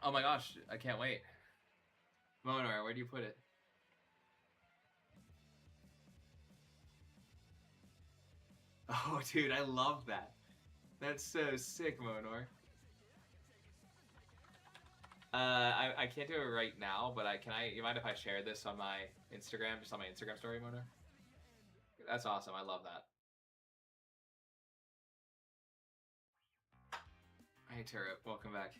Oh my gosh, I can't wait. Monar, where do you put it? Oh, dude, I love that. That's so sick, Monor. I can't do it right now, but you mind if I share this on my Instagram, just on my Instagram story, Monor? That's awesome. I love that. Hey, Turret, welcome back.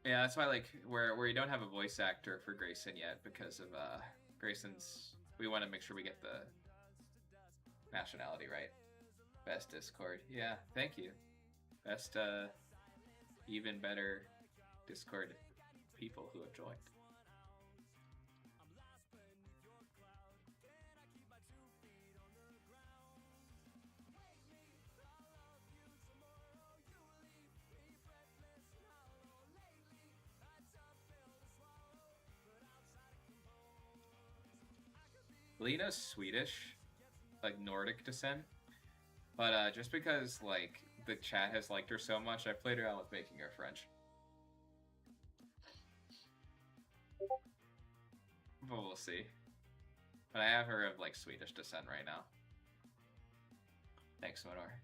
Yeah, that's why like where you don't have a voice actor for Grayson yet because of Grayson's. We want to make sure we get the nationality right. Best Discord, yeah. Thank you. Best even better Discord people who have joined. Lena's Swedish, like Nordic descent, but just because like the chat has liked her so much, I played around with making her French. But we'll see. But I have her of like Swedish descent right now. Thanks, Monor.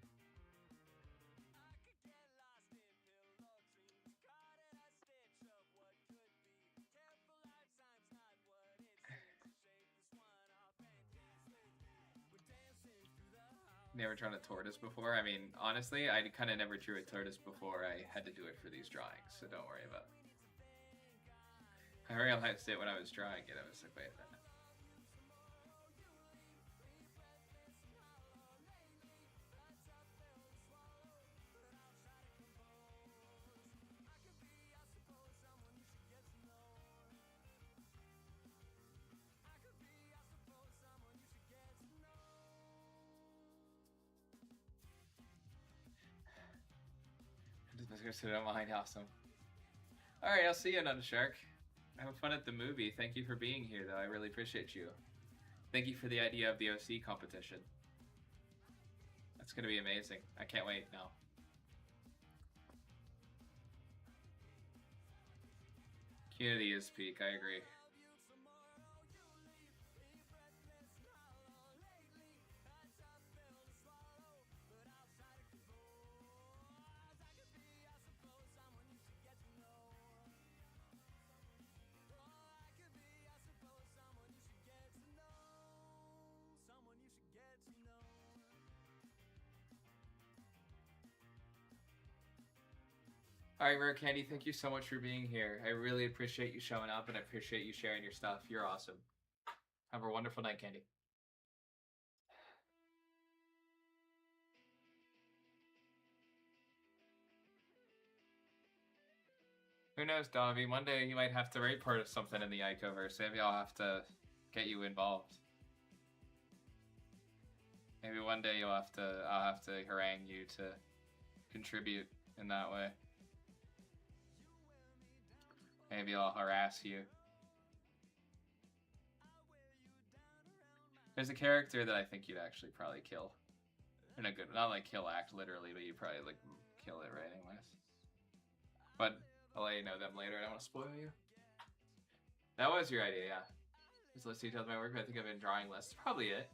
Never drawn a tortoise before. I mean, honestly, I kind of never drew a tortoise before I had to do it for these drawings, so don't worry about it. I realized it when I was drawing it. I was like, wait a minute. So don't mind, awesome. All right, I'll see you, Another Shark. Have fun at the movie. Thank you for being here, though. I really appreciate you. Thank you for the idea of the OC competition. That's gonna be amazing. I can't wait now. Community is peak. I agree. All right, Rare Candy, thank you so much for being here. I really appreciate you showing up, and I appreciate you sharing your stuff. You're awesome. Have a wonderful night, Candy. Who knows, Davi? One day you might have to write part of something in the Icoverse. Maybe I'll have to get you involved. Maybe one day I'll have to harangue you to contribute in that way. Maybe I'll harass you. There's a character that I think you'd actually probably kill. In a good, not like kill act literally, but you probably like kill it writing wise. But I'll let you know them later. I don't want to spoil you. That was your idea, yeah. Just list details of my work, but I think I've been drawing less. That's probably it.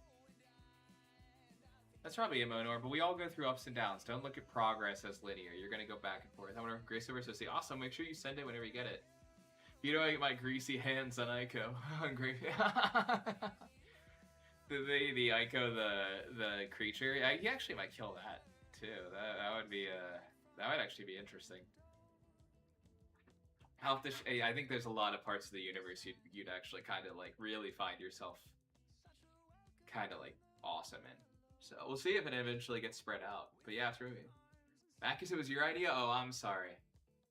That's probably it, Monor, but we all go through ups and downs. Don't look at progress as linear. You're going to go back and forth. I wonder if Grace over says, awesome, make sure you send it whenever you get it. You know I get my greasy hands on Ico. the Ico, the creature. He actually might kill that, too. That would be, that would actually be interesting. I think there's a lot of parts of the universe you'd actually kind of like really find yourself kind of like awesome in. So we'll see if it eventually gets spread out. But yeah, it's really. Macus, it was your idea? Oh, I'm sorry.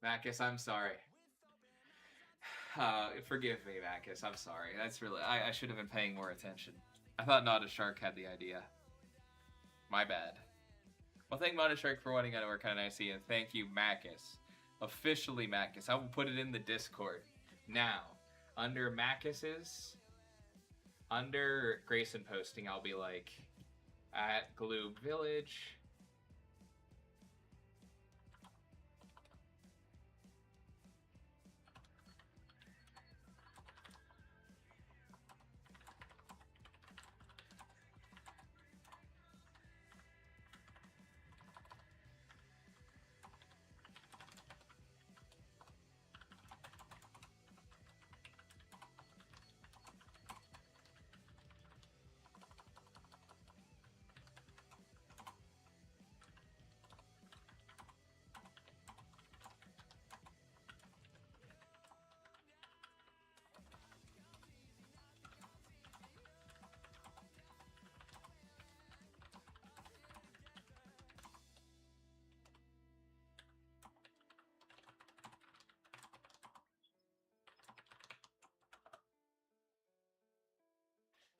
Macus, I'm sorry. Forgive me, Macus. I'm sorry. That's really. I should have been paying more attention. I thought Not a Shark had the idea. My bad. Well, thank Not a Shark for wanting to work kind of nicely, and thank you, Macus. Officially Macus. I will put it in the Discord. Now, under Macus's, under Grayson posting, I'll be like, at Gloob Village.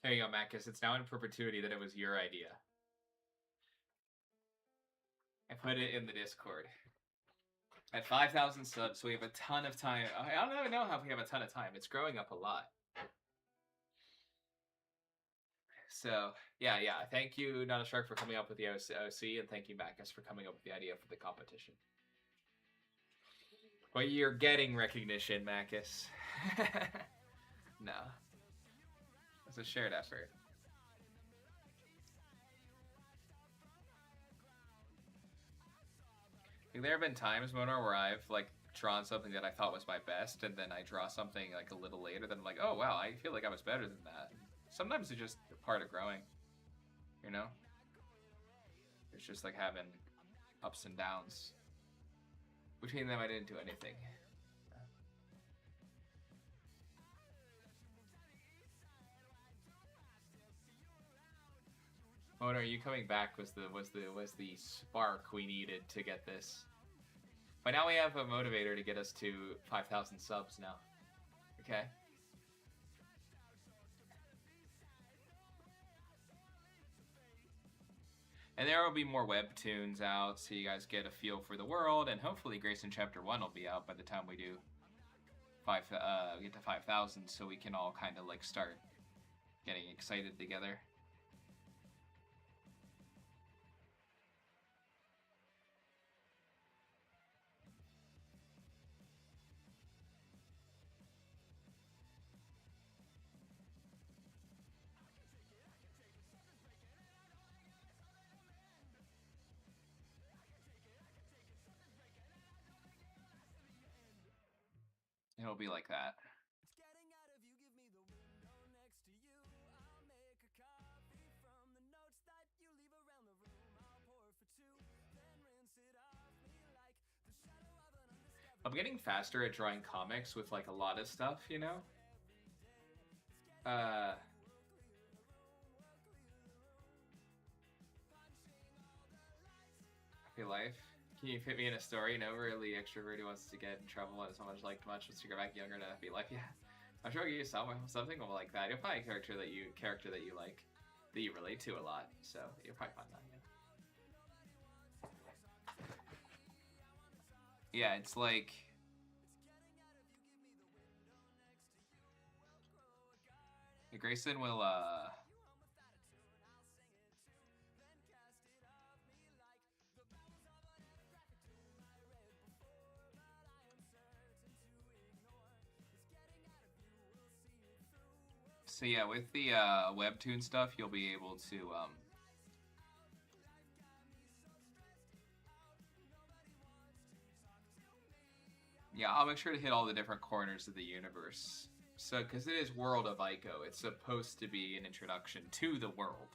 There you go, Macus. It's now in perpetuity that it was your idea. I put it in the Discord. At 5,000 subs, so we have a ton of time. I don't even know how we have a ton of time. It's growing up a lot. So, yeah. Thank you, Not a Shark, for coming up with the OC, and thank you, Macus, for coming up with the idea for the competition. Well, you're getting recognition, Macus. No. It's a shared effort. There have been times, Monar, where I've like drawn something that I thought was my best, and then I draw something like a little later, then I'm like, oh wow, I feel like I was better than that. Sometimes it's just part of growing, you know? It's just like having ups and downs. Between them, I didn't do anything. Mona, are you coming back? Was the spark we needed to get this. But now we have a motivator to get us to 5,000 subs now. Okay. And there will be more webtoons out, so you guys get a feel for the world, and hopefully Grayson Chapter 1 will be out by the time we do get to 5,000, so we can all kind of like start getting excited together. It'll be like that. It's getting out of you, give me the window next to you. I'll make a coffee from the notes that you leave around the room. I'll pour for two, then rinse it off me like the shadow of an I'm getting faster at drawing comics with like a lot of stuff, you know? Happy life. Can you fit me in a story? No, really extrovert who wants to get in trouble and so much liked much wants to go back younger to happy life. Yeah. I'm sure you something like that. You'll find a character that you like, that you relate to a lot. So you'll probably find that. Yeah, it's like Grayson will so yeah, with the webtoon stuff, you'll be able to yeah, I'll make sure to hit all the different corners of the universe. So, because it is World of Ico, it's supposed to be an introduction to the world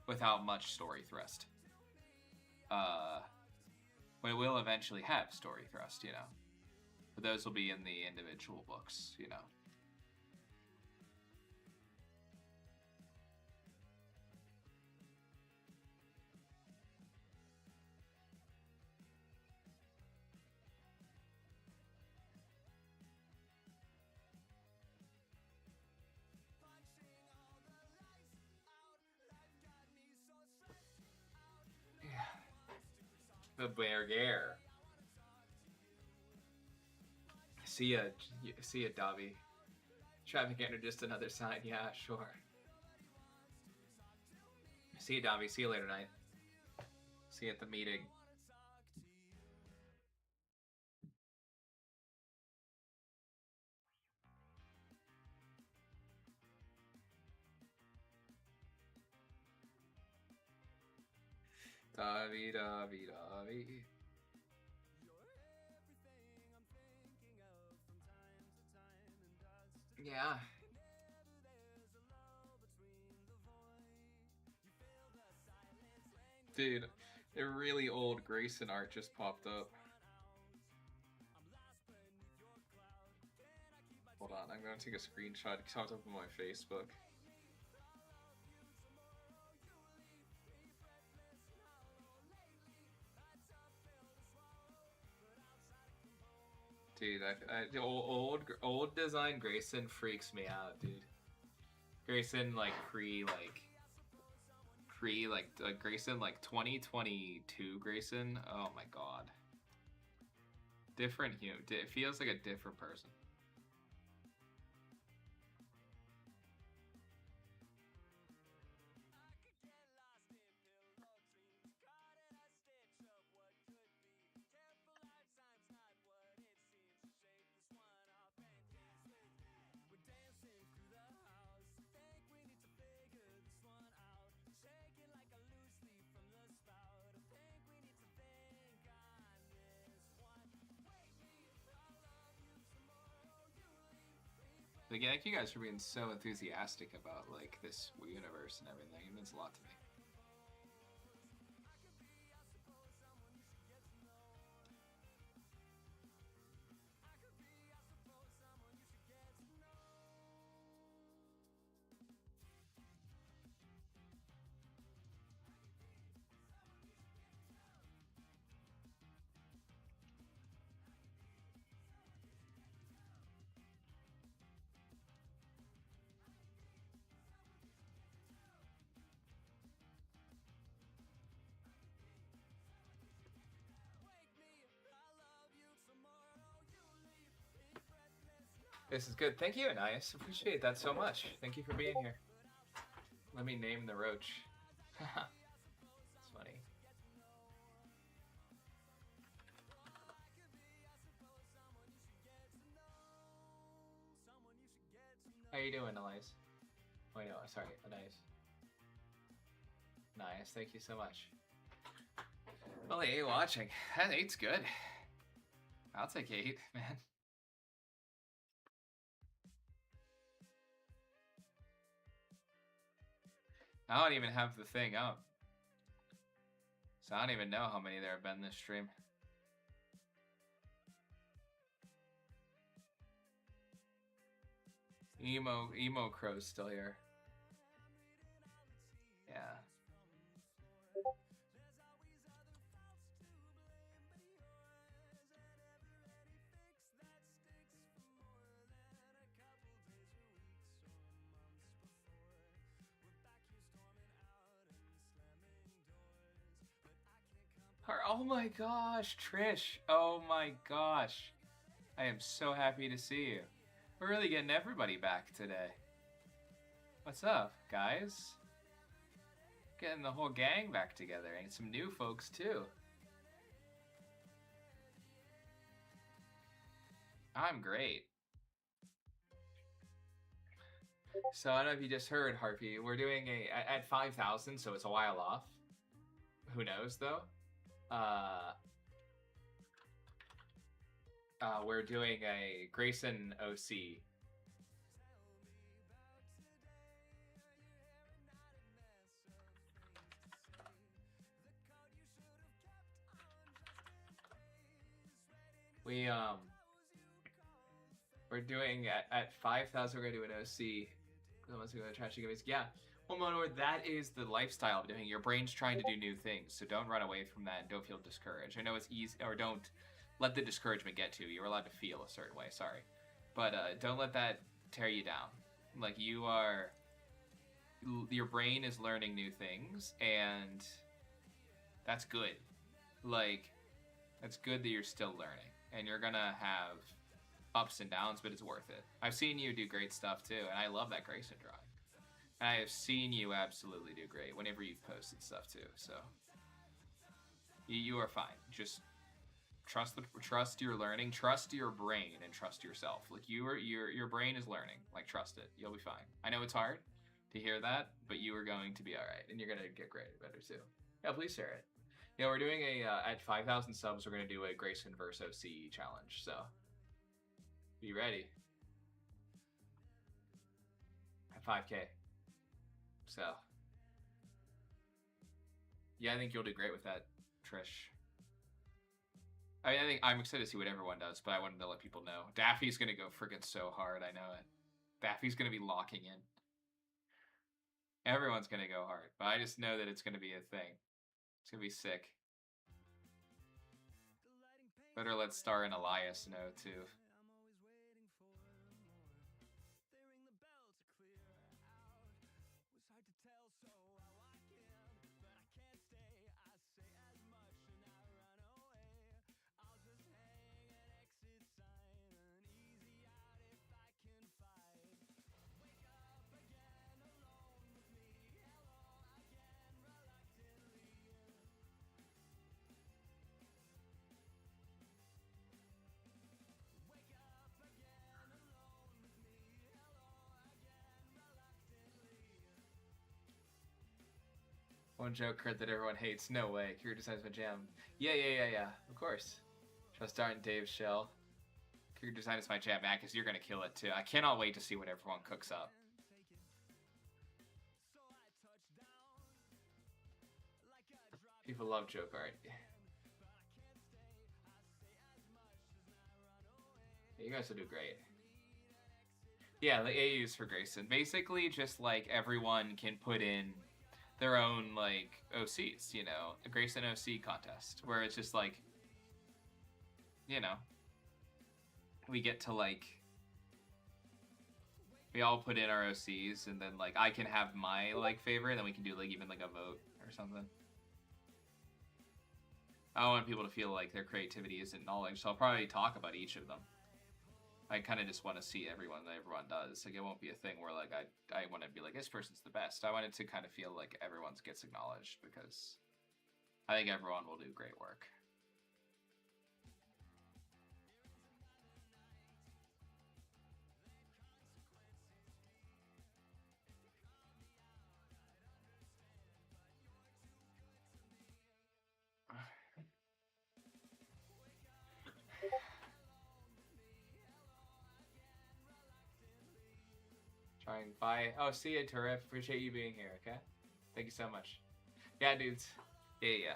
without much story thrust. But it will eventually have story thrust, you know. But those will be in the individual books, you know. The Berger. See ya, Davi. Traffic enter, just another sign. Yeah, sure. See ya, Davi. See you later night. See you at the meeting. Davi, Davi, Davi. Yeah. Dude, a really old Grayson art just popped up. Hold on, I'm gonna take a screenshot because it's up on my Facebook. Dude, old design Grayson freaks me out, dude. Grayson like Grayson like 2022 Grayson. Oh my god. Different human. It feels like a different person. Again, thank you guys for being so enthusiastic about like this universe and everything. It means a lot to me. This is good. Thank you, Anais. Appreciate that so much. Thank you for being here. Let me name the roach. It's funny. How you doing, Anais? Oh, no, sorry, Anais. Nice, thank you so much. Only 8 watching. That 8's good. I'll take 8, man. I don't even have the thing up. So I don't even know how many there have been this stream. Emo Crow's still here. Yeah. Oh my gosh, Trish. Oh my gosh. I am so happy to see you. We're really getting everybody back today. What's up, guys? Getting the whole gang back together and some new folks too. I'm great. So I don't know if you just heard, Harpy. We're doing at 5,000, so it's a while off. Who knows though? We're doing a Grayson OC. We're doing at 5,000. We're gonna do an OC. The ones who are gonna try to give us, yeah. Well, Monor, that is the lifestyle of doing. Your brain's trying to do new things, so don't run away from that and don't feel discouraged. I know it's easy, or don't let the discouragement get to you. You're allowed to feel a certain way. Sorry, but don't let that tear you down. Like your brain is learning new things, and that's good. Like, that's good that you're still learning, and you're gonna have ups and downs, but it's worth it. I've seen you do great stuff too, and I love that Grayson drawing. And I have seen you absolutely do great whenever you've posted stuff too. So you are fine. Just trust your learning, trust your brain, and trust yourself. Like your brain is learning. Like, trust it. You'll be fine. I know it's hard to hear that, but you are going to be all right, and you're gonna get great better too. Yeah, please share it. Yeah, we're doing at 5,000 subs. We're gonna do a Grayson vs OC challenge. So be ready. At 5K. So yeah, I think you'll do great with that, Trish. I mean, I think I'm excited to see what everyone does, but I wanted to let people know. Daffy's gonna go friggin' so hard, I know it. Daffy's gonna be locking in. Everyone's gonna go hard, but I just know that it's gonna be a thing. It's gonna be sick. Better let Star and Elias know too. One joke card that everyone hates. No way. Career Design's my jam. Yeah. Of course. Trust Art and Dave's shell. Career Design is my jam, man, because you're going to kill it too. I cannot wait to see what everyone cooks up. People love joke art. You guys will do great. Yeah, the AUs for Grayson. Basically, just like everyone can put in their own like OCs, you know, a Grayson OC contest where it's just like, you know, we get to like, we all put in our OCs and then like I can have my like favorite and then we can do like even like a vote or something. I don't want people to feel like their creativity isn't knowledge, so I'll probably talk about each of them. I kind of just want to see everyone that everyone does. Like, it won't be a thing where like I want to be like, this person's the best. I want it to kind of feel like everyone gets acknowledged because I think everyone will do great work. Trying bye. Oh, see you, Turif. Appreciate you being here, okay? Thank you so much. Yeah, dudes. Yeah.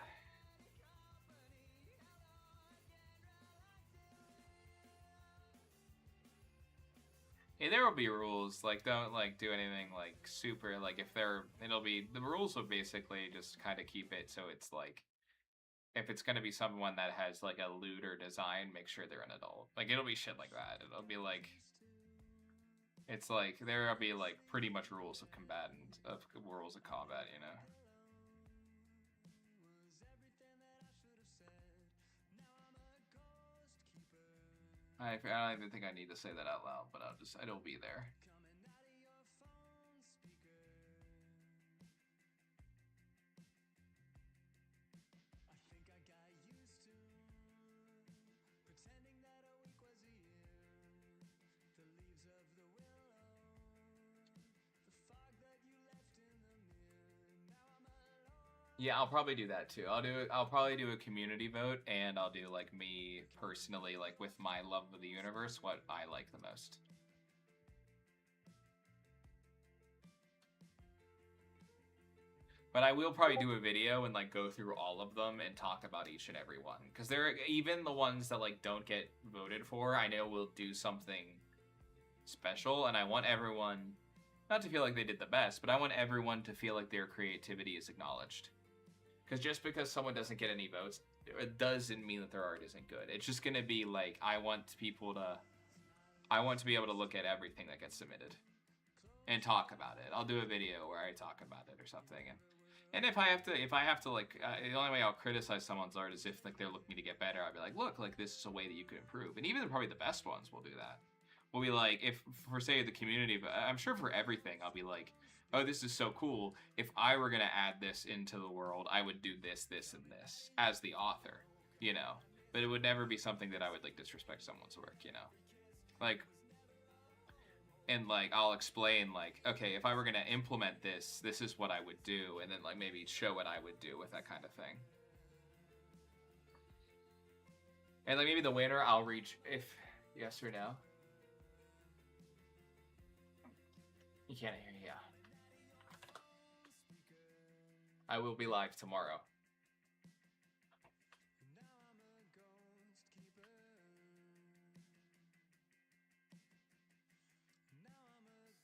Yeah, there will be rules. Like, don't like do anything like super. Like, if they're, it'll be the rules will basically just kind of keep it so it's like, if it's gonna be someone that has like a looter design, make sure they're an adult. Like, it'll be shit like that. It'll be like, it's like there'll be like pretty much rules of combatant of rules of combat, you know. I don't even think I need to say that out loud, but it'll be there. Yeah, I'll probably do that too. I'll probably do a community vote, and I'll do like me personally, like with my love of the universe, what I like the most. But I will probably do a video and like go through all of them and talk about each and every one, because they're even the ones that like don't get voted for, I know will do something special, and I want everyone not to feel like they did the best, but I want everyone to feel like their creativity is acknowledged. Because just because someone doesn't get any votes, it doesn't mean that their art isn't good. It's just gonna be like, I want to be able to look at everything that gets submitted and talk about it. I'll do a video where I talk about it or something, and if I have to like, the only way I'll criticize someone's art is if like they're looking to get better. I'll be like, look, like this is a way that you could improve, and even probably the best ones will do that. We'll be like, if for say the community, but I'm sure for everything, I'll be like, oh, this is so cool. If I were gonna add this into the world, I would do this, this, and this as the author, you know. But it would never be something that I would like disrespect someone's work, you know. Like, and like I'll explain like, okay, if I were gonna implement this, this is what I would do, and then like maybe show what I would do with that kind of thing. And like maybe the winner I'll reach if yes or no. You can't hear me, yeah. I will be live tomorrow.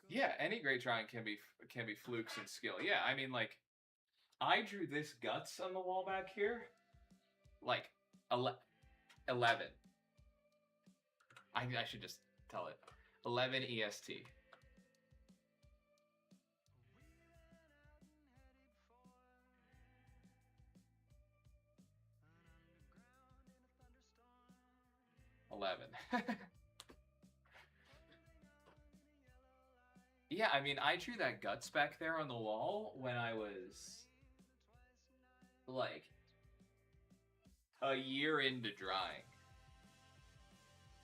Yeah, any great drawing can be flukes and skill. Yeah, I mean, like, I drew this guts on the wall back here, like 11. I should just tell it. 11 EST. Yeah, I mean, I drew that guts back there on the wall when I was like a year into drawing.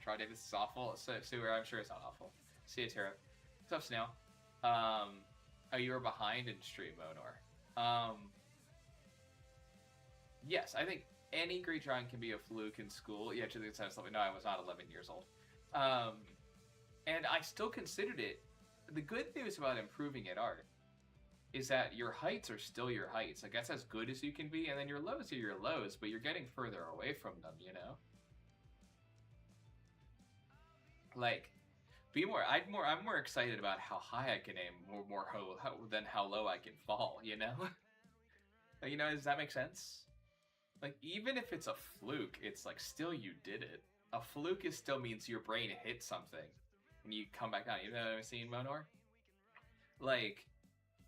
Try to, this is awful. So I'm sure it's not awful. See you, Tara. What's up, Snail? Oh, you were behind in stream, Monor. Yes, I think any great drawing can be a fluke in school. Yeah, to the extent of something. No, I was not 11 years old. And I still considered it. The good news about improving at art is that your heights are still your heights. Like, that's as good as you can be, and then your lows are your lows, but you're getting further away from them, you know? Like, I'm more excited about how high I can aim than how low I can fall, you know? You know, does that make sense? Like, even if it's a fluke, it's like, still you did it. A fluke still means your brain hit something and you come back down. You know what I'm saying, Monor? Like,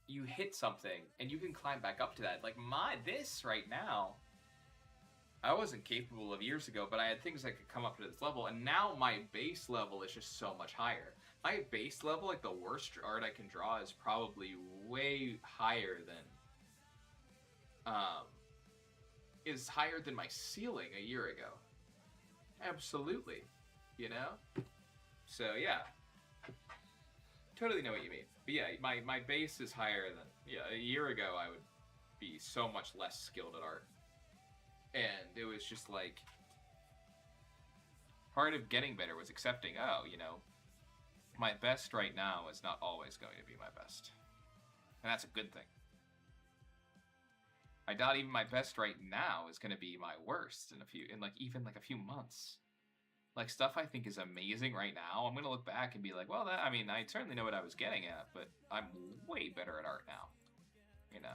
you hit something and you can climb back up to that. Like, this right now, I wasn't capable of years ago, but I had things that could come up to this level, and now my base level is just so much higher. My base level, like the worst art I can draw, is probably way higher than, is higher than my ceiling a year ago. Absolutely, you know? So yeah, totally know what you mean. But yeah, my base is higher than, yeah, a year ago I would be so much less skilled at art. And it was just like, part of getting better was accepting, oh, you know, my best right now is not always going to be my best. And that's a good thing. I doubt even my best right now is going to be my worst in even a few months. Like, stuff I think is amazing right now, I'm gonna look back and be like, well, that, I mean, I certainly know what I was getting at, but I'm way better at art now, you know?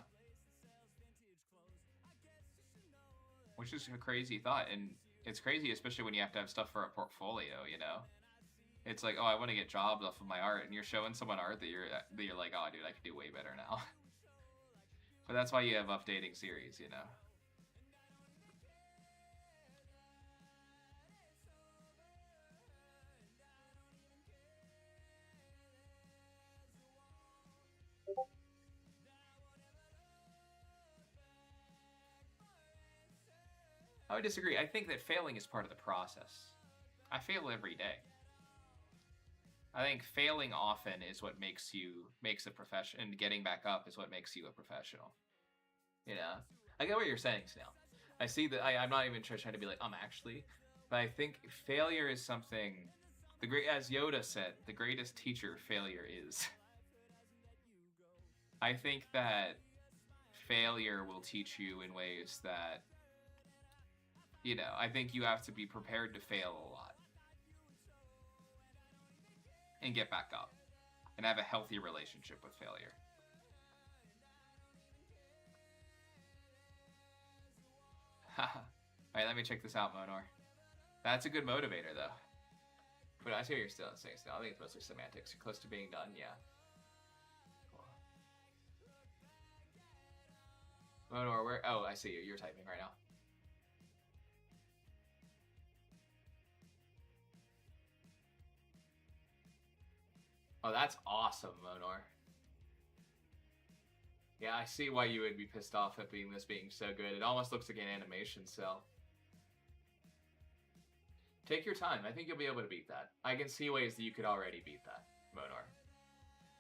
Which is a crazy thought, and it's crazy, especially when you have to have stuff for a portfolio, you know? It's like, oh, I want to get jobs off of my art, and you're showing someone art that you're like, oh, dude, I could do way better now. But that's why you have updating series, you know? I would disagree. I think that failing is part of the process. I fail every day. I think failing often is what makes a profession, and getting back up is what makes you a professional. You know? I get what you're saying, Snail. I see that. I'm not even trying to be like, actually. But I think failure is something, as Yoda said, the greatest teacher failure is. I think that failure will teach you in ways that, you know, I think you have to be prepared to fail a lot. And get back up. And have a healthy relationship with failure. Alright, let me check this out, Monor. That's a good motivator, though. But I see what you're still saying. Still, I think it's mostly semantics. You're close to being done, yeah. Cool. Monor, where? Oh, I see you. You're typing right now. Oh, that's awesome, Monor. Yeah, I see why you would be pissed off at this being so good. It almost looks like an animation cell. Take your time. I think you'll be able to beat that. I can see ways that you could already beat that, Monor.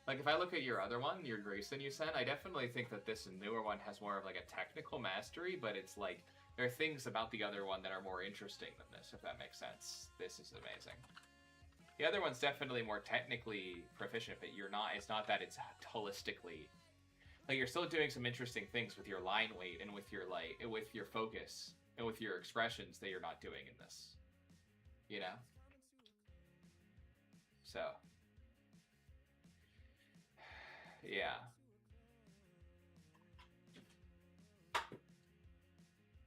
Like, if I look at your other one, your Grayson you sent, I definitely think that this newer one has more of, like, a technical mastery, but it's like, there are things about the other one that are more interesting than this, if that makes sense. This is amazing. The other one's definitely more technically proficient, but it's not that it's holistically, like, you're still doing some interesting things with your line weight and with your, like, with your focus and with your expressions that you're not doing in this. You know? So. Yeah.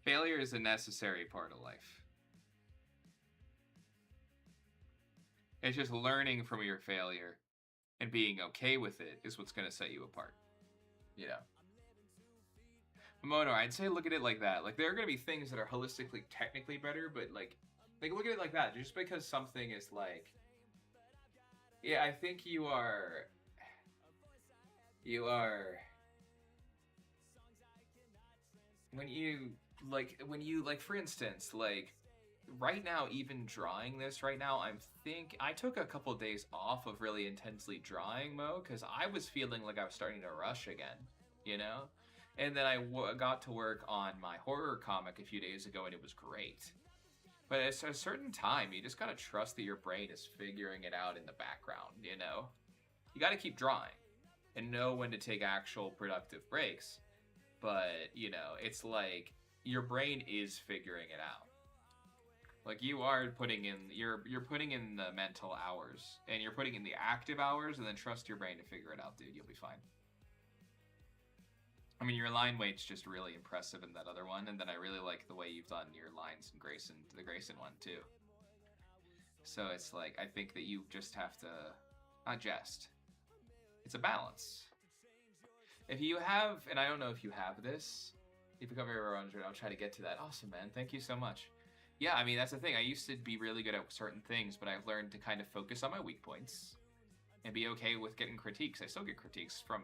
Failure is a necessary part of life. It's just learning from your failure and being okay with it is what's going to set you apart. You know? Mono, I'd say look at it like that. Like, there are going to be things that are holistically, technically better, but, like, look at it like that. Just because something is, like... Yeah, I think you are... When you, for instance, like, right now, even drawing this right now, I took a couple days off of really intensely drawing, Mo, because I was feeling like I was starting to rush again, you know? And then I got to work on my horror comic a few days ago, and it was great. But at a certain time, you just gotta trust that your brain is figuring it out in the background, you know? You gotta keep drawing and know when to take actual productive breaks. But, you know, it's like your brain is figuring it out. Like, you are putting in, you're putting in the mental hours, and you're putting in the active hours, and then trust your brain to figure it out, dude. You'll be fine. I mean, your line weight's just really impressive in that other one, and then I really like the way you've done your lines in the Grayson one, too. So it's like, I think that you just have to, not just, it's a balance. If you have, and I don't know if you have this, if you become over 100, I'll try to get to that. Awesome, man. Thank you so much. Yeah, I mean, that's the thing. I used to be really good at certain things, but I've learned to kind of focus on my weak points and be okay with getting critiques. I still get critiques from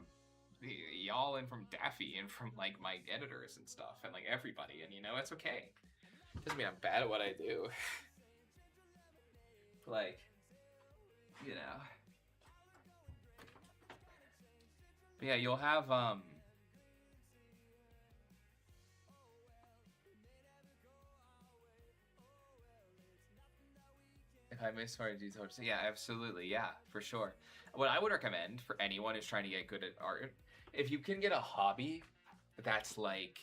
y'all and from Daffy and from, like, my editors and stuff and, like, everybody, and, you know, it's okay. Doesn't mean I'm bad at what I do. Like, you know. But yeah, you'll have, if I miss hard details, yeah, absolutely, yeah, for sure. What I would recommend for anyone who's trying to get good at art, if you can get a hobby that's, like,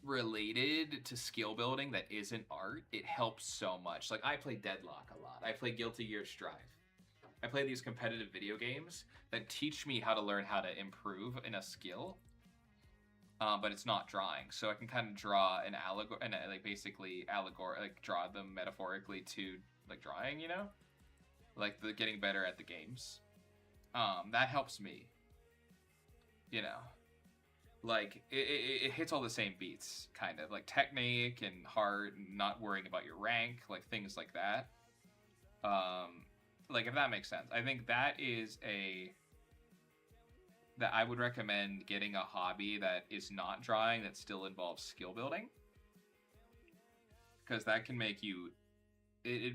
related to skill building that isn't art, it helps so much. Like, I play Deadlock a lot. I play Guilty Gear Strive. I play these competitive video games that teach me how to learn how to improve in a skill, but it's not drawing. So I can kind of draw an allegory, and like basically allegory, like draw them metaphorically to like drawing, you know, like the getting better at the games. That helps me, you know. Like it hits all the same beats, kind of like technique and heart, and not worrying about your rank, like things like that. Like if that makes sense, I think that I would recommend getting a hobby that is not drawing that still involves skill building, because that can make you. It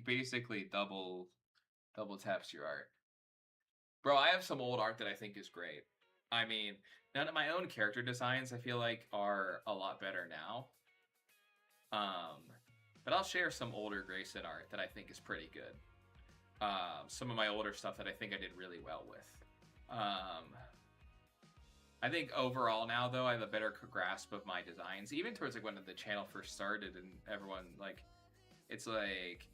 basically double taps your art. Bro, I have some old art that I think is great. I mean, none of my own character designs I feel like are a lot better now. But I'll share some older Grayson art that I think is pretty good. Some of my older stuff that I think I did really well with. I think overall now, though, I have a better grasp of my designs. Even towards like when the channel first started and everyone, like, it's like,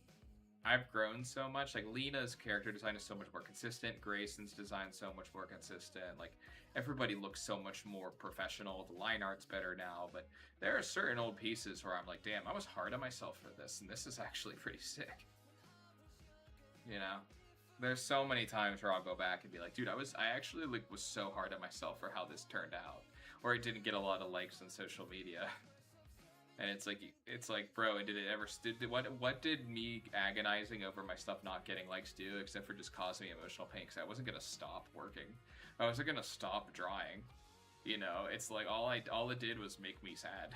I've grown so much. Like, Lena's character design is so much more consistent. Grayson's design is so much more consistent. Like, everybody looks so much more professional. The line art's better now. But there are certain old pieces where I'm like, damn, I was hard on myself for this. And this is actually pretty sick. You know? There's so many times where I'll go back and be like, dude, I actually like was so hard on myself for how this turned out. Or it didn't get a lot of likes on social media. And it's like, bro, what did me agonizing over my stuff not getting likes do, except for just cause me emotional pain? Because I wasn't gonna stop working. I wasn't gonna stop drawing. You know, it's like all it did was make me sad.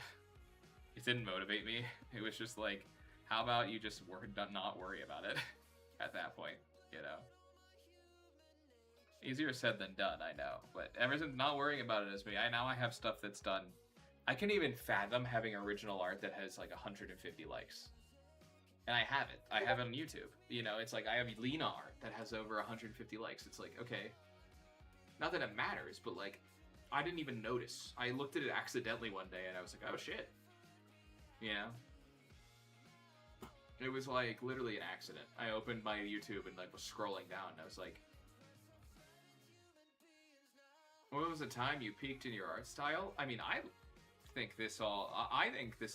It didn't motivate me. It was just like, how about you just not worry about it at that point, you know? Easier said than done, I know. But ever since not worrying about it as me, now I have stuff that's done. I can even fathom having original art that has like 150 likes. And I have it. I have it on YouTube. You know, it's like I have Lena art that has over 150 likes. It's like, okay. Not that it matters, but like, I didn't even notice. I looked at it accidentally one day and I was like, oh shit. You know? It was like literally an accident. I opened my YouTube and like was scrolling down and I was like, when was the time you peaked in your art style? I mean, I think this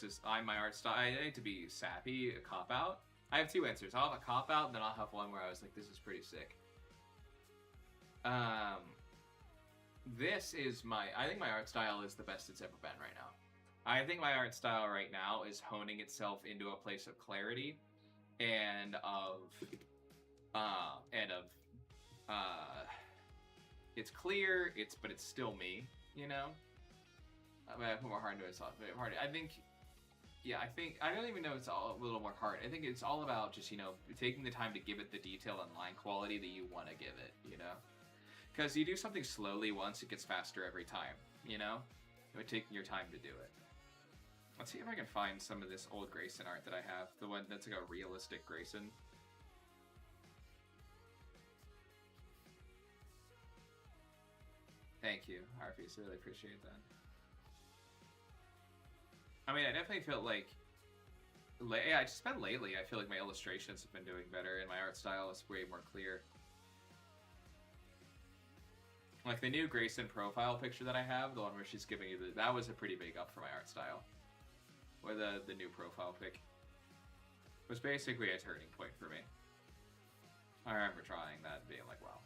is my art style. I need to be sappy, a cop-out. I have two answers. I'll have a cop-out, and then I'll have one where I was like, this is pretty sick. I think my art style is the best it's ever been right now. I think my art style right now is honing itself into a place of clarity and it's clear, but it's still me, you know? I mean, I put more heart into it, so I don't even know it's all a little more heart. I think it's all about just, you know, taking the time to give it the detail and line quality that you want to give it, you know? Because you do something slowly once, it gets faster every time, you know? You're taking your time to do it. Let's see if I can find some of this old Grayson art that I have. The one that's like a realistic Grayson. Thank you, Harpies. I really appreciate that. I mean, I definitely feel like... Yeah, I just been lately, I feel like my illustrations have been doing better and my art style is way more clear. Like, the new Grayson profile picture that I have, the one where she's giving you that was a pretty big up for my art style. Or the new profile pic. Was basically a turning point for me. I remember trying that and being like, wow.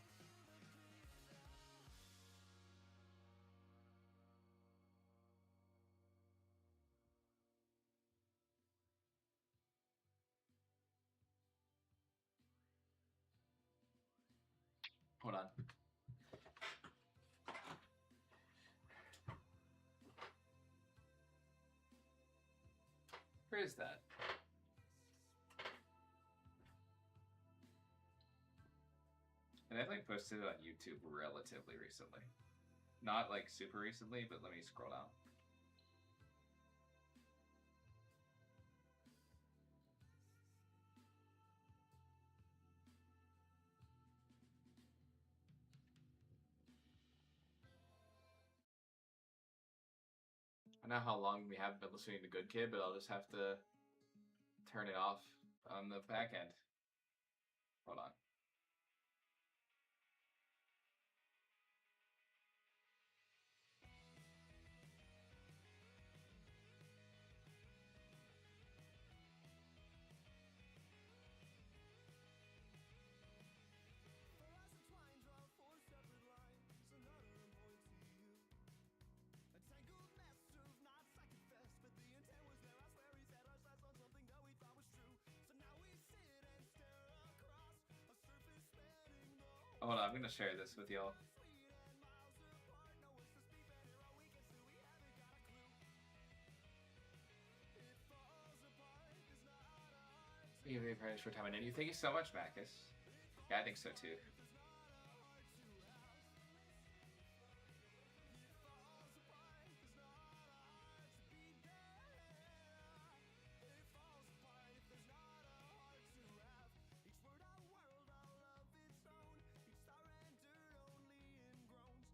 Hold on. Where is that? I definitely posted it on YouTube relatively recently. Not like super recently, but let me scroll down. I don't know how long we haven't been listening to Good Kid, but I'll just have to turn it off on the back end. Hold on. Hold on, I'm gonna share this with y'all. You've been for a short time, and you thank you so much, Marcus. Yeah, I think so too.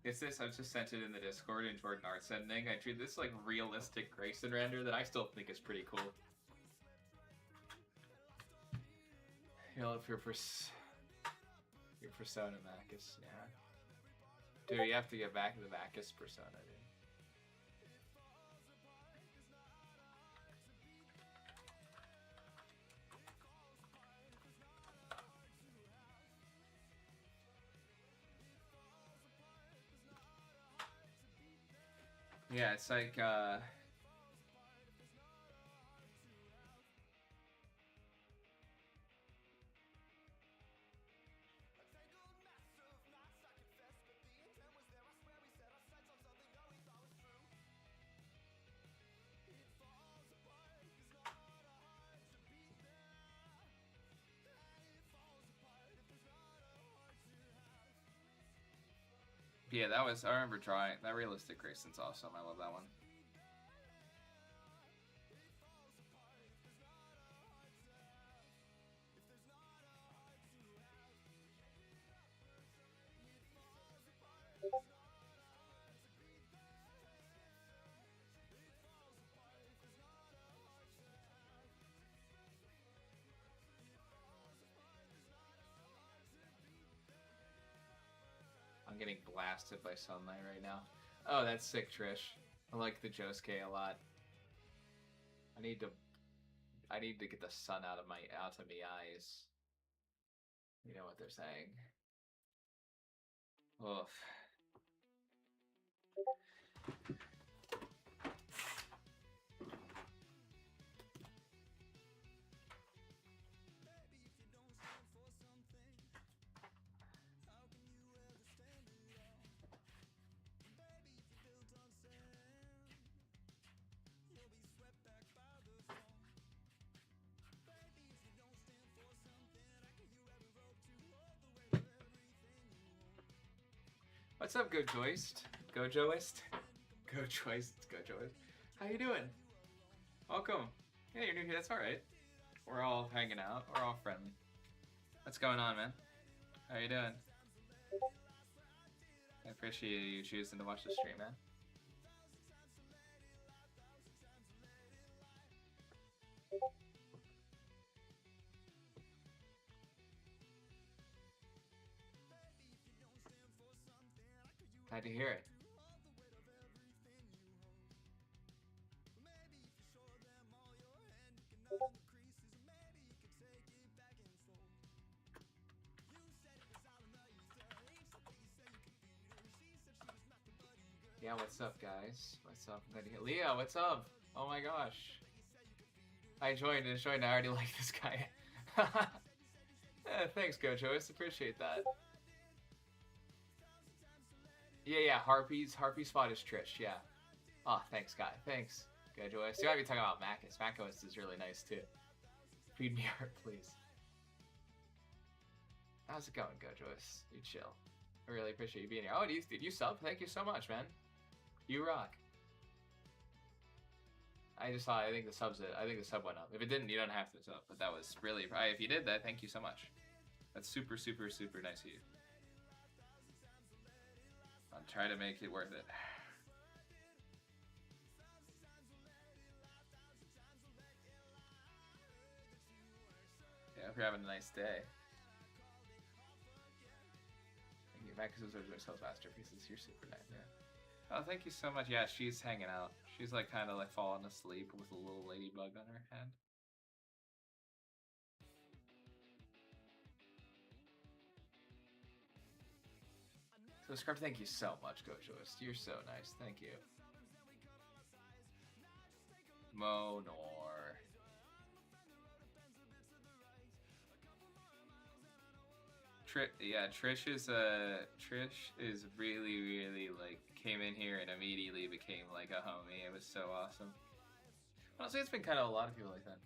It's this, I've just sent it in the Discord in Jordan Art Sending. I drew this like realistic Grayson render that I still think is pretty cool. You know, if your persona, Marcus, yeah. Dude, you have to get back to the Marcus persona, dude. Yeah, it's like, yeah, that was, I remember drawing, that realistic Grayson's awesome, I love that one. I'm getting blasted by sunlight right now. Oh, that's sick, Trish. I like the Josuke a lot. I need to get the sun out of my eyes. You know what they're saying. Oof. What's up, Gojoist? Gojoist? Gojoist? Gojoist? How you doing? Welcome. Yeah, you're new here. That's all right. We're all hanging out. We're all friendly. What's going on, man? How you doing? I appreciate you choosing to watch the stream, man. Glad to hear it. Yeah, what's up, guys? What's up? I'm glad to hear. Leah, what's up? Oh my gosh. I joined. I already like this guy. Yeah, thanks, Gojoist. Appreciate that. Yeah, Harpy spot is Trish, yeah. Oh, thanks, guy. Thanks, Gojoist. You might be talking about Macus. Macus is really nice, too. Feed me art, please. How's it going, Gojoist? You chill. I really appreciate you being here. Oh, did you sub? Thank you so much, man. You rock. I just saw, I think the sub went up. If it didn't, you don't have to sub. But that was really, if you did that, thank you so much. That's super, super, super nice of you. I'll try to make it worth it. you're having a nice day. Thank you. Max is so masterpieces. You're super nice. Yeah. Oh, thank you so much. Yeah, she's hanging out. She's like kind of like falling asleep with a little ladybug on her head. Subscribe. Thank you so much, Gojoist. You're so nice. Thank you. Monor. Trish is really like came in here and immediately became like a homie. It was so awesome. Honestly, it's been kind of a lot of people like that.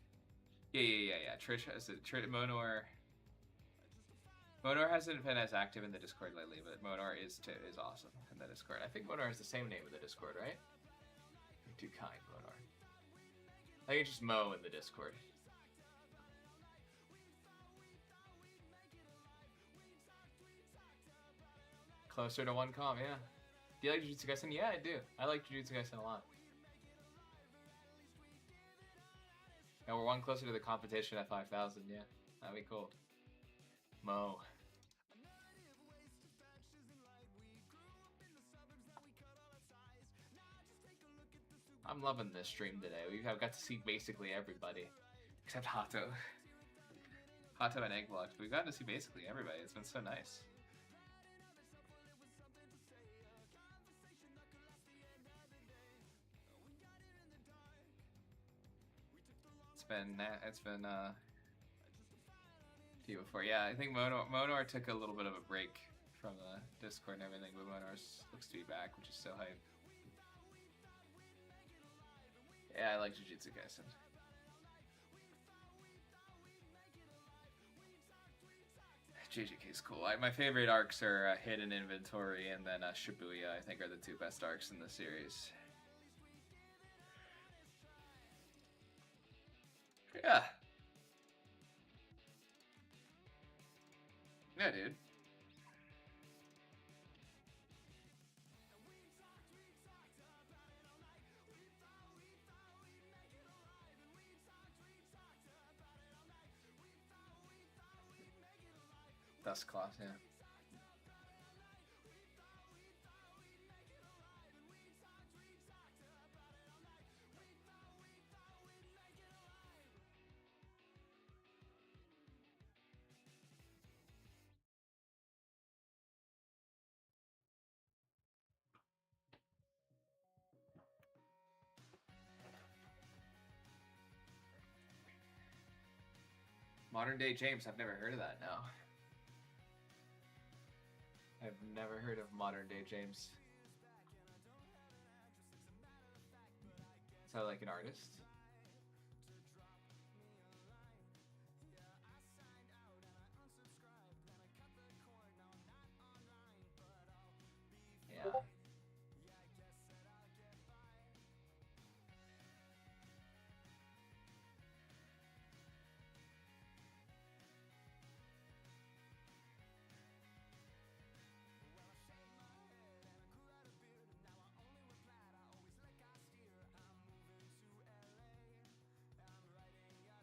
Yeah. Trish has Monor. Monor hasn't been as active in the Discord lately, but Monor is awesome in the Discord. I think Monor has the same name in the Discord, right? You're too kind, Monor. I think it's just Mo in the Discord. Closer to 1 com, yeah. Do you like Jujutsu Kaisen? Yeah, I do. I like Jujutsu Kaisen a lot. And we're one closer to the competition at 5,000, yeah. That'd be cool. Mo. I'm loving this stream today. We have got to see basically everybody. Except Hato. Hato and Eggblocks. We've gotten to see basically everybody. It's been so nice. It's been few before. Yeah, I think Monor took a little bit of a break from the Discord and everything, but Monor looks to be back, which is so hype. Yeah, I like Jujutsu Kaisen. JJK is cool. My favorite arcs are Hidden Inventory and then Shibuya, I think, are the 2 best arcs in the series. Yeah. Yeah, dude. Dust Cloth, yeah. Modern Day James, I've never heard of that now. I've never heard of Modern Day James. Is that like an artist? Yeah.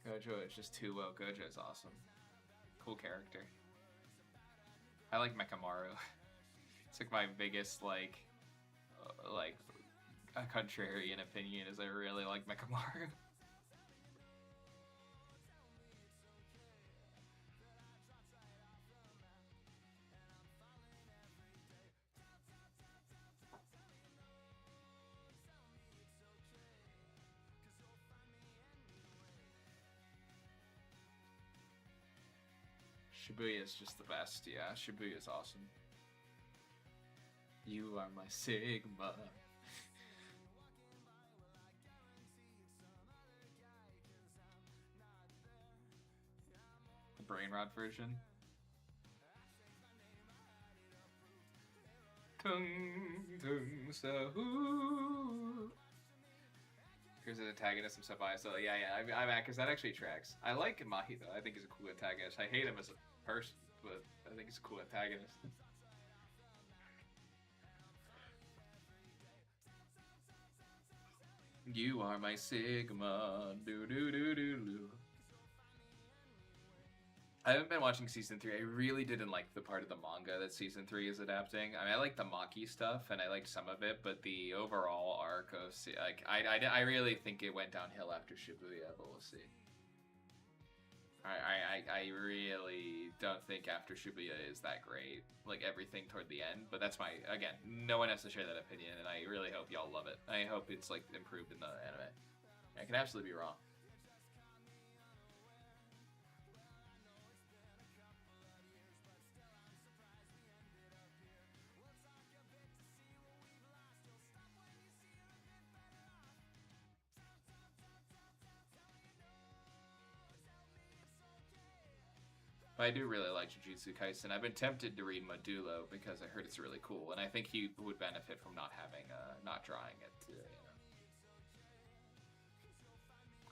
Gojo is just too well. Gojo is awesome. Cool character. I like Mekamaru. It's like my biggest like a contrarian opinion is I really like Mekamaru. Shibuya is just the best, yeah. Shibuya is awesome. You are my Sigma. The Brain Rot version. Tung tung sahu. Here's an antagonist of Sabai. So yeah, I'm at because that actually tracks. I like Mahi though. I think he's a cool antagonist. I hate him as a person, but I think he's a cool antagonist. You are my Sigma. Do do do do do. I haven't been watching season 3. I really didn't like the part of the manga that season 3 is adapting. I mean, I like the Maki stuff, and I liked some of it, but the overall arc of like I really think it went downhill after Shibuya, but we'll see. I really don't think after Shibuya is that great, like everything toward the end. But that's my, again, no one has to share that opinion, and I really hope y'all love it. I hope it's like improved in the anime. I can absolutely be wrong. But I do really like Jujutsu Kaisen. I've been tempted to read Modulo because I heard it's really cool, and I think he would benefit from not having, not drawing it. You know.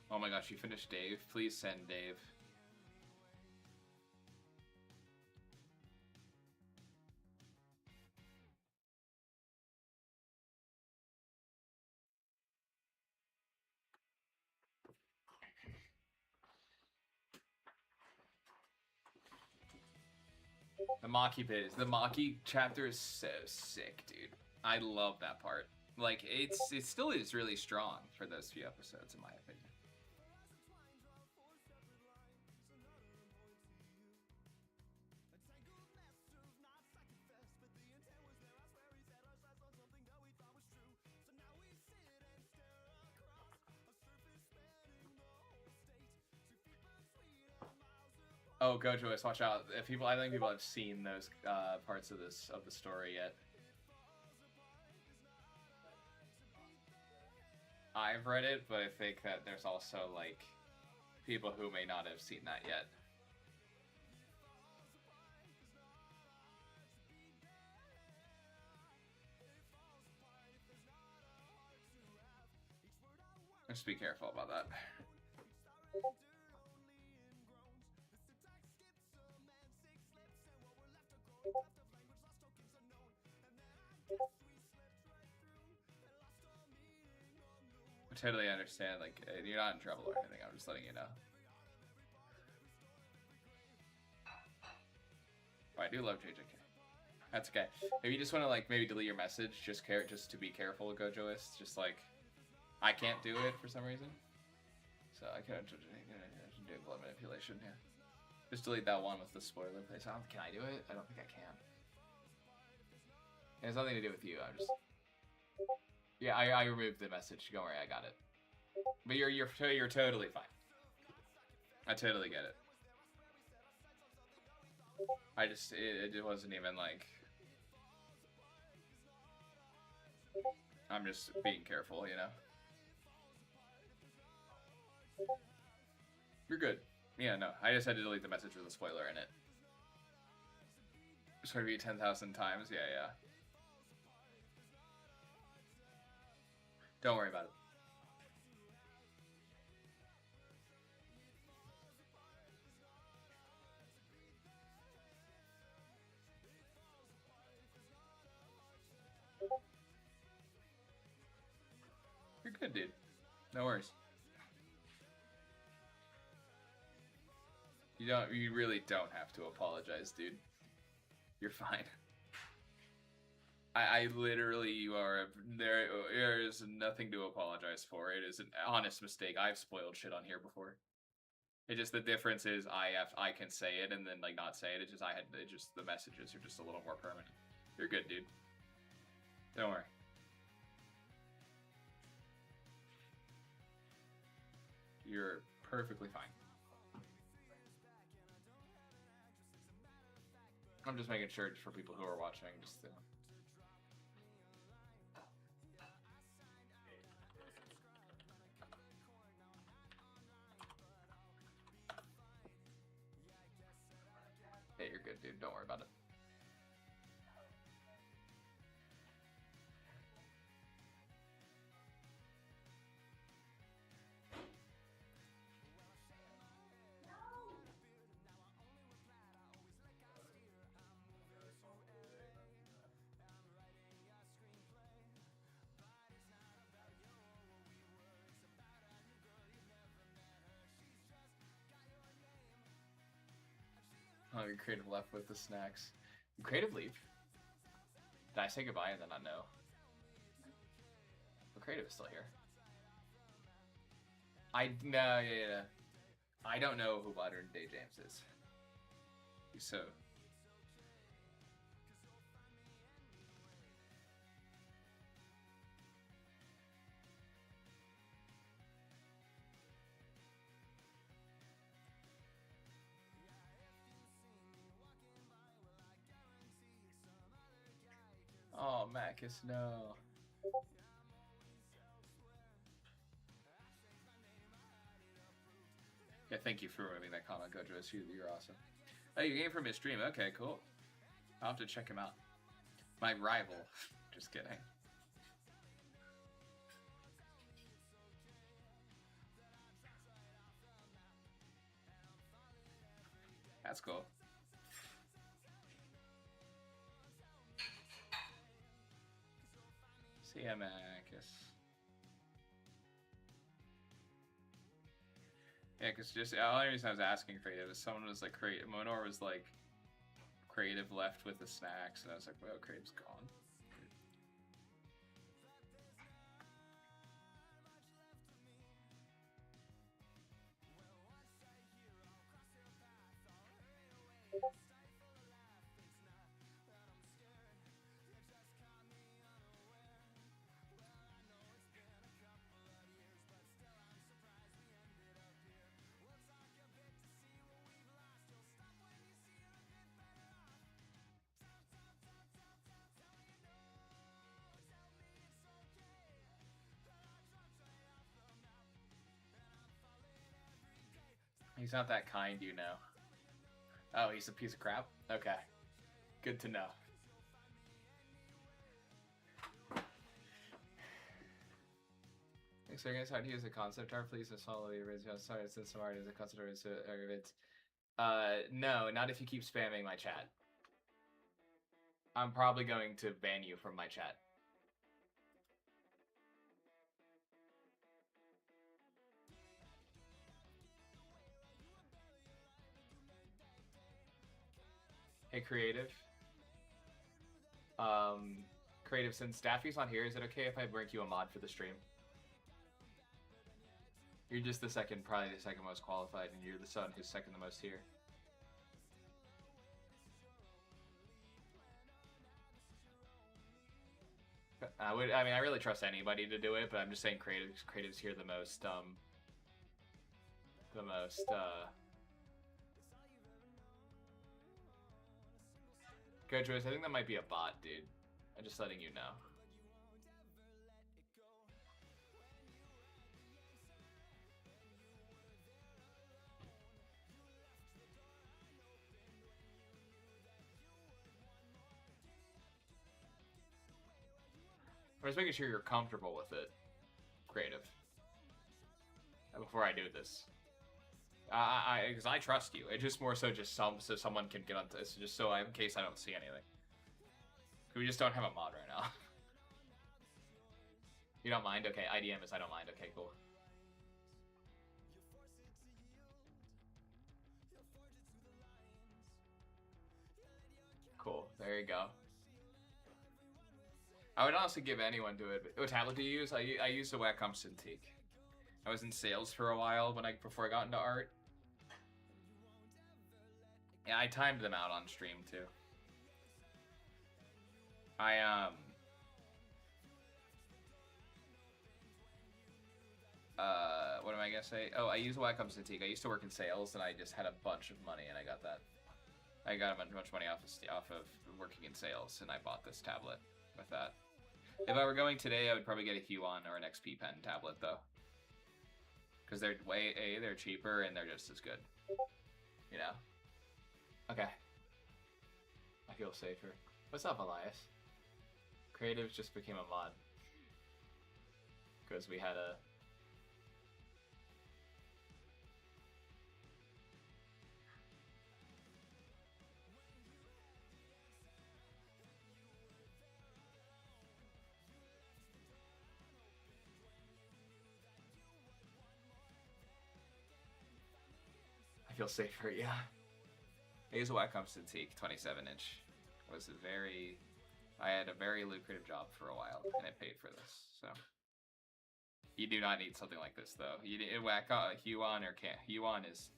Oh my gosh, you finished Dave? Please send Dave. The Maki bit is the Maki chapter is so sick, dude. I love that part. Like it still is really strong for those few episodes, in my opinion. Oh, Gojoist, watch out! If people, I think people have seen those parts of the story yet. I've read it, but I think that there's also like people who may not have seen that yet. Just be careful about that. I totally understand, like, you're not in trouble or anything, I'm just letting you know. Oh, I do love JJK. That's okay. If you just want to, like, maybe delete your message, just to be careful, Gojoist, just, like, I can't do it for some reason. So I can't do blood manipulation here. Just delete that one with the spoiler place. Can I do it? I don't think I can. It has nothing to do with you, I'm just... Yeah, I removed the message. Don't worry, I got it. But you're totally fine. I totally get it. I just it wasn't even like. I'm just being careful, you know. You're good. Yeah, no, I just had to delete the message with a spoiler in it. It's going to be 10,000 times. Yeah, yeah. Don't worry about it. You're good, dude. No worries. You really don't have to apologize, dude. You're fine. I literally, there is nothing to apologize for. It is an honest mistake. I've spoiled shit on here before. It just, the difference is I can say it and then like not say it. It's just the messages are just a little more permanent. You're good, dude. Don't worry. You're perfectly fine. I'm just making sure for people who are watching, just hey, you're good, dude. Don't worry about it. Hungry Creative left with the snacks. Creative leave? Did I say goodbye and then not know? But Creative is still here. Yeah. I don't know who Modern Day James is. So. Oh, Macus, no. Yeah, thank you for removing that comment, Gojo. You're awesome. Oh, you came from his stream. Okay, cool. I'll have to check him out. My rival. Just kidding. That's cool. See ya, Macus. Yeah, because just the only reason I was asking Creative is someone was like, Monor was like, Creative left with the snacks, and I was like, well, Creative's gone. He's not that kind, you know. Oh, he's a piece of crap? Okay. Good to know. Thanks for getting started to use a concept art, please. Just follow the original. Sorry, since some art is a concept art, so it's no, not if you keep spamming my chat. I'm probably going to ban you from my chat. Hey, Creative. Creative, since Staffy's not here, is it okay if I rank you a mod for the stream? You're just the second, probably the second most qualified, and you're the son who's second the most here. I mean, I really trust anybody to do it, but I'm just saying Creative's here the most, Good choice. I think that might be a bot, dude. I'm just letting you know. I'm just making sure you're comfortable with it, Creative. Before I do this, because I trust you. It's just more so so someone can get on this, just so in case I don't see anything. We just don't have a mod right now. You don't mind? Okay, IDM is I don't mind. Okay, cool. Cool. There you go. I would honestly give anyone to it. What tablet do you use? I used a Wacom Cintiq. I was in sales for a while before I got into art. Yeah, I timed them out on stream too. What am I gonna say? Oh, I use a Wacom Cintiq. I used to work in sales, and I just had a bunch of money, and I got that. I got a bunch of money off of working in sales, and I bought this tablet with that. If I were going today, I would probably get a Huon or an XP Pen tablet, though. Because they're they're cheaper, and they're just as good. You know? Okay. I feel safer. What's up, Elias? Creative just became a mod. Because we had a... I feel safer, yeah. Hazel Wacom Cintiq 27-inch was a very... I had a very lucrative job for a while, and it paid for this, so... You do not need something like this, though. You didn't whack Huon or can't. Huon is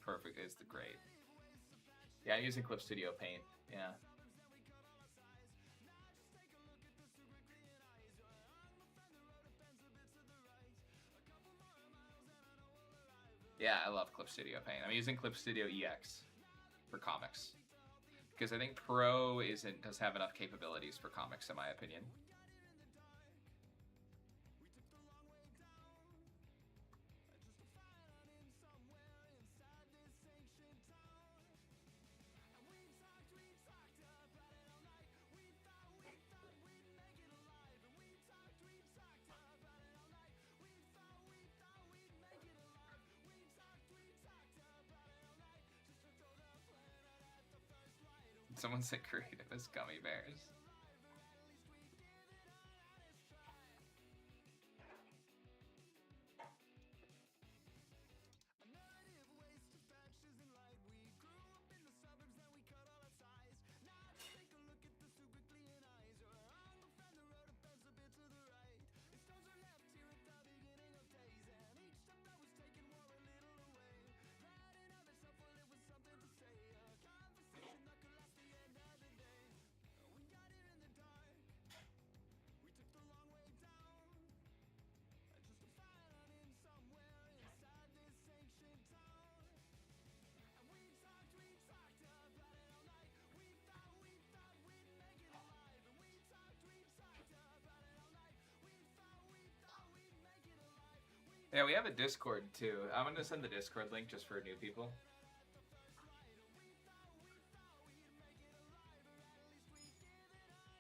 perfect, is the great. Yeah, I'm using Clip Studio Paint, yeah. Yeah, I love Clip Studio Paint. I'm using Clip Studio EX for comics. Because I think Pro doesn't have enough capabilities for comics, in my opinion. Someone said creative as gummy bears. Yeah, we have a Discord too. I'm gonna send the Discord link just for new people.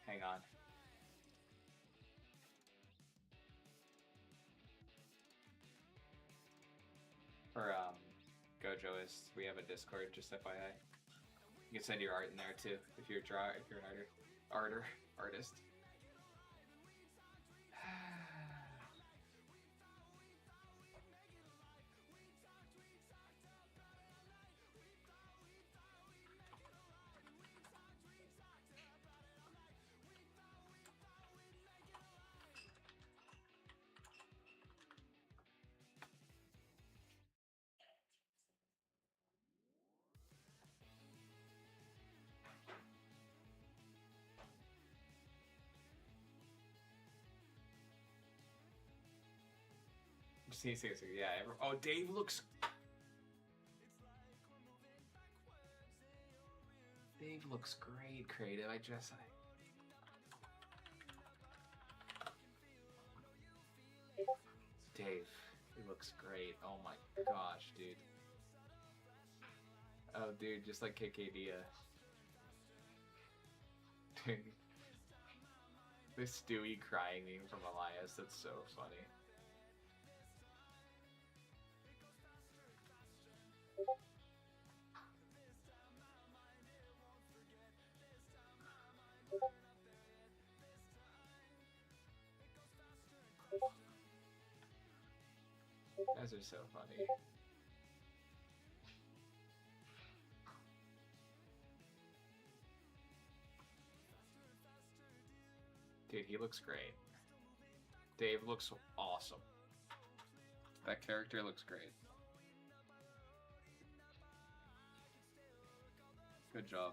Hang on. For Gojoist, we have a Discord, just FYI. You can send your art in there too if you're an artist. Yeah. Oh, Dave looks. Dave looks great, creative. Dave, he looks great. Oh my gosh, dude. Oh, dude, just like KKD. Dude, this Stewie crying meme from Elias. That's so funny. Those are so funny. Dude, he looks great. Dave looks awesome. That character looks great. Good job.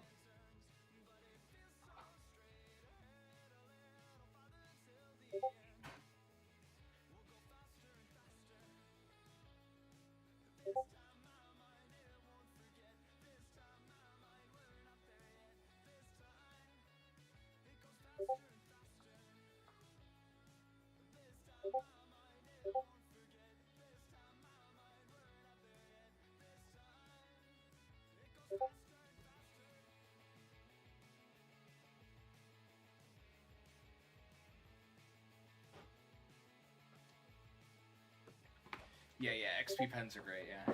Yeah, XP pens are great, yeah.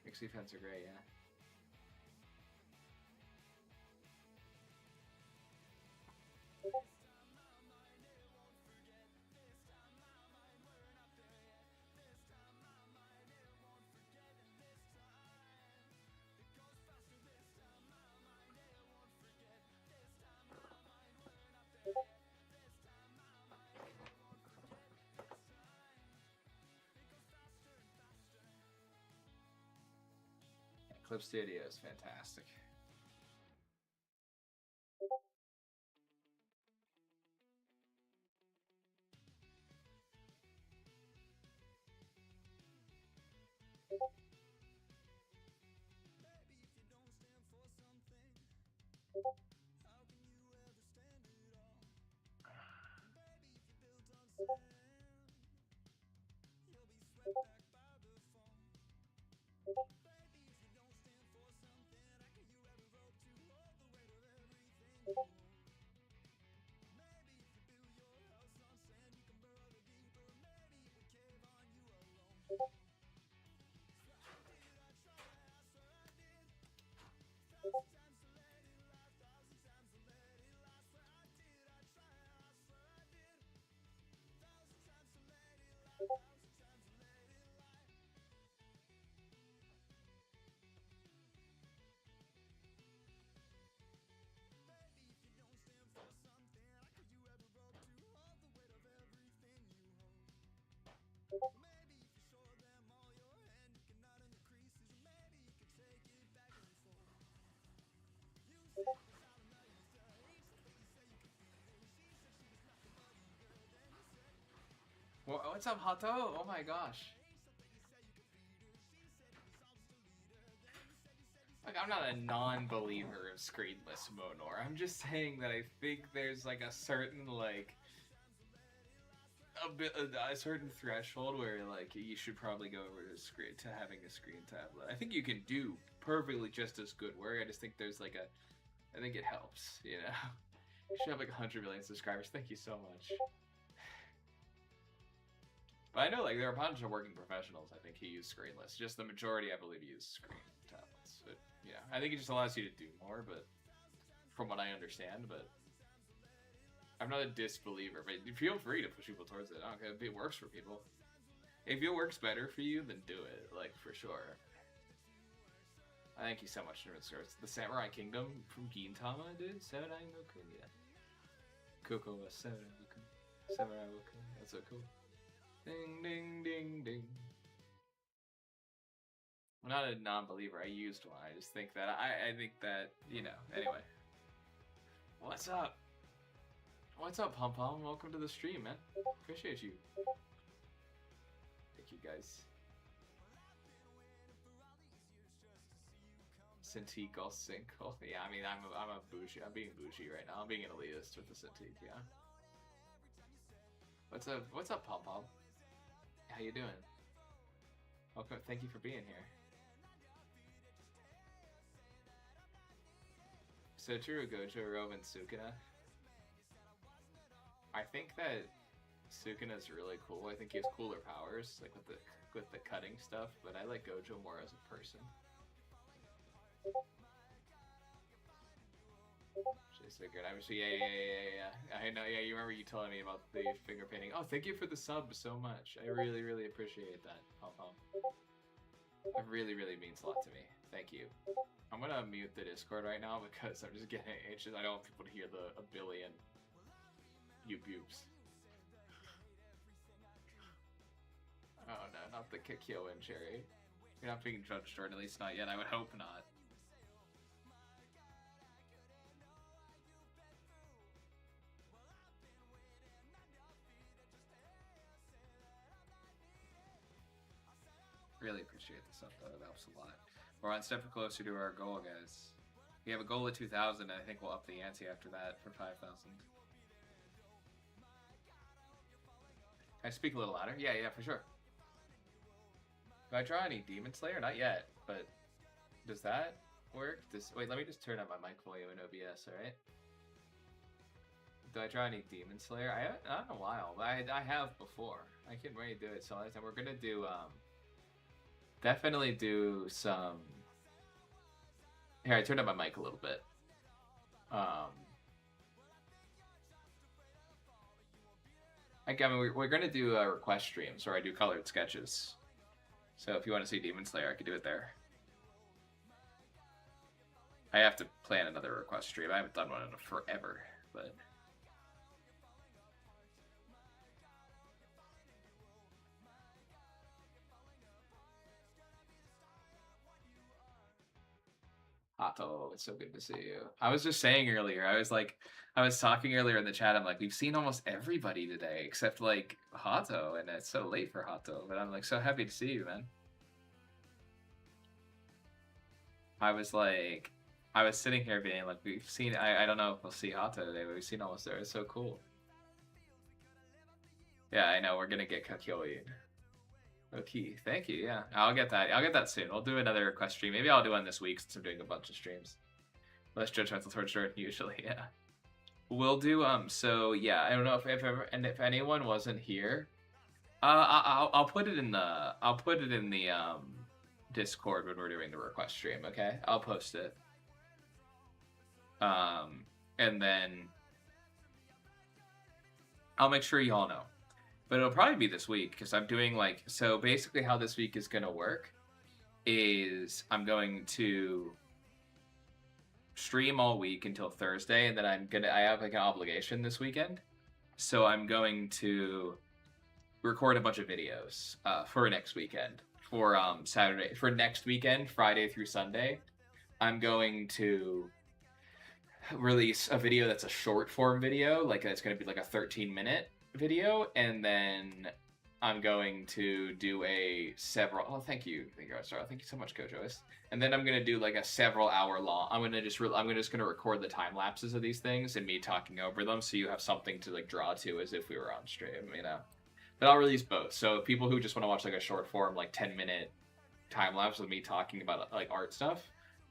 XP pens are great, yeah. Clip Studio is fantastic. What's up, Hato? Oh my gosh. Like, I'm not a non-believer of screenless Monor. I'm just saying that I think there's like a certain like a certain threshold where like you should probably go over to having a screen tablet. I think you can do perfectly just as good work. I just think there's like I think it helps, you know. You should have like 100 million subscribers. Thank you so much. But I know like there are a bunch of working professionals I think who use screenless. Just the majority I believe use screen tablets. But yeah, I think it just allows you to do more, but from what I understand, but I'm not a disbeliever, but feel free to push people towards it. I don't care if it works for people. If it works better for you, then do it, like for sure. Thank you so much, Nerds. The Samurai Kingdom from Gintama, dude. Samurai no Kun, yeah. Koko wa Samurai no Kun. Samurai wa Kun. That's so cool. Ding, ding, ding, ding. I'm not a non-believer. I used one. I just think that I think that, you know. Anyway, what's up? What's up, Pom Pom? Welcome to the stream, man. Appreciate you. Thank you, guys. Cintiq all single. Yeah, I mean, I'm a bougie. I'm being bougie right now. I'm being an elitist with the Cintiq. Yeah. What's up? What's up, Pom Pom? How you doing? Welcome. Thank you for being here. Sotoru Gojo, Rove, and Sukuna. I think that Sukuna's really cool. I think he has cooler powers, like with the cutting stuff. But I like Gojo more as a person. She's so good. I was yeah. I know. Yeah, you remember you telling me about the finger painting. Oh, thank you for the sub so much. I really, really appreciate that, Pom Pom. It really, really means a lot to me. Thank you. I'm gonna mute the Discord right now because I'm just getting anxious. I don't want people to hear a billion yoop-yoops. Oh no, not the Kikyo and Cherry. You're not being judged, or at least not yet. I would hope not. Really appreciate the stuff, though. That helps a lot. We're one step closer to our goal, guys. We have a goal of 2,000, and I think we'll up the ante after that for 5,000. Can I speak a little louder? Yeah, for sure. Do I draw any Demon Slayer? Not yet, but does that work? Wait, let me just turn up my mic volume in OBS, alright? Do I draw any Demon Slayer? I haven't, not in a while, but I have before. I can really do it some other time. We're gonna do, definitely do some... Here, I turned up my mic a little bit. I mean, we're gonna do request streams where I do colored sketches. So if you want to see Demon Slayer, I could do it there. I have to plan another request stream. I haven't done one in forever, but... Hato, it's so good to see you. I was just saying earlier, I was talking earlier in the chat, I'm like, we've seen almost everybody today, except like Hato, and it's so late for Hato, but I'm like so happy to see you, man. I was sitting here being like, we've seen, I don't know if we'll see Hato today, but we've seen almost there. It's so cool. Yeah, I know, we're gonna get Kakyoin. Okay, thank you. Yeah, I'll get that. I'll get that soon. We'll do another request stream. Maybe I'll do one this week since I'm doing a bunch of streams. Less judgmental towards Jordan usually. Yeah, we'll do. So yeah, I don't know if anyone wasn't here, I'll put it in the Discord when we're doing the request stream. Okay, I'll post it. And then I'll make sure y'all know. But it'll probably be this week because I'm doing like, so basically how this week is going to work is I'm going to stream all week until Thursday, and then I have like an obligation this weekend. So I'm going to record a bunch of videos for next weekend, for Saturday, for next weekend, Friday through Sunday. I'm going to release a video that's a short form video, like it's going to be like a 13-minute video, and then I'm going to do thank you Star, thank you so much, Kojoist. And then I'm going to do like a several hour long, I'm just going to record the time lapses of these things and me talking over them, so you have something to like draw to as if we were on stream, you know. But I'll release both, so people who just want to watch like a short form, like 10-minute time lapse with me talking about like art stuff,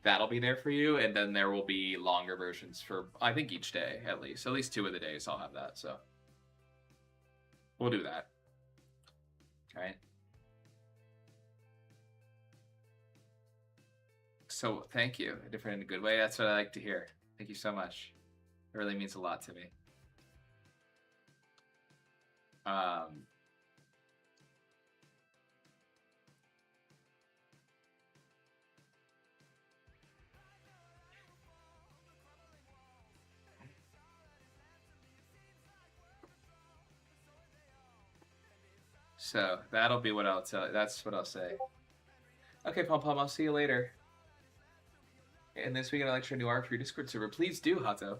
that'll be there for you. And then there will be longer versions for, I think, each day, at least 2 of the days I'll have that, so we'll do that. All right. So thank you. Different in a good way. That's what I like to hear. Thank you so much. It really means a lot to me. So that'll be what I'll tell you. That's what I'll say. Okay, Pom Pom, I'll see you later. And this weekend I'd like to share a new art for your Discord server. Please do, Hato.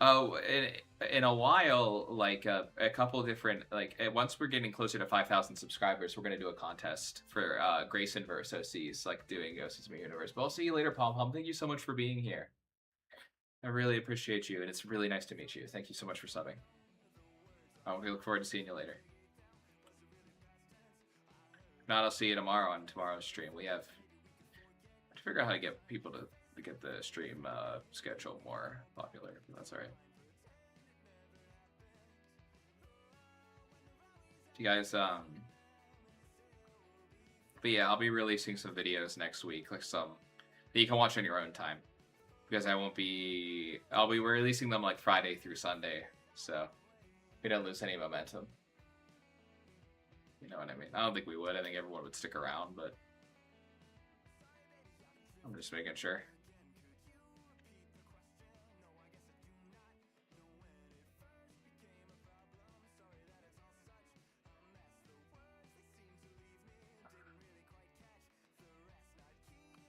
Oh, in a while, like a couple of different, like once we're getting closer to 5,000 subscribers, we're gonna do a contest for Grayson versus OCs, like doing Ghosts of the Universe. But I'll see you later, Pom Pom. Thank you so much for being here. I really appreciate you, and it's really nice to meet you. Thank you so much for subbing. We look forward to seeing you later. If not, I'll see you tomorrow on tomorrow's stream. We have to figure out how to get people to get the stream schedule more popular. That's all right. You guys, but yeah, I'll be releasing some videos next week, like some that you can watch on your own time, because I'll be releasing them like Friday through Sunday, so we don't lose any momentum. You know what I mean? I don't think we would. I think everyone would stick around, but I'm just making sure.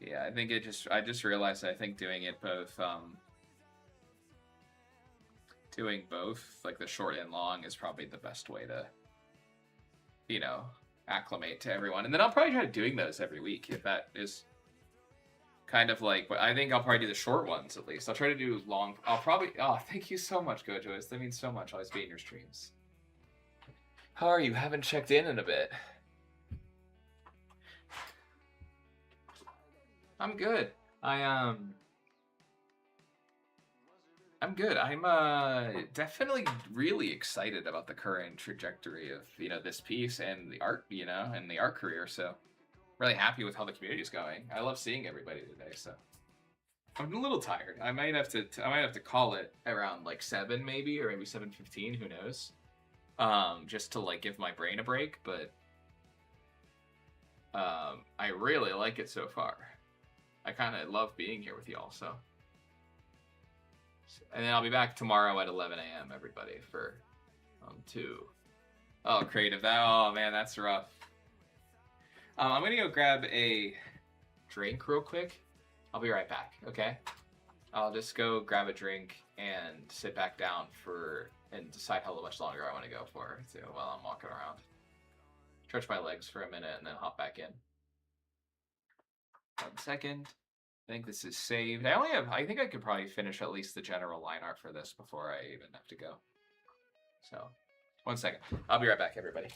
Yeah, I think I just realized, I think doing it both, doing both, like the short and long, is probably the best way to, you know, acclimate to everyone. And then I'll probably try doing those every week, if that is kind of like, but I think I'll probably do the short ones at least. I'll try to do long. Oh, thank you so much, Gojo. That means so much. Always be in your streams. How are you? Haven't checked in a bit. I'm good. I'm good. I'm definitely really excited about the current trajectory of, you know, this piece and the art, you know, and the art career. So really happy with how the community is going. I love seeing everybody today. So I'm a little tired. I might have to call it around like 7 maybe, or maybe 7:15. Who knows? Just to like give my brain a break. But I really like it so far. I kind of love being here with y'all. So. And then I'll be back tomorrow at 11 a.m. everybody for 2. Oh, creative. Oh man, that's rough. I'm gonna go grab a drink real quick. I'll be right back, okay? I'll just go grab a drink and sit back down and decide how much longer I want to go for while I'm walking around. Stretch my legs for a minute and then hop back in. 1 second. I think this is saved. I think I could probably finish at least the general line art for this before I even have to go. So, 1 second. I'll be right back, everybody.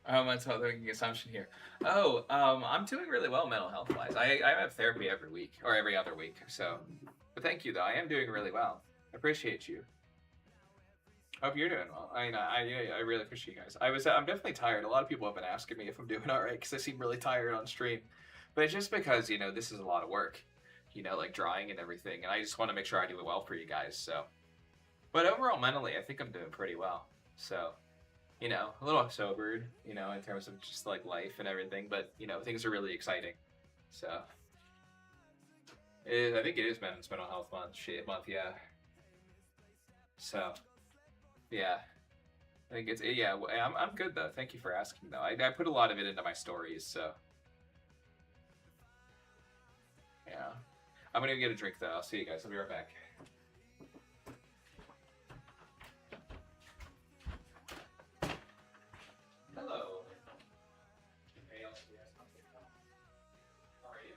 That's how the assumption here. I'm doing really well mental health wise. I have therapy every week or every other week. So, but thank you though. I am doing really well. I appreciate you. Hope you're doing well. I really appreciate you guys. I'm definitely tired. A lot of people have been asking me if I'm doing all right because I seem really tired on stream, but it's just because this is a lot of work, like drawing and everything, and I just want to make sure I do it well for you guys. So, but overall mentally, I think I'm doing pretty well. So. A little sobered, in terms of just like life and everything, but things are really exciting. So I think it is Men's Mental Health Month, yeah. So yeah, I think I'm good though. Thank you for asking though. I put a lot of it into my stories, so yeah. I'm gonna get a drink though. I'll see you guys. I'll be right back. Hello. Hey, I'll see you guys. How are you?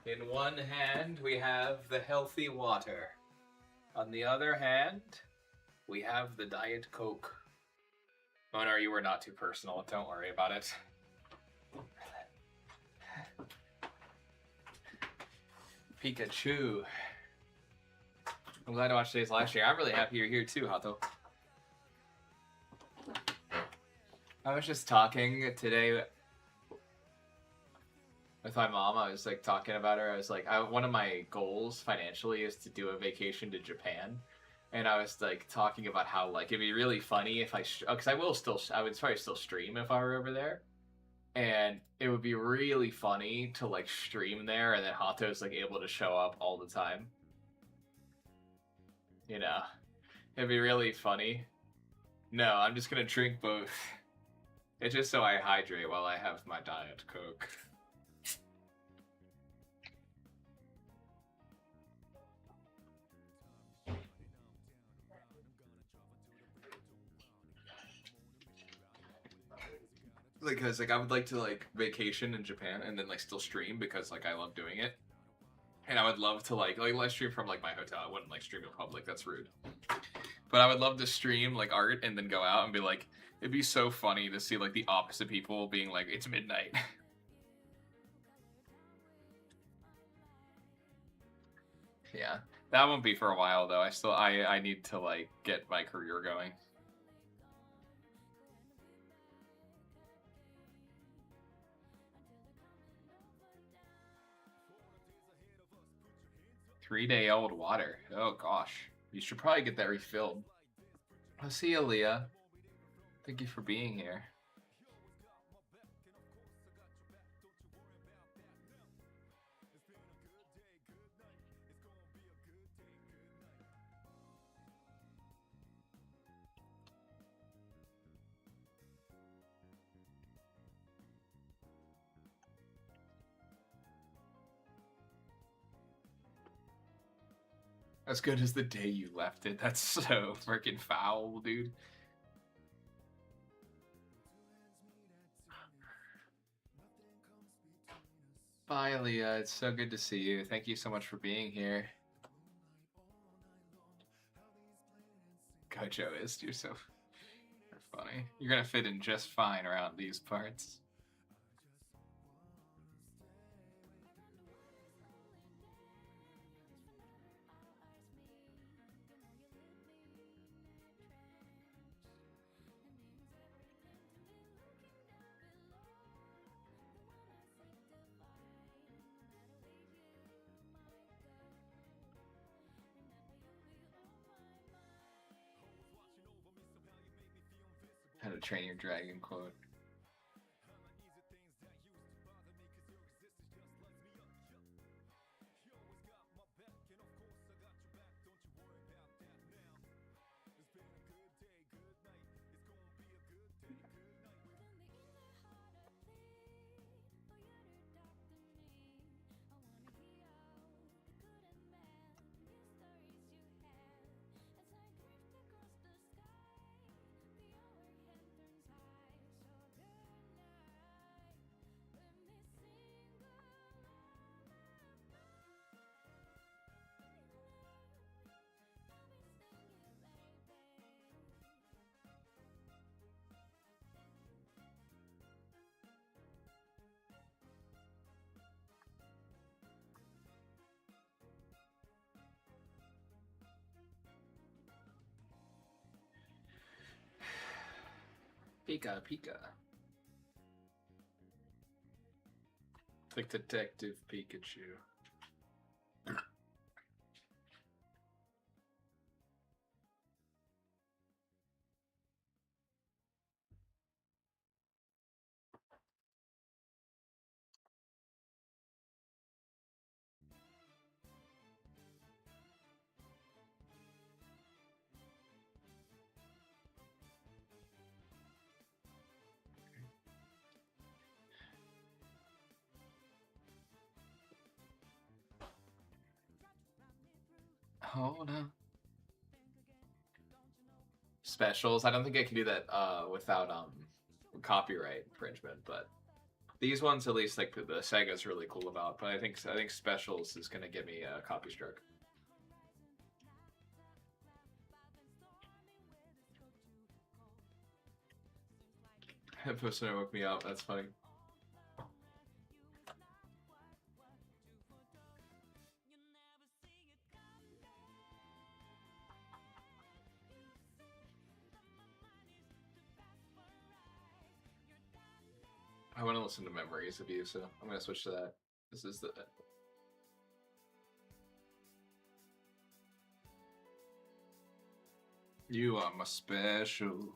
In one hand, we have the healthy water. On the other hand, we have the Diet Coke. Oh no, you were not too personal. Don't worry about it. Pikachu. I'm glad to watch today's live stream. I'm really happy you're here too, Hato. I was just talking today with my mom. I was like talking about her. I was like, one of my goals financially is to do a vacation to Japan, and I was like talking about how like it'd be really funny if because I would probably still stream if I were over there, and it would be really funny to like stream there, and then Hato's like able to show up all the time. It'd be really funny. No, I'm just gonna drink both. It's just so I hydrate while I have my Diet Coke. Because like I would like to like vacation in Japan and then like still stream because like I love doing it, and I would love to like live stream from like my hotel. I wouldn't like stream in public, that's rude, but I would love to stream like art and then go out and be like, it'd be so funny to see like the opposite people being like, it's midnight. Yeah, that won't be for a while though. I need to like get my career going. Three-day-old water. Oh gosh. You should probably get that refilled. I'll see you, Leah. Thank you for being here. As good as the day you left it. That's so freaking foul, dude. Bye, Leah. It's so good to see you. Thank you so much for being here. Gojoist, you're so funny. You're gonna fit in just fine around these parts. How to Train Your Dragon quote. Pika Pika. Like Detective Pikachu. Oh no. Specials. I don't think I can do that without copyright infringement, but these ones at least like the Sega's really cool about. But I think specials is gonna get me a copy strike. That poster woke me up. That's funny. I want to listen to Memories of You, so I'm gonna switch to that. This is the. You are my special.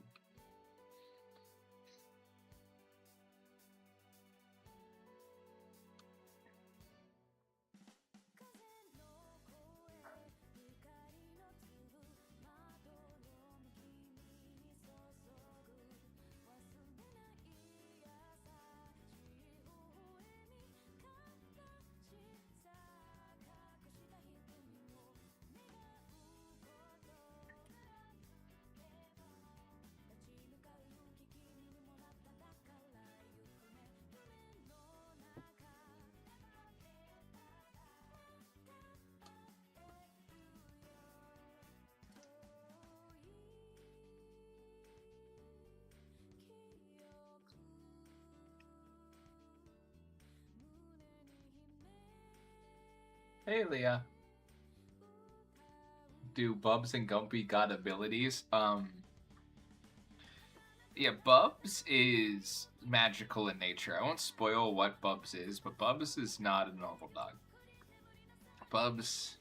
Hey, Leah. Do Bubs and Gumpy got abilities? Yeah, Bubs is magical in nature. I won't spoil what Bubs is, but Bubs is not a normal dog. Bubs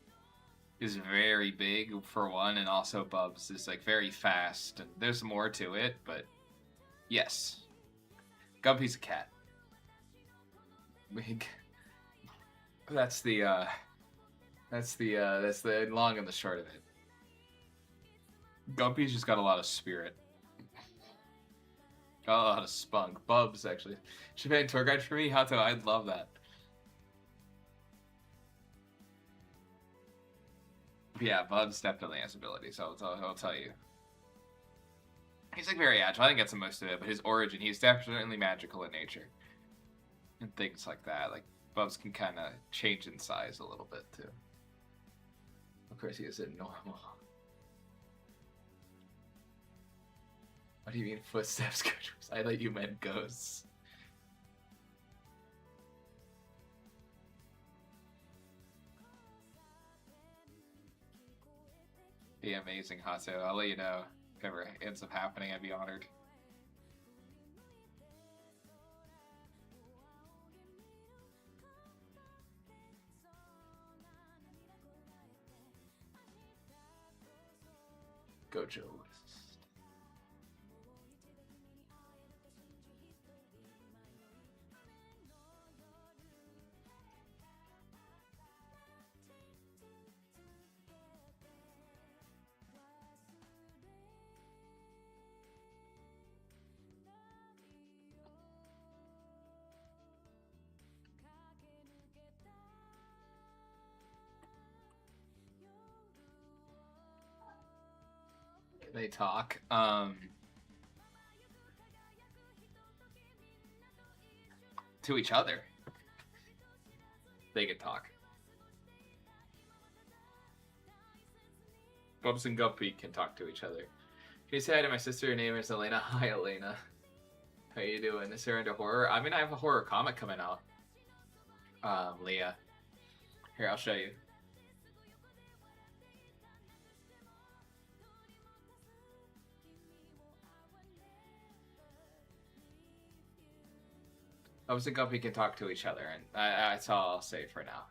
is very big for one, and also Bubs is like very fast, and there's more to it, but yes. Gumpy's a cat. Big. That's the long and the short of it. Gumpy's just got a lot of spirit. Got a lot of spunk. Bubs, actually. Japan tour guide for me? Hato, I'd love that. Yeah, Bubs definitely has abilities, I'll tell you. He's like very agile. I think that's the most of it, but his origin, he's definitely magical in nature. And things like that. Like, Bubs can kind of change in size a little bit, too. Of course, he isn't normal. What do you mean footsteps? I thought you meant ghosts. Be amazing, Hato. I'll let you know if ever ends up happening. I'd be honored. Gojo. They talk. To each other. They can talk. Bumps and Guppy can talk to each other. Can you say hi to my sister? Her name is Elena. Hi, Elena. How you doing? Is there into horror? I mean, I have a horror comic coming out. Leah. Here, I'll show you. Bumps and Guppy can talk to each other, and that's all I'll say for now.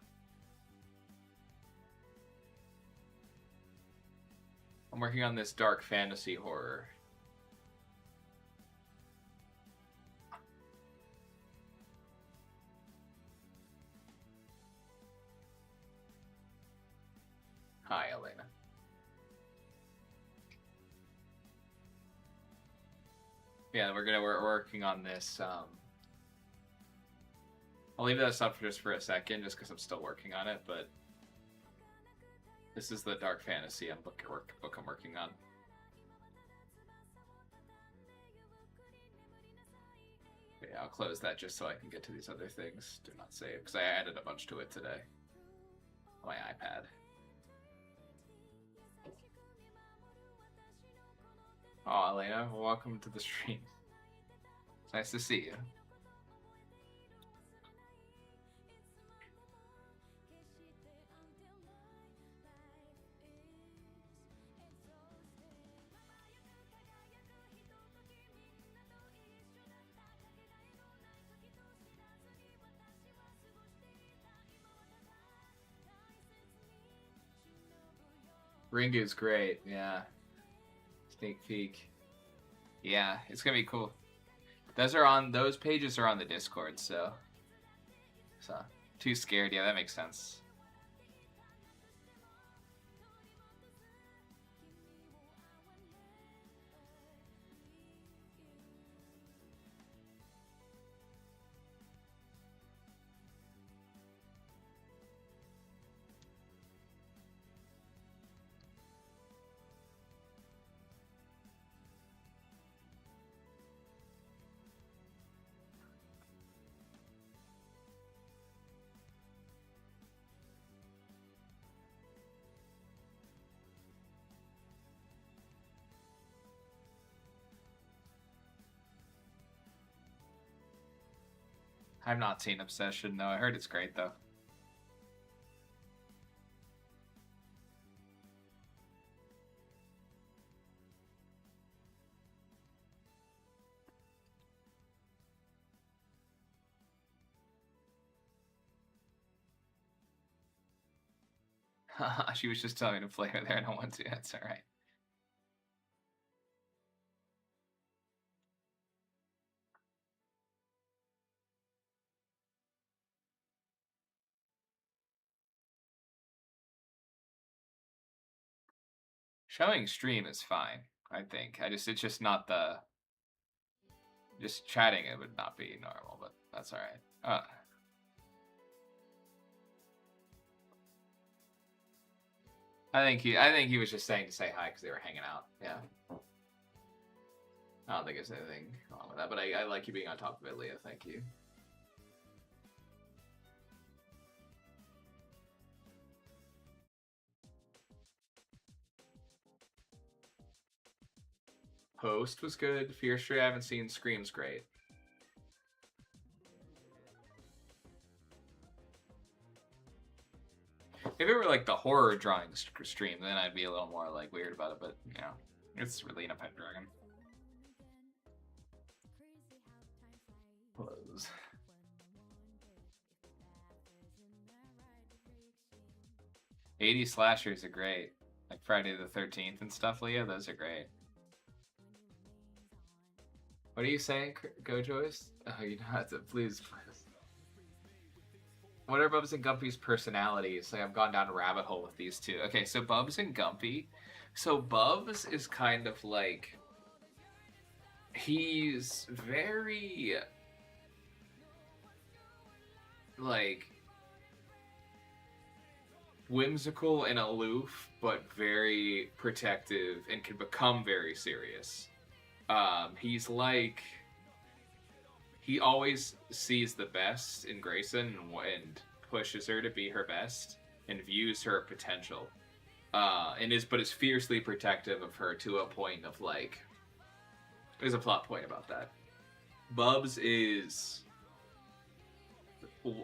I'm working on this dark fantasy horror. Hi, Elena. Yeah, we're working on this. I'll leave that up just for a second, just because I'm still working on it. But this is the dark fantasy book I'm working on. But yeah, I'll close that just so I can get to these other things. Do not save, because I added a bunch to it today on my iPad. Oh, Elena, welcome to the stream. It's nice to see you. Ringu's great, yeah. Sneak peek. Yeah, it's gonna be cool. Those pages are on the Discord, so too scared, yeah, that makes sense. I've not seen Obsession, though. I heard it's great, though. She was just telling me to play her there. I don't want to. That's all right. Showing stream is fine, I think. It's just not the... Just chatting it would not be normal, but that's all right. I think he was just saying to say hi because they were hanging out. Yeah. I don't think there's anything wrong with that, but I like you being on top of it, Leah. Thank you. Post was good. Fear Street I haven't seen. Scream's great. If it were like the horror drawing stream, then I'd be a little more like weird about it. But you know, it's really a pet dragon. Close. 80 slashers are great. Like Friday the 13th and stuff, Leah. Those are great. What are you saying, Gojoyce? Oh, you don't have to. Please. What are Bubs and Gumpy's personalities? Like, I've gone down a rabbit hole with these two. Okay, so Bubs and Gumpy. So Bubs is kind of like... He's very... like... whimsical and aloof, but very protective and can become very serious. He's like... He always sees the best in Grayson and pushes her to be her best and views her potential. But is fiercely protective of her to a point of like... There's a plot point about that. Bubs is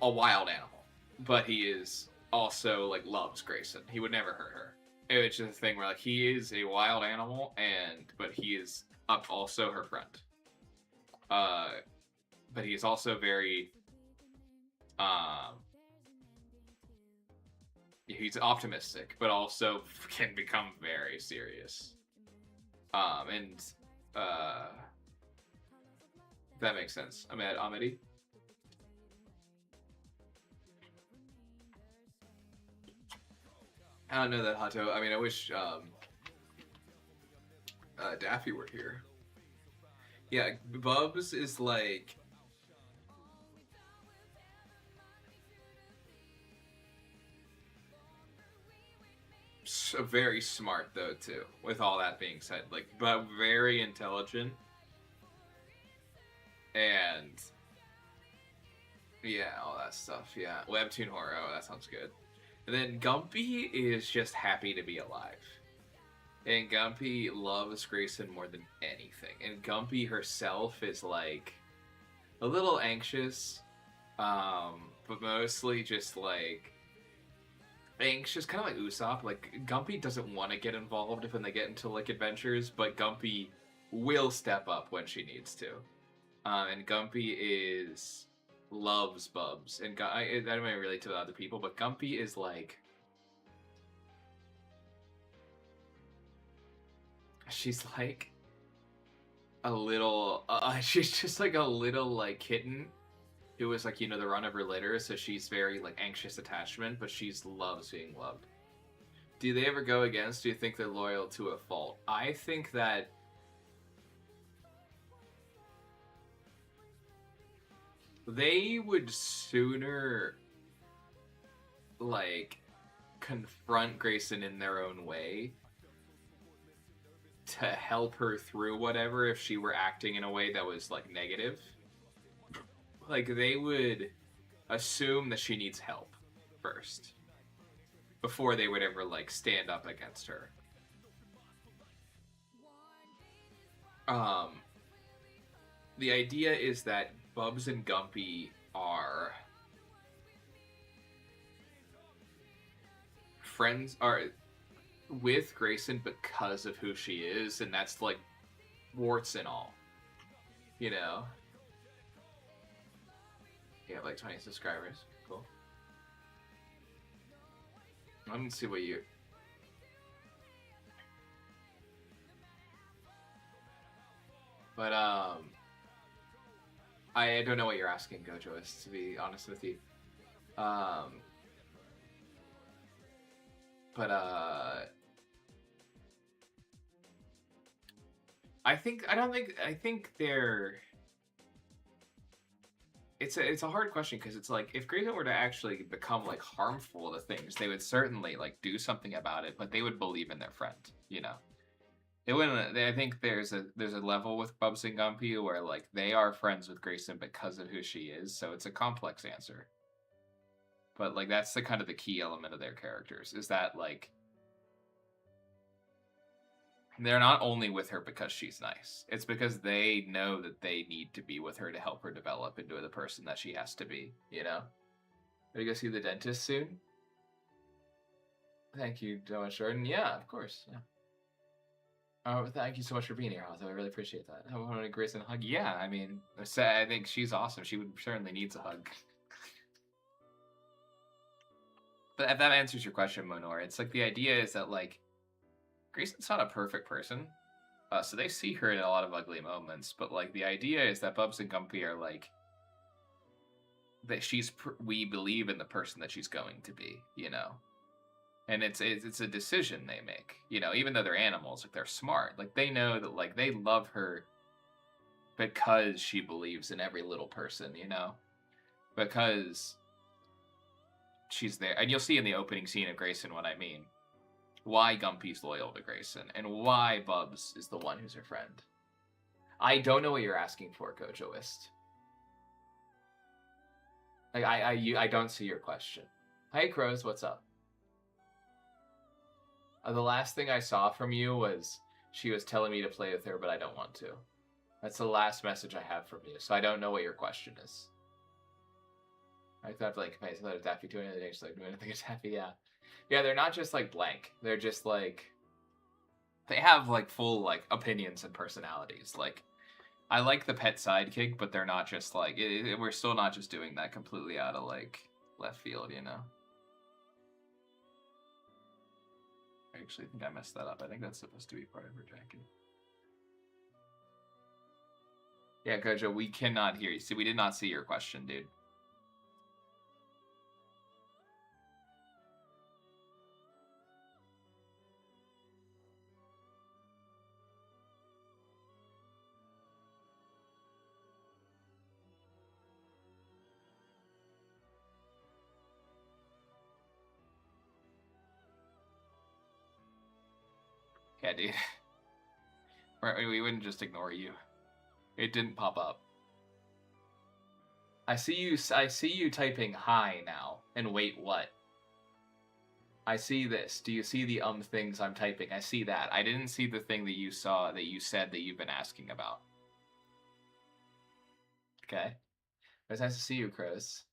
a wild animal, but he is also like loves Grayson. He would never hurt her. It's just a thing where like he is a wild animal, but he is also her friend. But he's also very, he's optimistic, but also can become very serious. That makes sense. Amity? I don't know that, Hato. I mean, I wish, Daffy were here. Yeah, Bubs is like... very smart though too, with all that being said, like, but very intelligent, and yeah, all that stuff. Yeah, webtoon horror. Oh, that sounds good. And then Gumpy is just happy to be alive, and Gumpy loves Grayson more than anything, and Gumpy herself is like a little anxious, but mostly just like anxious, kind of like Usopp. Like, Gumpy doesn't want to get involved when they get into like adventures, but Gumpy will step up when she needs to. And Gumpy loves Bubs, and I don't really relate to other people, but Gumpy is like, she's like a little, she's just like a little like kitten who was like, you know, the run of her litter, so she's very like anxious attachment, but she's loves being loved. Do they ever go against? Do you think they're loyal to a fault? I think that they would sooner like confront Grayson in their own way to help her through whatever if she were acting in a way that was like negative. Like, they would assume that she needs help first before they would ever, like, stand up against her. The idea is that Bubs and Gumpy are friends, are with Grayson because of who she is, and that's, like, warts and all. You know? You have like 20 subscribers. Cool. Let me see what you... But, I don't know what you're asking, Gojoist, to be honest with you. I think they're... It's a hard question, because it's like, if Grayson were to actually become like harmful to things, they would certainly like do something about it, but they would believe in their friend, you know. They wouldn't. I think there's a level with Bubs and Gumpy where like they are friends with Grayson because of who she is, so it's a complex answer. But like that's the kind of the key element of their characters, is that like They're not only with her because she's nice. It's because they know that they need to be with her to help her develop into the person that she has to be, you know? Are you gonna see the dentist soon? Thank you so much, Jordan. Yeah, of course. Yeah. Oh, thank you so much for being here, Hazo. I really appreciate that. I want to Grayson a hug. Yeah, I mean, I think she's awesome. She would certainly needs a hug. But if that answers your question, Monor, it's like the idea is that like Grayson's not a perfect person. So they see her in a lot of ugly moments, but like the idea is that Bubs and Gumpy are like that we believe in the person that she's going to be, you know. And it's a decision they make, you know, even though they're animals, like they're smart. Like they know that like they love her because she believes in every little person, you know. Because she's there. And you'll see in the opening scene of Grayson what I mean. Why Gumpy's loyal to Grayson and why Bubs is the one who's her friend. I don't know what you're asking for, Gojoist. Like I don't see your question. Hey Crows, what's up? The last thing I saw from you was she was telling me to play with her, but I don't want to. That's the last message I have from you, so I don't know what your question is. I thought like, hey, so that Daffy doing anything? She's like, doing anything to Daffy? Yeah. Yeah, they're not just like blank. They're just like, they have like full like opinions and personalities. Like, I like the pet sidekick, but they're not just like, we're still not just doing that completely out of like left field, you know? I actually think I messed that up. I think that's supposed to be part of her jacket. Yeah, Gojo, we cannot hear you. See, we did not see your question, dude. Yeah, dude. We wouldn't just ignore you. It didn't pop up. I see you typing hi now. And wait, what? I see this. Do you see the things I'm typing? I see that. I didn't see the thing that you saw that you said that you've been asking about. Okay. It's nice to see you, Chris.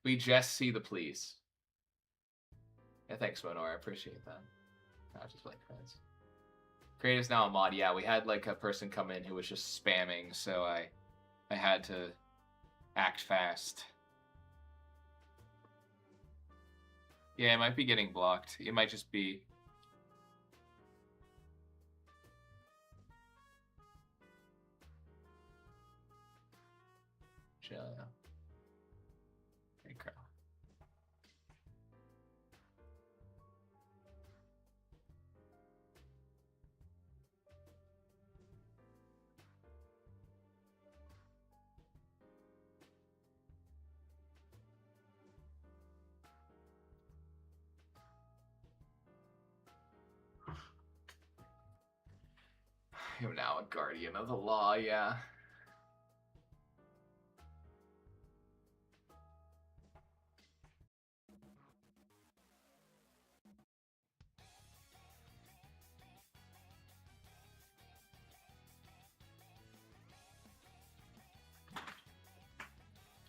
We just see the please. Yeah, thanks, Monor. I appreciate that. Not just like friends. Creative's now a mod. Yeah, we had like a person come in who was just spamming, so I had to act fast. Yeah, it might be getting blocked. It might just be... Chill. Hey, Crow. I'm now a guardian of the law, yeah.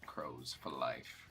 Crows for life.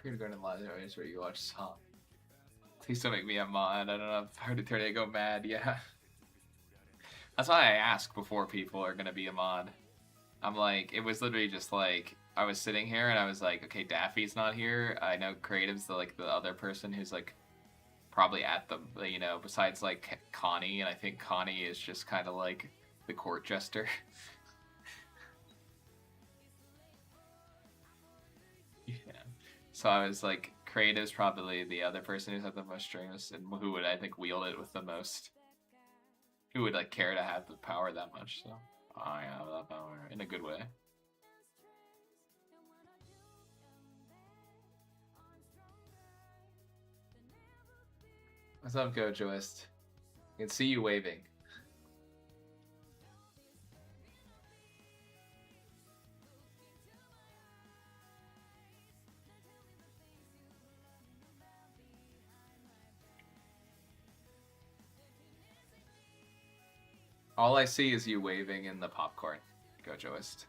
You're going to live audience where you watch Saw. Please don't make me a mod. I don't know if Hard to Turn go mad. Yeah. That's why I ask before people are gonna be a mod. I'm like, it was literally just like I was sitting here and I was like, okay, Daffy's not here. I know Creative's the other person who's like probably at the besides like Connie, and I think Connie is just kind of like the court jester. Yeah. So I was like, Creative's probably the other person who's had the most streams and who would I think wield it with the most. Who would like care to have the power that much? So I have that power in a good way. What's up, Gojoist? I can see you waving. All I see is you waving in the popcorn, Gojoist.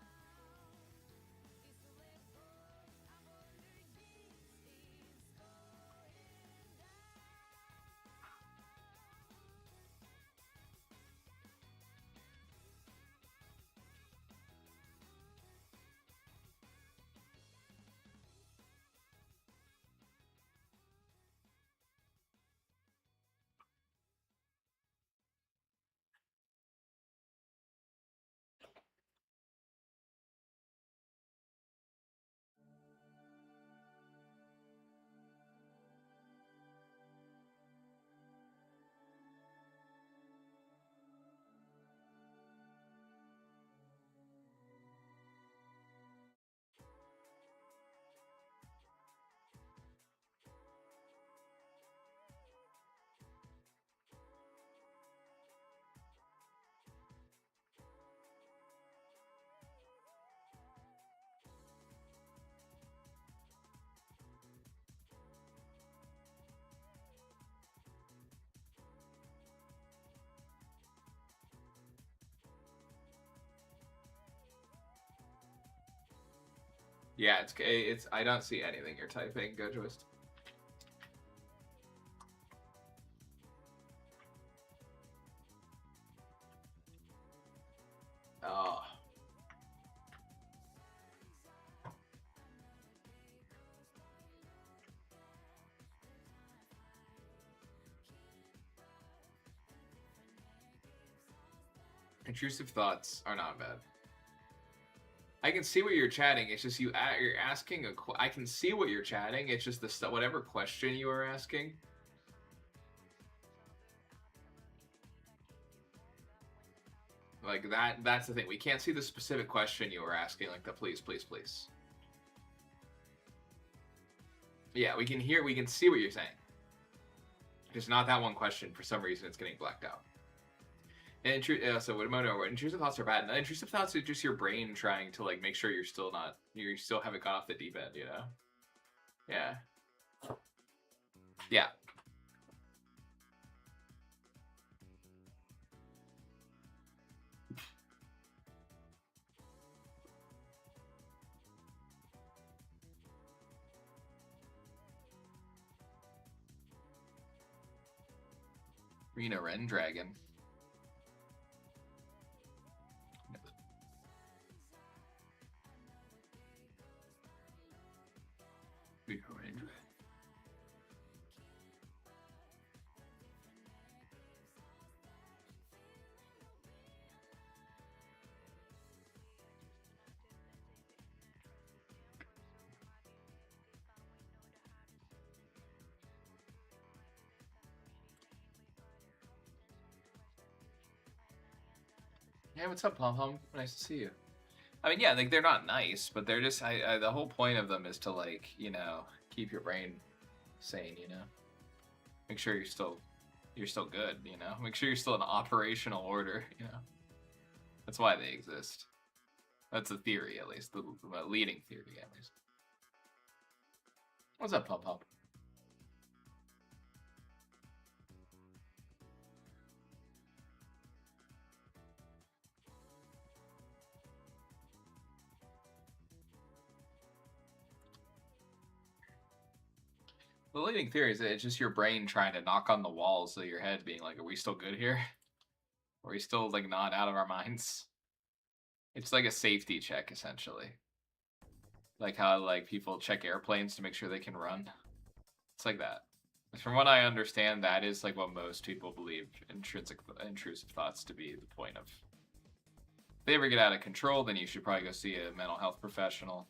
Yeah, it's I don't see anything you're typing, Gojoist. Oh. Intrusive thoughts are not bad. I can see what you're chatting. It's just you're asking I can see what you're chatting. It's just the whatever question you are asking. Like that's the thing. We can't see the specific question you were asking, like the please, please, please. Yeah, we can see what you're saying. Just not that one question. For some reason, it's getting blacked out. And so what intrusive thoughts are bad. And intrusive thoughts are just your brain trying to like make sure you still haven't gone off the deep end, you know? Yeah. Yeah. Rena Ren Dragon. Rena Ren Dragon. Hey, what's up, Pom Pom? Nice to see you. I mean, yeah, like they're not nice, but they're just the whole point of them is to like, you know, keep your brain sane, you know. Make sure you're still good, you know. Make sure you're still in operational order, you know. That's why they exist. That's the theory, at least, the leading theory, at least. What's up, Pom Pom? The leading theory is that it's just your brain trying to knock on the walls of your head, being like, "Are we still good here? Are we still like not out of our minds?" It's like a safety check, essentially. Like how like people check airplanes to make sure they can run. It's like that. From what I understand, that is like what most people believe intrusive thoughts to be the point of. If they ever get out of control, then you should probably go see a mental health professional.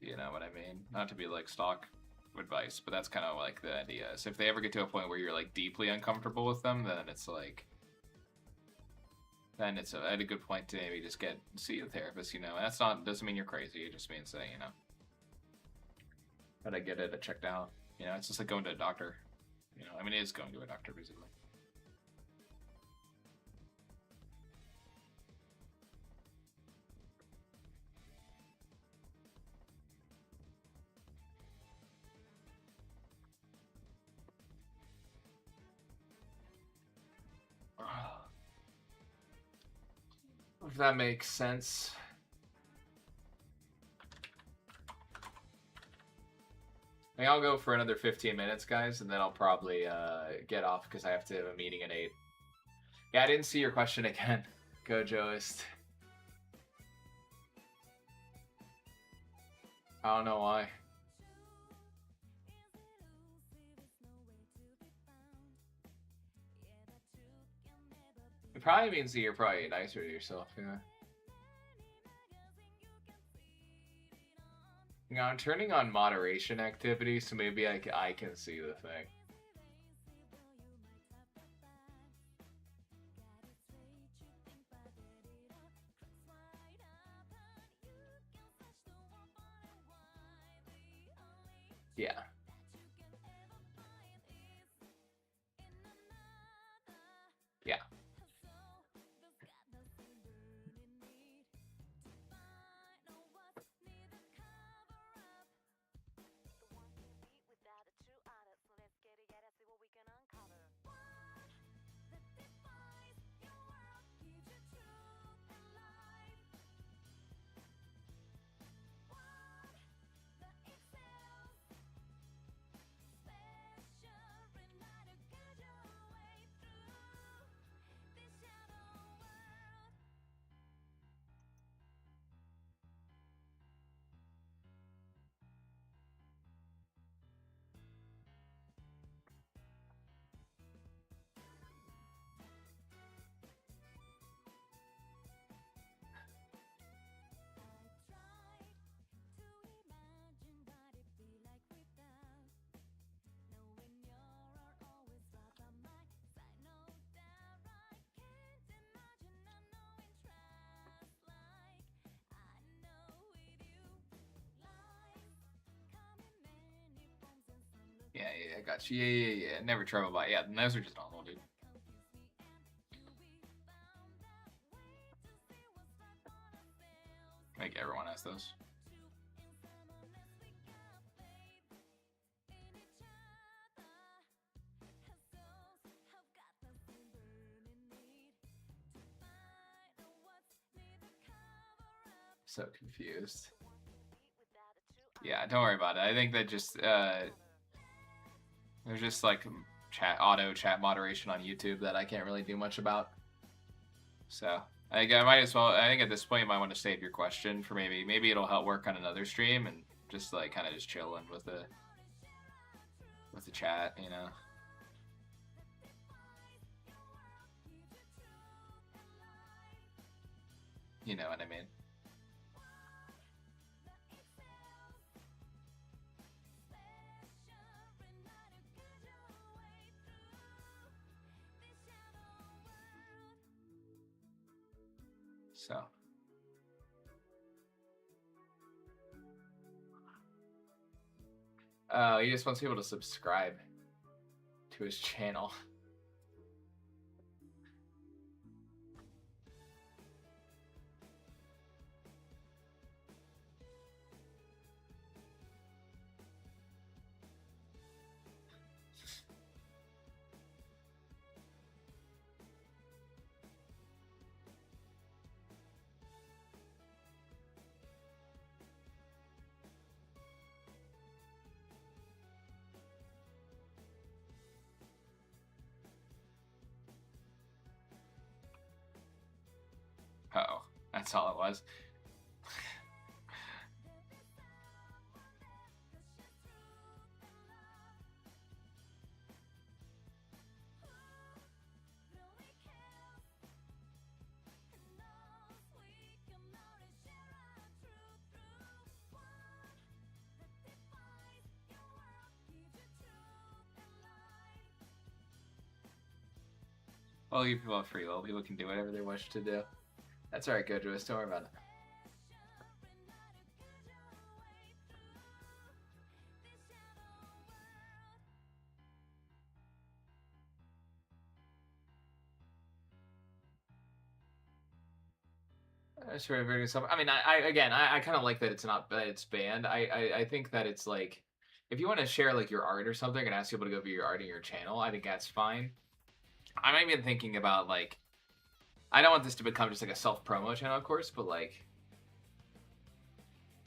You know what I mean? Not to be like stock advice, but that's kind of like the idea. So if they ever get to a point where you're like deeply uncomfortable with them, then it's like, then it's at a good point to maybe just see a therapist. You know, and that's not doesn't mean you're crazy. It just means that gotta get it checked out. You know, it's just like going to a doctor. You know, I mean, it is going to a doctor basically. If that makes sense. I mean, I'll go for another 15 minutes, guys, and then I'll probably get off because I have to have a meeting at 8. Yeah, I didn't see your question again. Go, Joist. I don't know why. It probably means that you're probably nicer to yourself, yeah. You know, I'm turning on moderation activity, so maybe I can see the thing. Yeah. Yeah. Yeah, I got you. Yeah. Never trouble by. Yeah, those are just normal, dude. Like everyone has those. So confused. Yeah, don't worry about it. I think that just there's just like auto chat moderation on YouTube that I can't really do much about. So I think I might as well. I think at this point you might want to save your question for maybe it'll help work on another stream and just like kind of just chilling with the chat, you know. You know what I mean. So. He just wants people to subscribe to his channel. That's all it was. Well, you people have free will. People can do whatever they wish to do. That's alright, Gojo. Don't worry about it. Sure, very stuff. I mean, I kind of like that it's not that it's banned. I think that it's like, if you want to share like your art or something and ask people to go view your art in your channel, I think that's fine. I'm even thinking about like, I don't want this to become just like a self promo channel, of course, but like,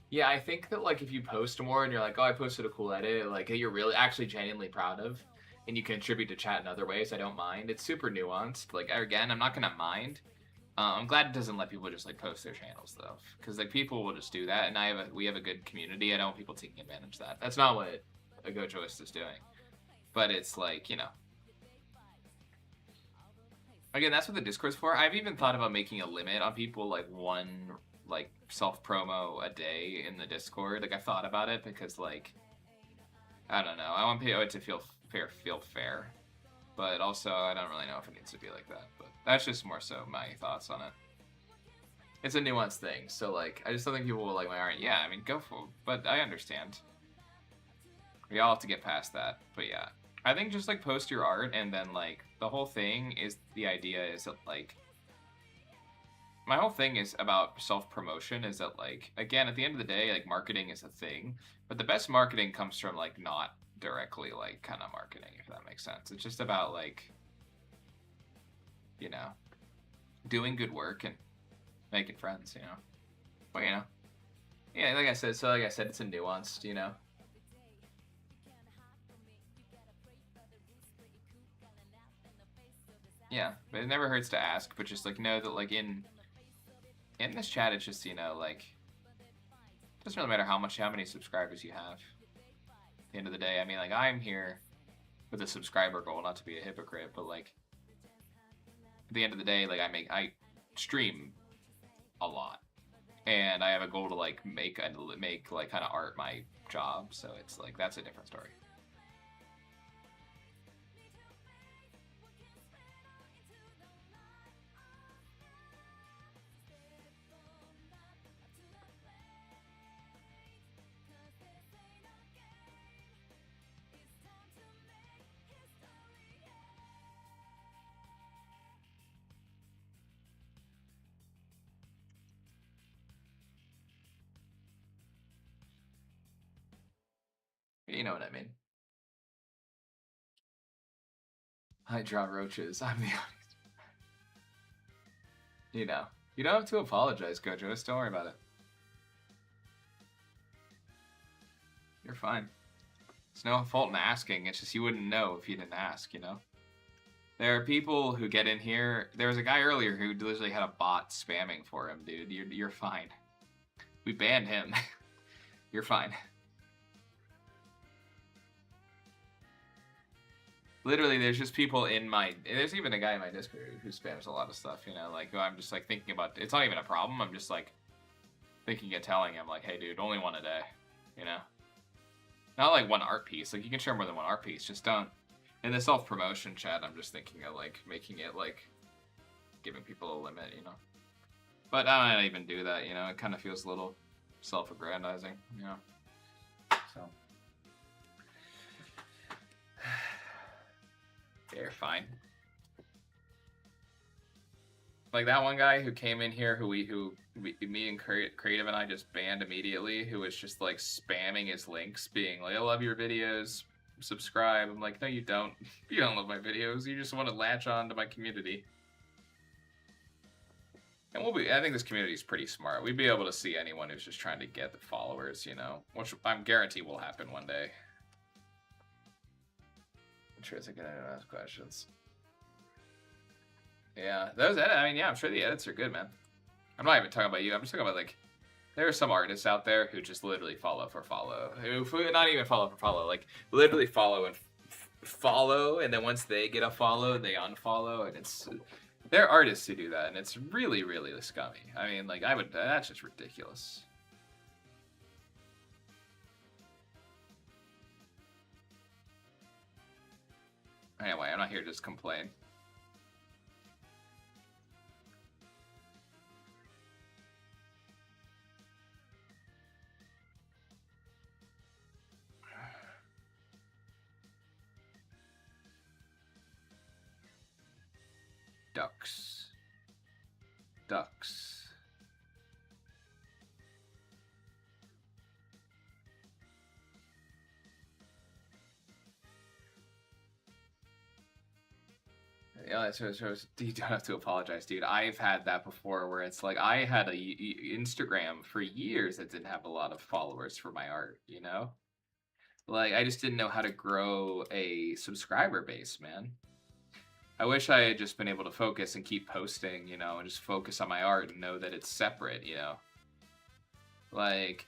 yeah, I think that like if you post more and you're like, oh, I posted a cool edit, like that you're really actually genuinely proud of, and you contribute to chat in other ways, I don't mind. It's super nuanced. Like again, I'm not gonna mind. I'm glad it doesn't let people just like post their channels though, because like people will just do that, and we have a good community. I don't want people taking advantage of that. That's not what a Gojoist is doing, but it's like, you know. Again, that's what the Discord's for. I've even thought about making a limit on people, like one like self promo a day in the Discord. Like I thought about it because like, I don't know. I want people to feel fair. But also, I don't really know if it needs to be like that. But that's just more so my thoughts on it. It's a nuanced thing. So, like, I just don't think people will like my art. Yeah, I mean, go for it. But I understand. We all have to get past that. But yeah. I think just, like, post your art. And then, like, the whole thing is, the idea is that, like, my whole thing is about self-promotion. Is that, like, again, at the end of the day, like, marketing is a thing. But the best marketing comes from, like, not directly like kind of marketing, if that makes sense. It's just about like, you know, doing good work and making friends, you know. But you know, yeah, like I said, it's a nuanced, you know. Yeah, but it never hurts to ask, but just like know that like in this chat, it's just, you know, like, it doesn't really matter how many subscribers you have. At the end of the day, I mean, like, I'm here with a subscriber goal, not to be a hypocrite, but like, at the end of the day, like, I stream a lot, and I have a goal to like make like kind of art my job, so it's like that's a different story. You know what I mean. I draw roaches. I'm the honest. You know. You don't have to apologize, Gojo. Just don't worry about it. You're fine. It's no fault in asking. It's just you wouldn't know if you didn't ask, you know? There are people who get in here. There was a guy earlier who literally had a bot spamming for him, dude. You're fine. We banned him. You're fine. Literally, there's just people in my... There's even a guy in my Discord who spams a lot of stuff, you know? Like, I'm just, like, thinking about... It's not even a problem. I'm just, like, thinking and telling him, like, hey, dude, only one a day, you know? Not, like, one art piece. Like, you can share more than one art piece. Just don't... In the self-promotion chat, I'm just thinking of, like, making it, like, giving people a limit, you know? But I don't even do that, you know? It kind of feels a little self-aggrandizing, you know? So... You're fine. Like that one guy who came in here, me and Creative and I just banned immediately, who was just like spamming his links, being like, I love your videos, subscribe. I'm like, no, you don't. You don't love my videos. You just want to latch on to my community. And I think this community is pretty smart. We'd be able to see anyone who's just trying to get the followers, you know, which I'm guarantee will happen one day. I'm sure it's gonna ask questions. Yeah, I mean, yeah, I'm sure the edits are good, man. I'm not even talking about you. I'm just talking about like there are some artists out there who just literally follow for follow. Who not even follow for follow, like literally follow and follow, and then once they get a follow, they unfollow, and it's there are artists who do that, and it's really, really scummy. I mean, like that's just ridiculous. Anyway, I'm not here to just complain. Ducks. Ducks. Yeah, so you don't have to apologize, dude. I've had that before where it's like I had a Instagram for years that didn't have a lot of followers for my art, you know? Like I just didn't know how to grow a subscriber base, man. I wish I had just been able to focus and keep posting, you know, and just focus on my art and know that it's separate, you know? Like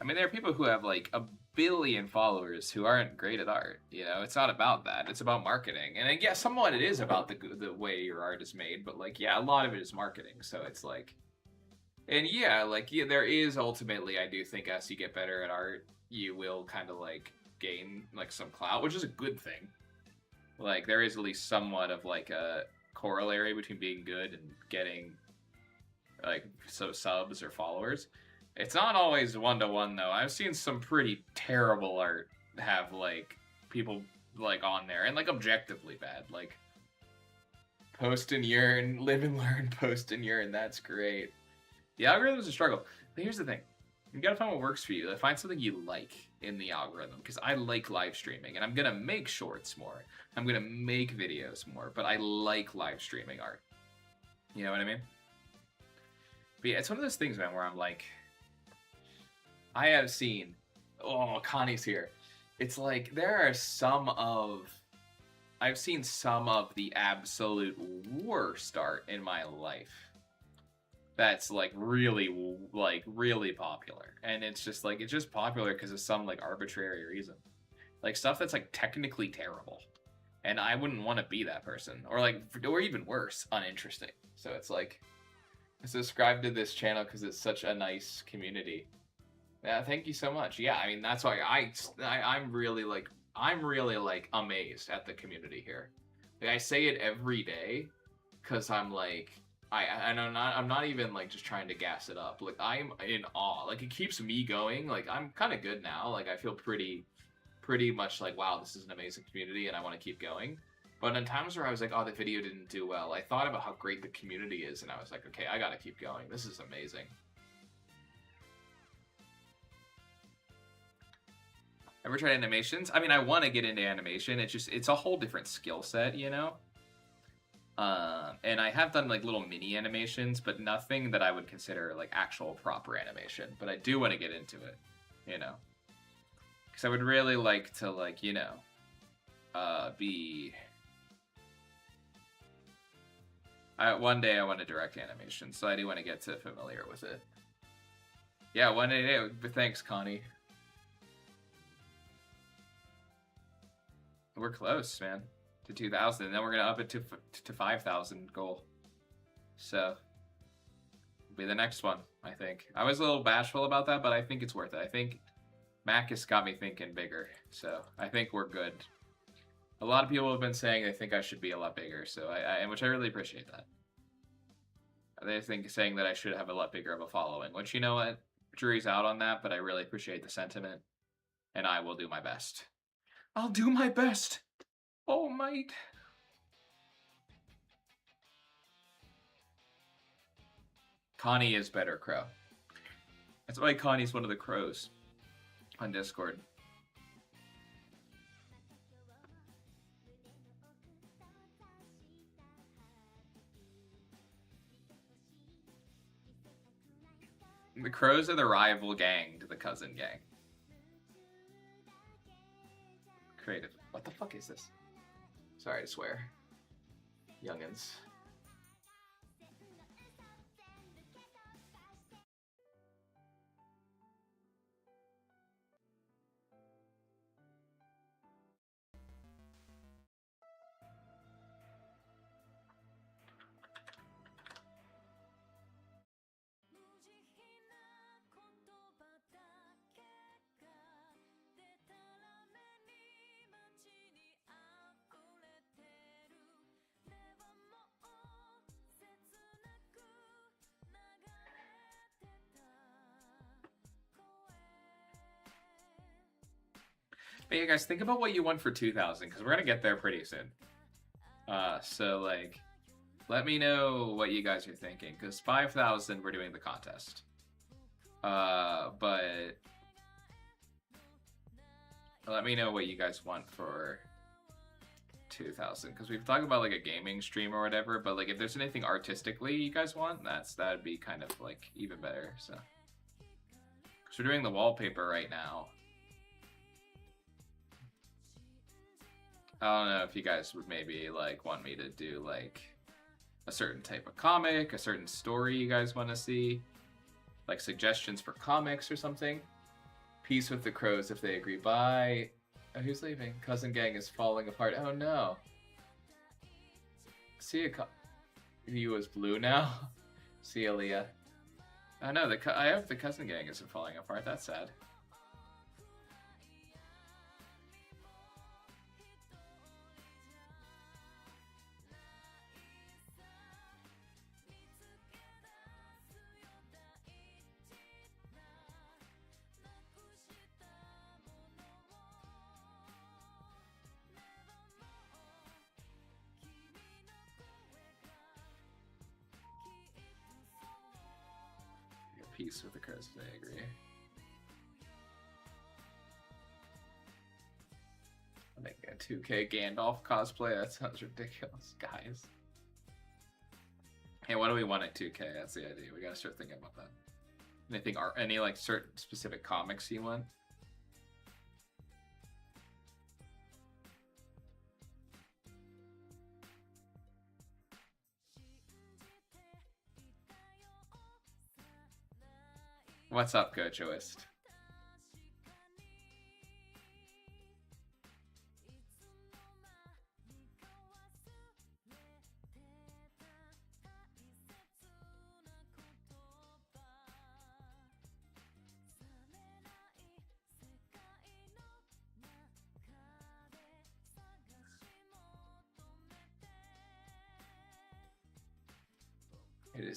I mean, there are people who have like a billion followers who aren't great at art. You know, it's not about that. It's about marketing. And yeah, somewhat it is about the way your art is made. But like, yeah, a lot of it is marketing. So it's like, and yeah, like yeah, there is ultimately, I do think as you get better at art, you will kind of like gain like some clout, which is a good thing. Like there is at least somewhat of like a corollary between being good and getting like subs or followers. It's not always one-to-one, though. I've seen some pretty terrible art have, like, people, like, on there. And, like, objectively bad. Like, post and yearn, live and learn, post and yearn. That's great. The algorithm's a struggle. But here's the thing. You gotta find what works for you. Find something you like in the algorithm. Because I like live streaming. And I'm gonna make shorts more. I'm gonna make videos more. But I like live streaming art. You know what I mean? But yeah, it's one of those things, man, where I'm like... I have seen, oh, Connie's here. It's like, I've seen some of the absolute worst art in my life. That's like really popular. And it's just popular because of some like arbitrary reason. Like stuff that's like technically terrible. And I wouldn't want to be that person. Or even worse, uninteresting. So it's like, I subscribe to this channel because it's such a nice community. Yeah, thank you so much. Yeah, I mean that's why I'm really like amazed at the community here. Like, I say it every day because I'm like I'm not even like just trying to gas it up. Like I'm in awe. Like it keeps me going. Like I'm kind of good now. Like I feel pretty much like wow, this is an amazing community and I want to keep going. But in times where I was like, oh, the video didn't do well, I thought about how great the community is and I was like, okay, I gotta keep going. This is amazing. Ever tried animations? I mean, I want to get into animation. It's a whole different skill set, you know? And I have done like little mini animations, but nothing that I would consider like actual proper animation. But I do want to get into it, you know? Because I would really like to like, you know, one day I want to direct animation, so I do want to get familiar with it. Yeah, one day, thanks, Connie. We're close, man, to 2,000, and then we're gonna up it to 5,000 goal. So, it'll be the next one, I think. I was a little bashful about that, but I think it's worth it. I think Mac has got me thinking bigger, so I think we're good. A lot of people have been saying they think I should be a lot bigger, so which I really appreciate that. They saying that I should have a lot bigger of a following, which you know what, jury's out on that, but I really appreciate the sentiment, and I will do my best. I'll do my best. Oh, mate. Connie is better crow. That's why Connie's one of the crows on Discord. The crows are the rival gang to the cousin gang. Creative. What the fuck is this? Sorry to swear. Youngins. But yeah, guys, think about what you want for 2000, because we're gonna get there pretty soon. So like, let me know what you guys are thinking, because 5,000 we're doing the contest. But let me know what you guys want for 2000, because we've talked about like a gaming stream or whatever. But like, if there's anything artistically you guys want, that'd be kind of like even better. So, because we're doing the wallpaper right now. I don't know if you guys would maybe like want me to do like a certain type of comic, a certain story you guys want to see, like suggestions for comics or something. Peace with the crows if they agree. Bye. Oh, who's leaving? Cousin gang is falling apart. Oh no. See ya. You is blue now. See ya, Leah. Oh no. I hope the cousin gang isn't falling apart. That's sad. Peace with the crows, I agree. I'm making a 2K Gandalf cosplay. That sounds ridiculous, guys. Hey, what do we want at 2K? That's the idea. We gotta start thinking about that. Anything art? Any like certain specific comics you want? What's up, Gojoist?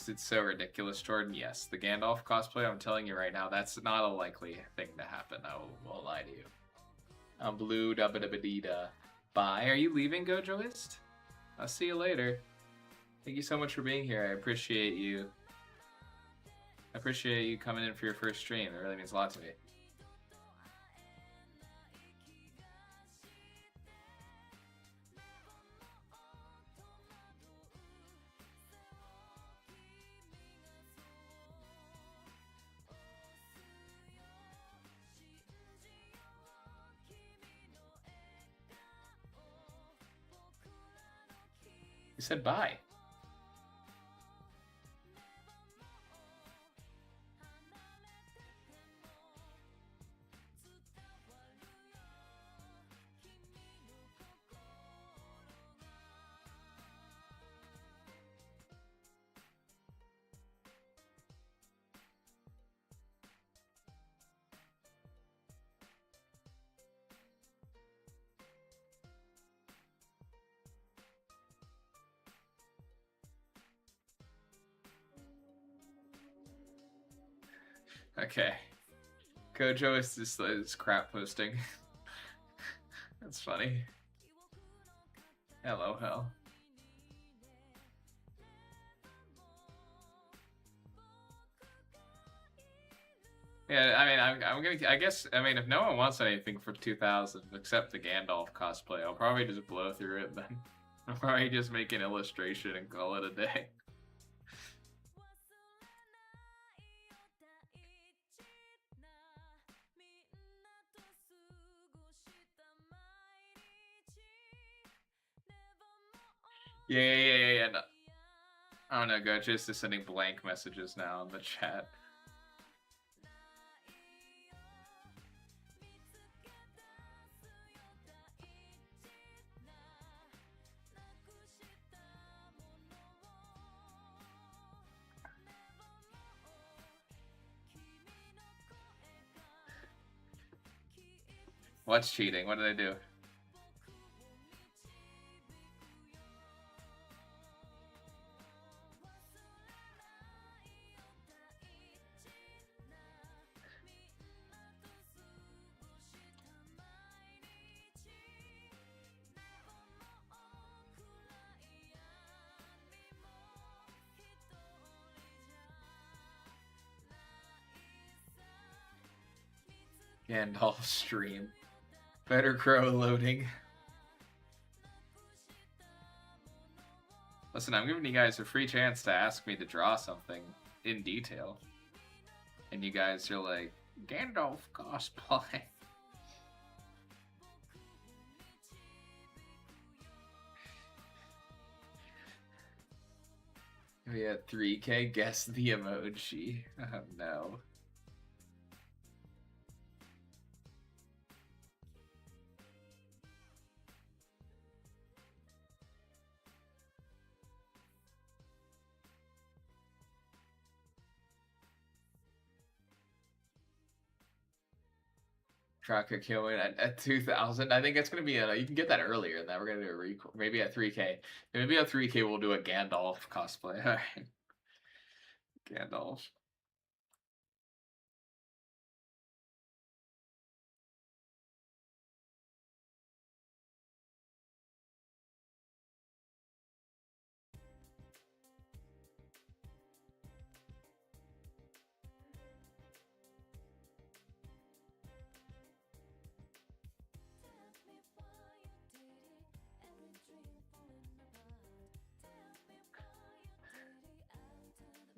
It's so ridiculous, Jordan. Yes, the Gandalf cosplay, I'm telling you right now, that's not a likely thing to happen. I won't lie to you. I'm blue, dabba dabba dee da. Bye. Are you leaving, Gojoist? I'll see you later. Thank you so much for being here. I appreciate you. I appreciate you coming in for your first stream. It really means a lot to me. You said bye. Okay. Gojo is crap posting. That's funny. Hello, hell. Yeah, I mean, I'm gonna. I guess. I mean, if no one wants anything for 2000 except the Gandalf cosplay, I'll probably just blow through it. Then I'll probably just make an illustration and call it a day. Yeah. No. I don't know, Gocha is just sending blank messages now in the chat. What's cheating? What did I do? Gandalf stream. Better Crow loading. Listen, I'm giving you guys a free chance to ask me to draw something in detail. And you guys are like, Gandalf cosplay. We had 3K, guess the emoji. Oh no. Tracker killing at 2,000. I think it's gonna be you can get that earlier than that. We're gonna do a record, maybe at 3K. Maybe at 3K we'll do a Gandalf cosplay. All right. Gandalf.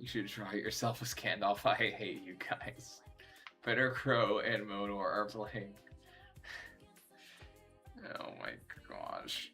You should draw yourself as Gandalf. I hate you guys. Better Crow and Modor are playing. Oh my gosh.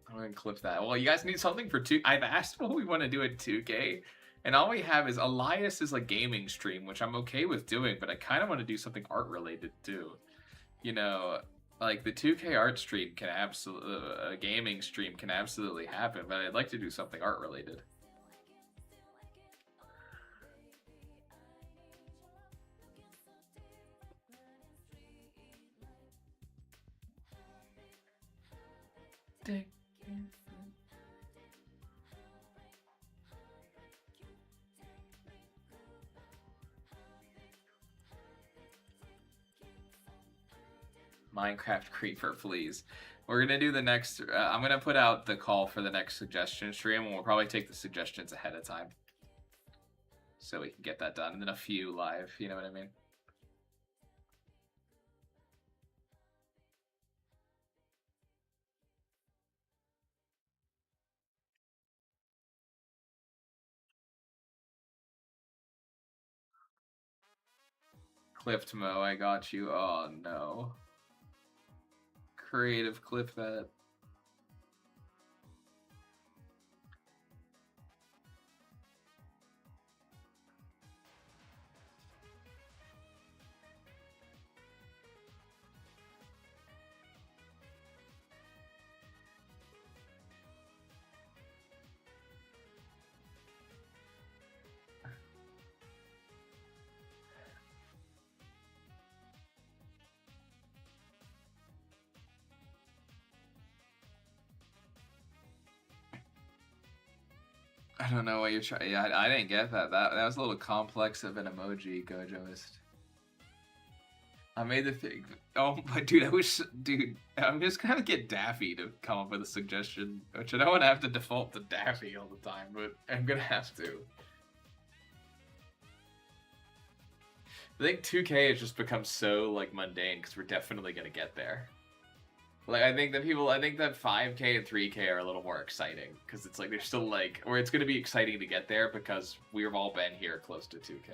I'm gonna clip that. Well, you guys need something for 2. I've asked what we want to do at 2K, and all we have is Elias is like gaming stream, which I'm okay with doing, but I kind of want to do something art related too. You know, like the 2K art stream can absolutely, a gaming stream can absolutely happen, but I'd like to do something art related. Minecraft creeper, please. We're gonna do the next. I'm gonna put out the call for the next suggestion stream, and we'll probably take the suggestions ahead of time, so we can get that done, and then a few live. You know what I mean? Clipped Mo, I got you. Oh no. Creative clip that. I don't know what you're trying. Yeah, I didn't get that. That was a little complex of an emoji, Gojoist. I made the thing. Oh, but dude, dude, I'm just gonna get Daffy to come up with a suggestion, which I don't want to have to default to Daffy all the time, but I'm gonna have to. I think 2K has just become so like mundane because we're definitely gonna get there. Like I think that 5K and 3K are a little more exciting because it's like they're still like, or it's gonna be exciting to get there because we've all been here close to 2K.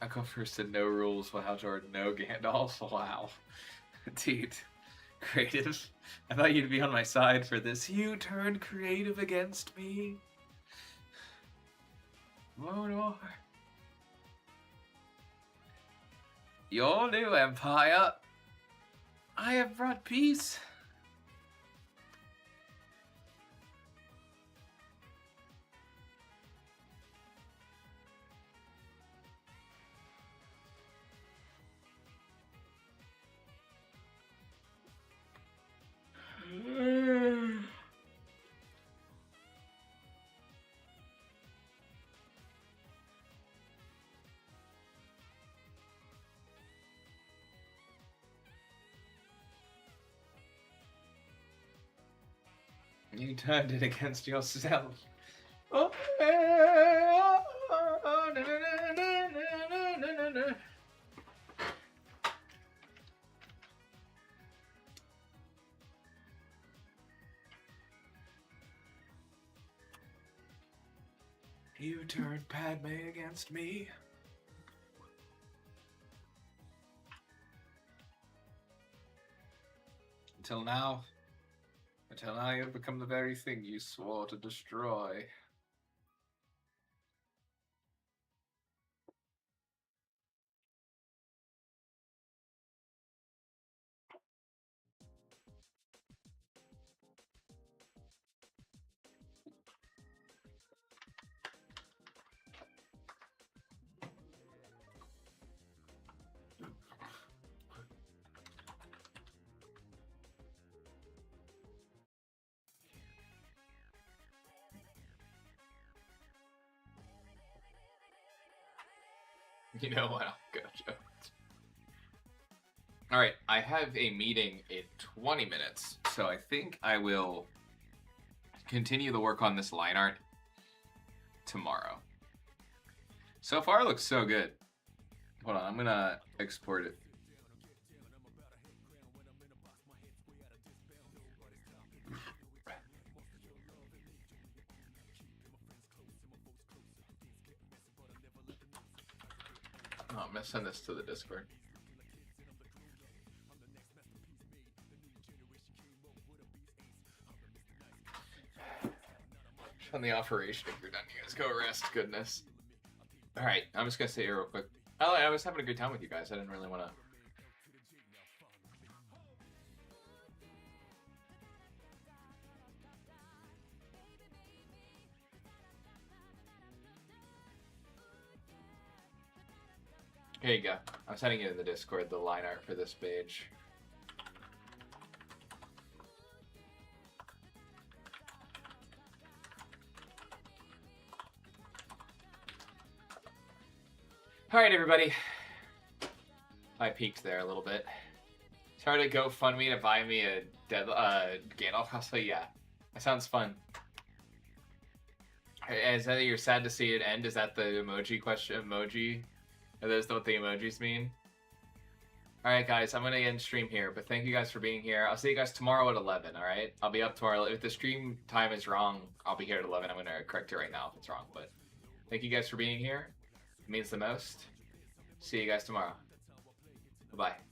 I go first to no rules. Wow, Jordan, no Gandalf. Wow, dude, creative. I thought you'd be on my side for this. You turned creative against me. Mordor. Your new empire. I have brought peace. You turned it against yourself. Oh, you turned Padme against me. Until now you've become the very thing you swore to destroy. You know what? I'll go, Joe. Alright, I have a meeting in 20 minutes, so I think I will continue the work on this line art tomorrow. So far, it looks so good. Hold on, I'm gonna export it. Oh, I'm gonna send this to the Discord. On the operation, if you're done, you guys go rest. Goodness. All right, I'm just gonna say here real quick. I was having a good time with you guys. I didn't really want to. Here you go. I'm sending you in the Discord the line art for this page. Alright, everybody. I peeked there a little bit. Started to GoFundMe to buy me a Gandalf cosplay. Yeah, that sounds fun. Is that you're sad to see it end? Is that the emoji question? Emoji? Are those what the emojis mean? Alright, guys, I'm going to end stream here, but thank you guys for being here. I'll see you guys tomorrow at 11, alright? I'll be up tomorrow. If the stream time is wrong, I'll be here at 11. I'm going to correct it right now if it's wrong, but thank you guys for being here. It means the most. See you guys tomorrow. Bye-bye.